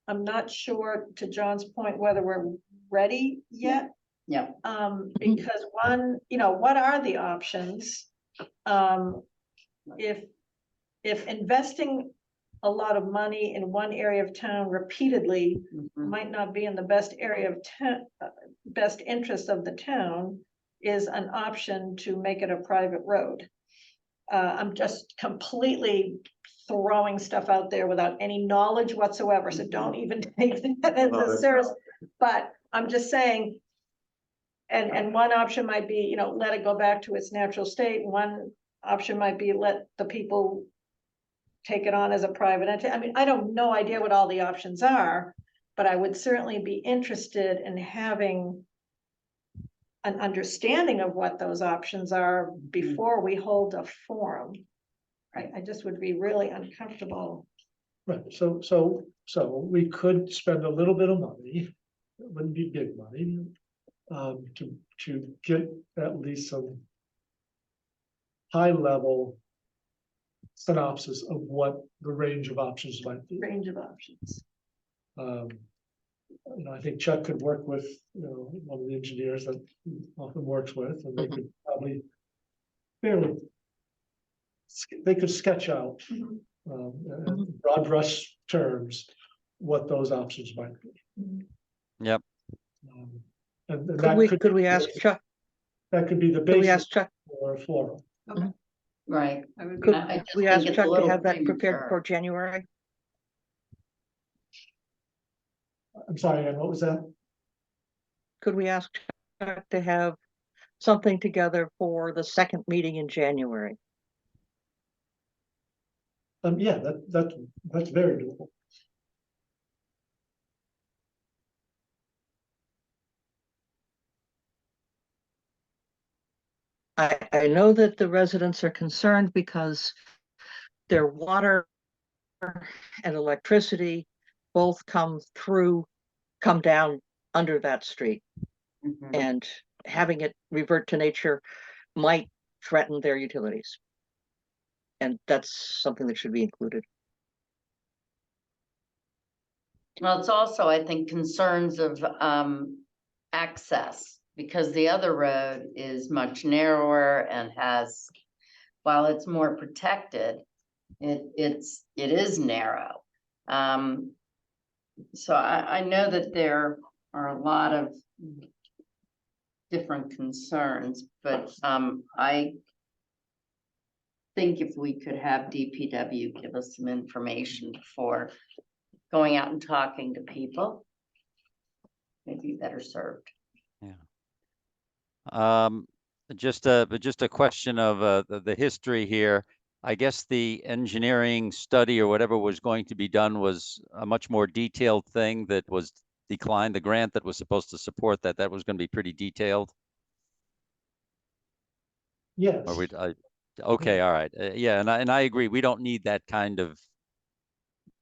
I'm not sure, to John's point, whether we're ready yet. Yeah. Because one, what are the options? If investing a lot of money in one area of town repeatedly might not be in the best area of town, best interest of the town, is an option to make it a private road. I'm just completely throwing stuff out there without any knowledge whatsoever, so don't even take that as a serious, but I'm just saying. And one option might be, let it go back to its natural state. One option might be let the people take it on as a private entity. I mean, I don't no idea what all the options are, but I would certainly be interested in having an understanding of what those options are before we hold a forum. Right, I just would be really uncomfortable. Right, so we could spend a little bit of money, it wouldn't be big money, to get at least some high level synopsis of what the range of options might be. Range of options. I think Chuck could work with, one of the engineers that he often works with, and they could probably they could sketch out in broad brush terms what those options might be. Yep. And Could that we ask Chuck? that could be the Could we basis ask Chuck? for a forum. Right. Could I just we think ask it's a Chuck to little have that prepared premature. for January? I'm sorry, Ann, what was that? Could we ask Chuck to have something together for the second meeting in January? Yeah, that's very doable. I know that the residents are concerned because their water and electricity both come down under that street. And having it revert to nature might threaten their utilities. And that's something that should be included. Well, it's also, I think, concerns of access, because the other road is much narrower and has, while it's more protected, it is narrow. So I know that there are a lot of different concerns, but I think if we could have DPW give us some information before going out and talking to people, maybe be better served. Just a question of the history here. I guess the engineering study or whatever was going to be done was a much more detailed thing that was declined. The grant that was supposed to support that was going to be pretty detailed. Yes. Or okay, all right. Yeah, and I agree. We don't need that kind of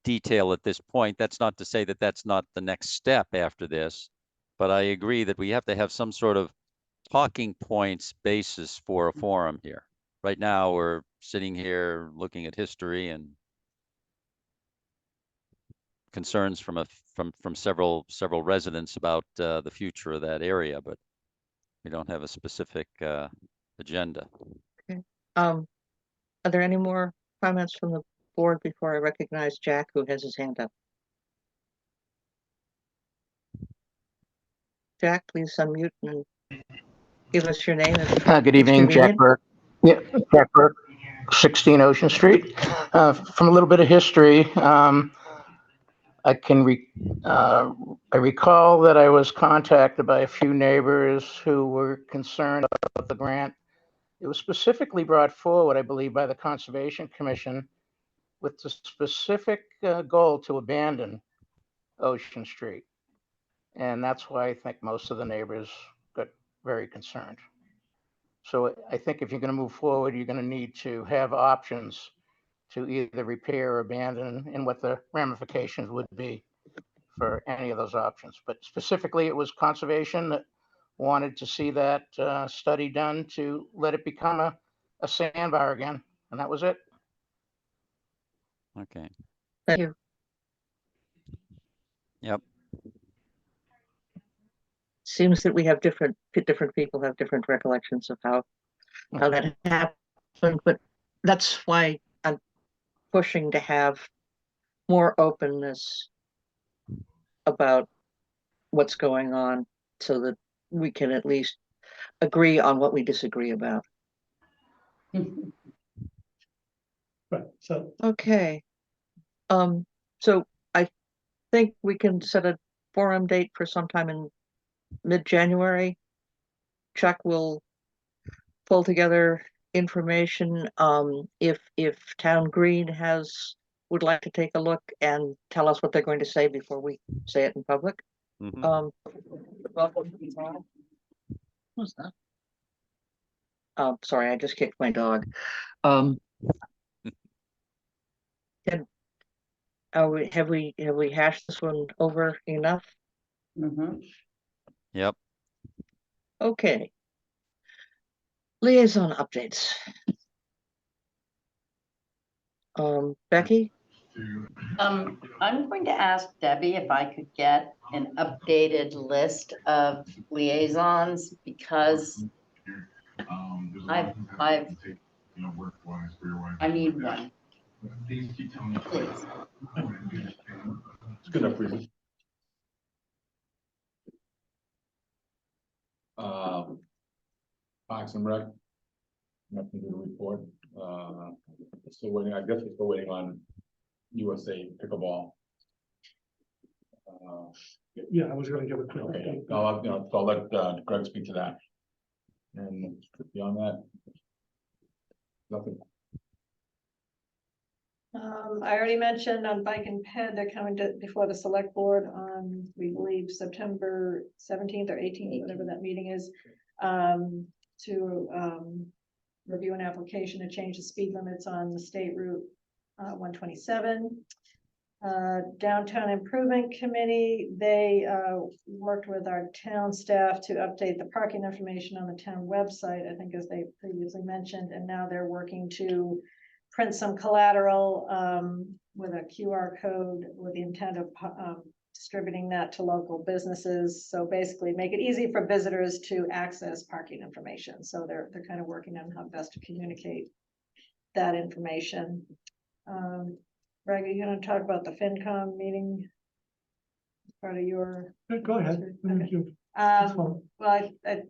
detail at this point. That's not to say that that's not the next step after this, but I agree that we have to have some sort of talking points basis for a forum here. Right now, we're sitting here looking at history and concerns from several residents about the future of that area, but we don't have a specific agenda. Okay. Are there any more comments from the board before I recognize Jack, who has his hand up? Jack, please unmute and give us your name. Good evening, Jack Burke. Yeah, Jack Burke, 16 Ocean Street. From a little bit of history, I recall that I was contacted by a few neighbors who were concerned about the grant. It was specifically brought forward, I believe, by the Conservation Commission with the specific goal to abandon Ocean Street. And that's why I think most of the neighbors got very concerned. So I think if you're going to move forward, you're going to need to have options to either repair or abandon, and what the ramifications would be for any of those options. But specifically, it was conservation that wanted to see that study done to let it become a sandbar again, and that was it. Okay. Thank you. Yep. Seems that we have different people have different recollections of how that happened, but that's why I'm pushing to have more openness about what's going on so that we can at least agree on what we disagree about. Right, so Okay. So I think we can set a forum date for sometime in mid-January. Chuck will pull together information. If Town Green would like to take a look and tell us what they're going to say before we say it in public. Mhm. Who's that? Sorry, I just kicked my dog. Have we hashed this one over enough? Yep. Okay. Liaison updates. Becky? I'm going to ask Debbie if I could get an updated list of liaisons because I need one. Please. It's good enough for you. Parks and Rec. Nothing to report. Still waiting, I guess we're still waiting on USA pickleball. yeah, I was gonna give a quick Okay, update. I'll let Greg speak to that. And beyond that. Nothing. I already mentioned on Bike and Ped, they're coming before the select board on, we believe, September 17th or 18th, whatever that meeting is. To review an application to change the speed limits on the state route 127. Downtown Improvement Committee, they worked with our town staff to update the parking information on the town website, I think, as they previously mentioned, and now they're working to print some collateral with a QR code with the intent of distributing that to local businesses. So basically make it easy for visitors to access parking information. So they're kind of working on how best to communicate that information. Greg, are you going to talk about the FinCom meeting? Part of your. Go ahead. Okay. Well, at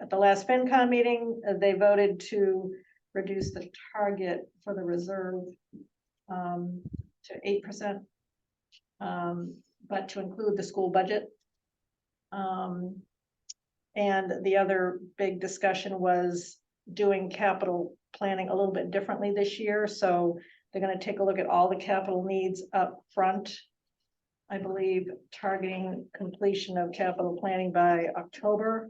the last FinCom meeting, they voted to reduce the target for the reserve to 8%, but to include the school budget. And the other big discussion was doing capital planning a little bit differently this year. So they're going to take a look at all the capital needs up front, I believe, targeting completion of capital planning by October,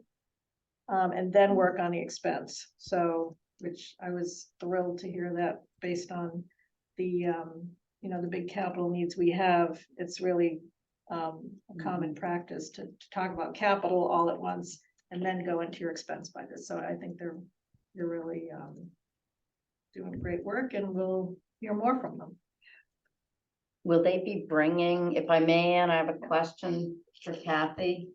and then work on the expense. So, which I was thrilled to hear that based on the, the big capital needs we have. It's really a common practice to talk about capital all at once and then go into your expense budget. So I think they're really doing great work, and we'll hear more from them. Will they be bringing, if I may, Anne, I have a question for Kathy.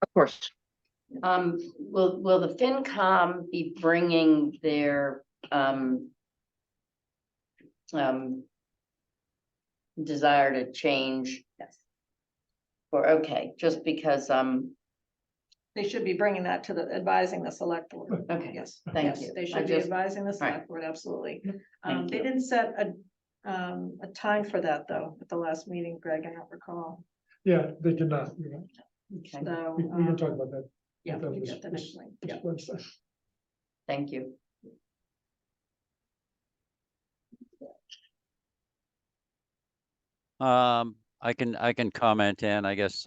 Of course. Will the FinCom be bringing their desire to change? Yes. Okay, just because They should be bringing that to advising the select board. okay, Yes, thank yes, you. they I should be just- advising the right. select board, absolutely. Thank They you. didn't set a time for that, though, at the last meeting, Greg, I don't recall. Yeah, they did not. You're right. Okay, So, We can talk about that. yeah, That we was- get the next link. this Yeah. website. thank you. I can comment, and I guess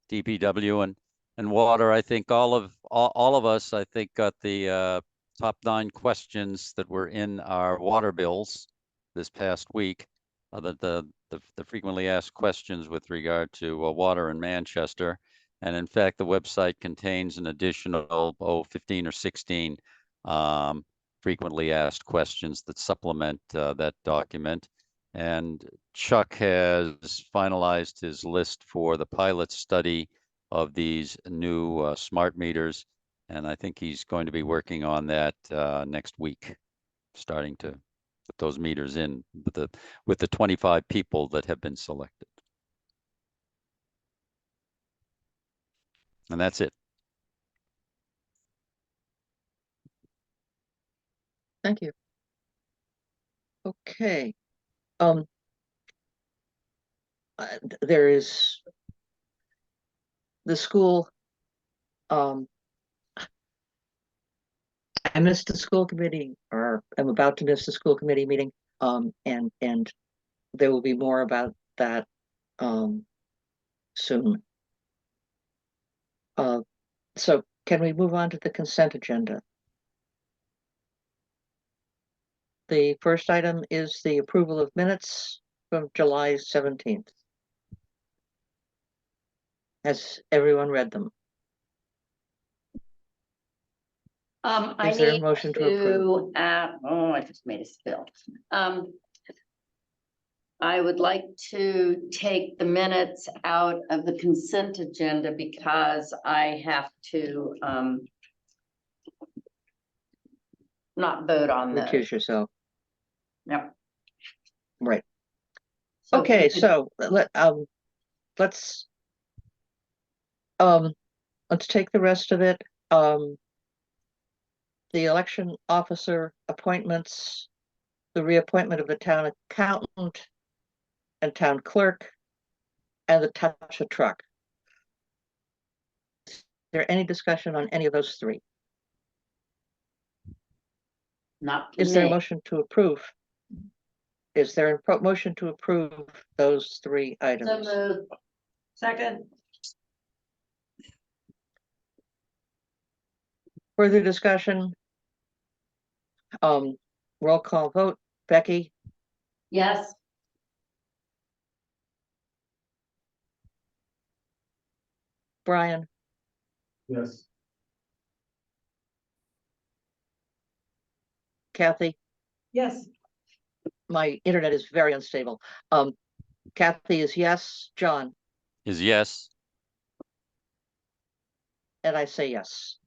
DPW and water. I think all of us, I think, got the top 9 questions that were in our water bills this past week. The frequently asked questions with regard to water in Manchester. And in fact, the website contains an additional 15 or 16 frequently asked questions that supplement that document. And Chuck has finalized his list for the pilot study of these new smart meters. And I think he's going to be working on that next week, starting to put those meters in with the 25 people that have been selected. And that's it. Thank you. Okay. There is the school. I missed the school committee, or I'm about to miss the school committee meeting. And there will be more about that soon. So can we move on to the consent agenda? The first item is the approval of minutes from July 17th. Has everyone read them? I Is there a need motion to approve? oh, I just made a spill. I would like to take the minutes out of the consent agenda because I have to, not vote on those. Recuse yourself. Yep. Right. So Okay, we could- so let's take the rest of it. The election officer appointments, the reappointment of the town accountant and town clerk, and the touch a truck. Is there any discussion on any of those three? Not Is there a me. motion to approve? Is there a motion to approve those three So items? moved. Second, Further discussion? Roll call vote. Becky, Yes. Brian, Yes. Kathy. yes, My internet is very unstable. Kathy is yes, John, Is yes. and I say yes.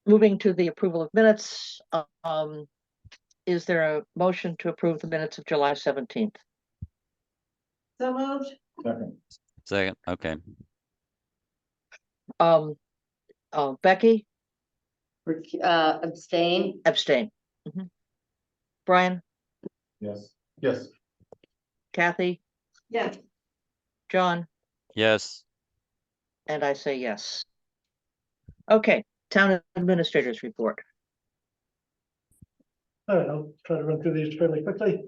Moving to the approval of minutes, is there a motion to approve the minutes of July 17th? so moved, Second. Second. Okay. Becky, Abstain. abstain. Mhm. Brian, Yes. Yes. Kathy, yes, John, Yes. and I say yes. Okay, town administrators report. All right, I'll try to run through these fairly quickly.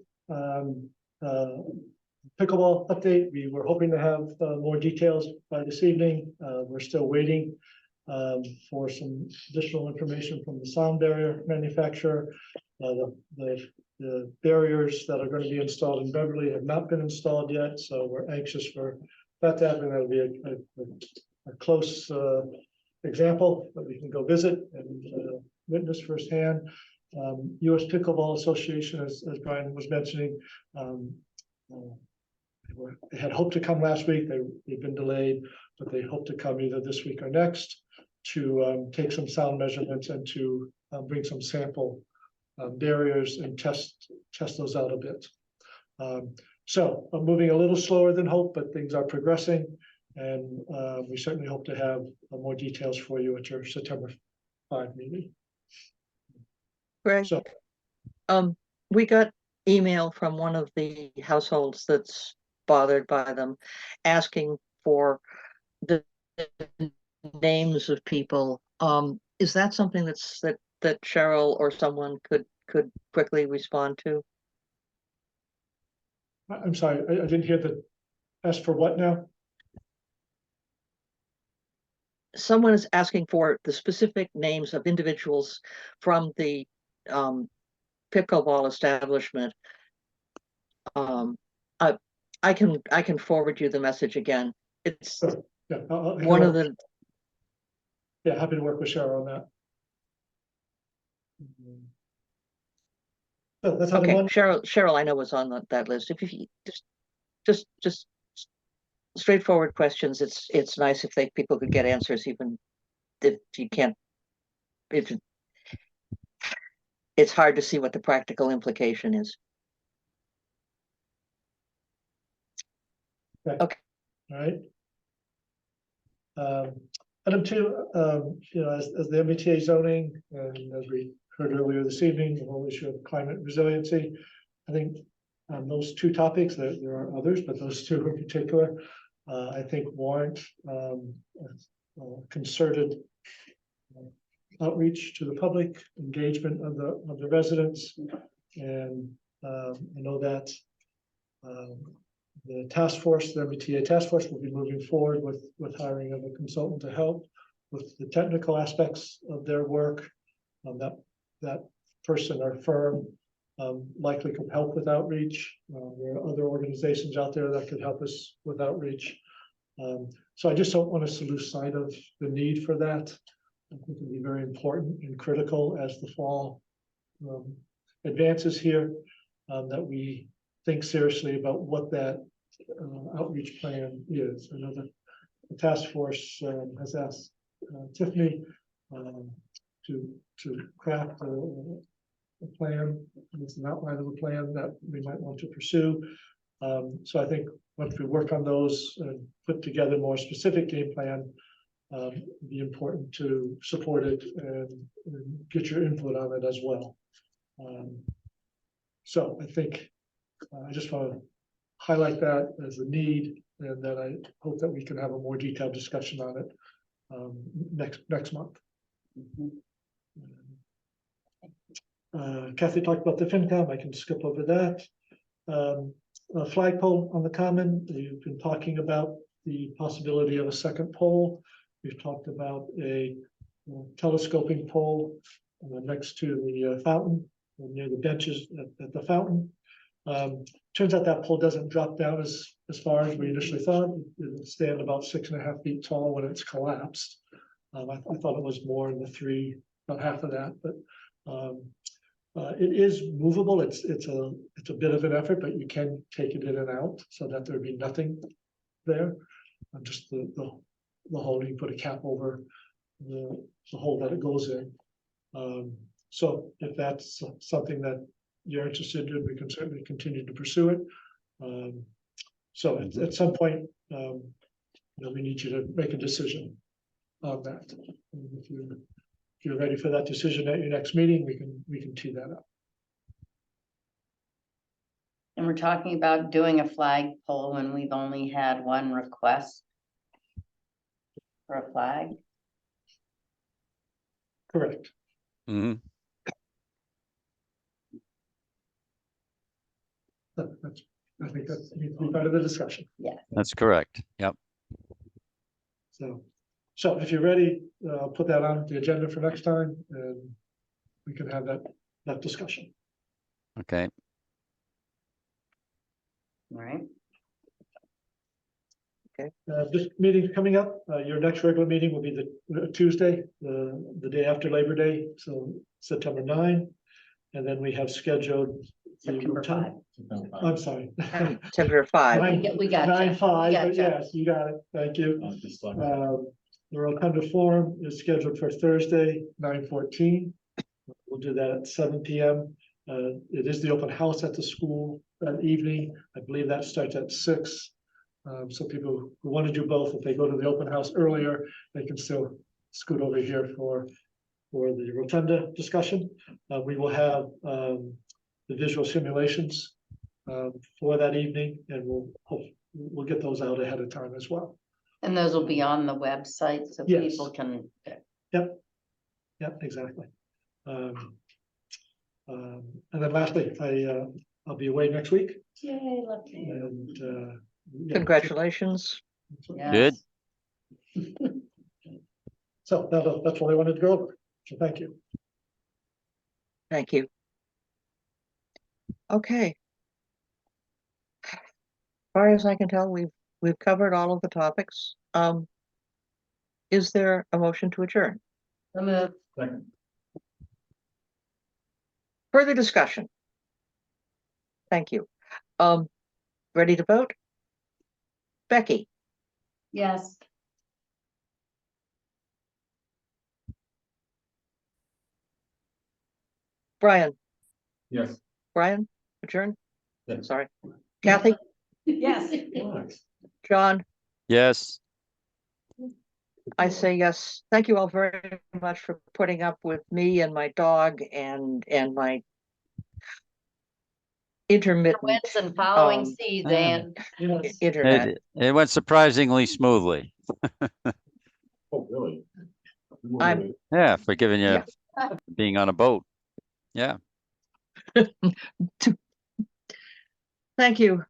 Pickleball update, we were hoping to have more details by this evening. We're still waiting for some additional information from the sound barrier manufacturer. The barriers that are going to be installed in Beverly have not been installed yet, so we're anxious for that to happen. That'll be a close example that we can go visit and witness firsthand. US Pickleball Association, as Brian was mentioning, they had hoped to come last week. They've been delayed, but they hope to come either this week or next to take some sound measurements and to bring some sample barriers and test those out a bit. So I'm moving a little slower than hoped, but things are progressing, and we certainly hope to have more details for you at your September 5 meeting. Greg, So we got email from one of the households that's bothered by them, asking for the names of people. Is that something that Cheryl or someone could quickly respond to? I'm sorry, I didn't hear the ask for what now? Someone is asking for the specific names of individuals from the pickleball establishment. I can forward you the message again. It's Yeah, one of the, yeah, happy to work with Cheryl on that. So that's how the okay, one, Cheryl, I know was on that list. If you just straightforward questions, it's nice if people could get answers, even if you can't, it's hard to see what the practical implication is. all right. Item 2, as the MBTA zoning, and as we heard earlier this evening, the whole issue of climate resiliency. I think those 2 topics, there are others, but those 2 in particular, I think warrant concerted outreach to the public, engagement of the residents. And I know that the task force, the MBTA task force, will be moving forward with hiring of a consultant to help with the technical aspects of their work. That person or firm likely could help with outreach. There are other organizations out there that could help us with outreach. So I just don't want us to lose sight of the need for that. I think it'll be very important and critical as the fall advances here, that we think seriously about what that outreach plan is. I know that the task force has asked Tiffany to craft a plan. It's an outline of a plan that we might want to pursue. So I think once we work on those and put together more specific game plan, it'd be important to support it and get your input on it as well. So I think I just want to highlight that as a need, and then I hope that we can have a more detailed discussion on it next month. Kathy talked about the FinCom. I can skip over that. A flagpole on the common. You've been talking about the possibility of a second pole. We've talked about a telescoping pole next to the fountain, near the benches at the fountain. Turns out that pole doesn't drop down as far as we initially thought. It'll stand about 6.5 feet tall when it's collapsed. I thought it was more in the 3, about half of that, but it is movable. It's a bit of an effort, but you can take it in and out so that there'd be nothing there. Just the hole, you put a cap over the hole that it goes in. So if that's something that you're interested in, we can certainly continue to pursue it. So at some point, we need you to make a decision on that. And if you're ready for that decision at your next meeting, we can tee that up. And we're talking about doing a flagpole when we've only had one request for a flag. Correct. Mm-hmm. I think that's part of the discussion. Yeah, That's correct. Yep. So if you're ready, I'll put that on the agenda for next time, and we can have that discussion. Okay. all right. This meeting coming up, your next regular meeting will be the Tuesday, the day after Labor Day, so September 9. And then we have scheduled September 5. I'm sorry. September 5. We got 9/5, gotcha. but yes, you got it. Thank you. The Rotunda Forum is scheduled for Thursday, 9/14. We'll do that at 7 p.m. It is the open house at the school that evening. I believe that starts at 6. So people who want to do both, if they go to the open house earlier, they can still scoot over here for the Rotunda discussion. We will have the visual simulations for that evening, and we'll get those out ahead of time as well. And those will be on the website so Yes. people can. Yep, exactly. And then lastly, I'll be away next week. Yay, lucky. And yeah. Congratulations. Good. So that's what I wanted to go over. So thank you. Thank you. Okay. As far as I can tell, we've covered all of the topics. Is there a motion to adjourn? Second. Further discussion? Thank you. Ready to vote? Becky, Yes. Brian, Yes. Brian, adjourn? Yeah. Sorry. Kathy, Yes. John, Yes. I say yes. Thank you all very much for putting up with me and my dog and my intermittent Winds and following um, seas, and internet. It went surprisingly smoothly. Oh, really? I'm- Yeah, for giving you, Yeah. being on a boat. Yeah. Thank you.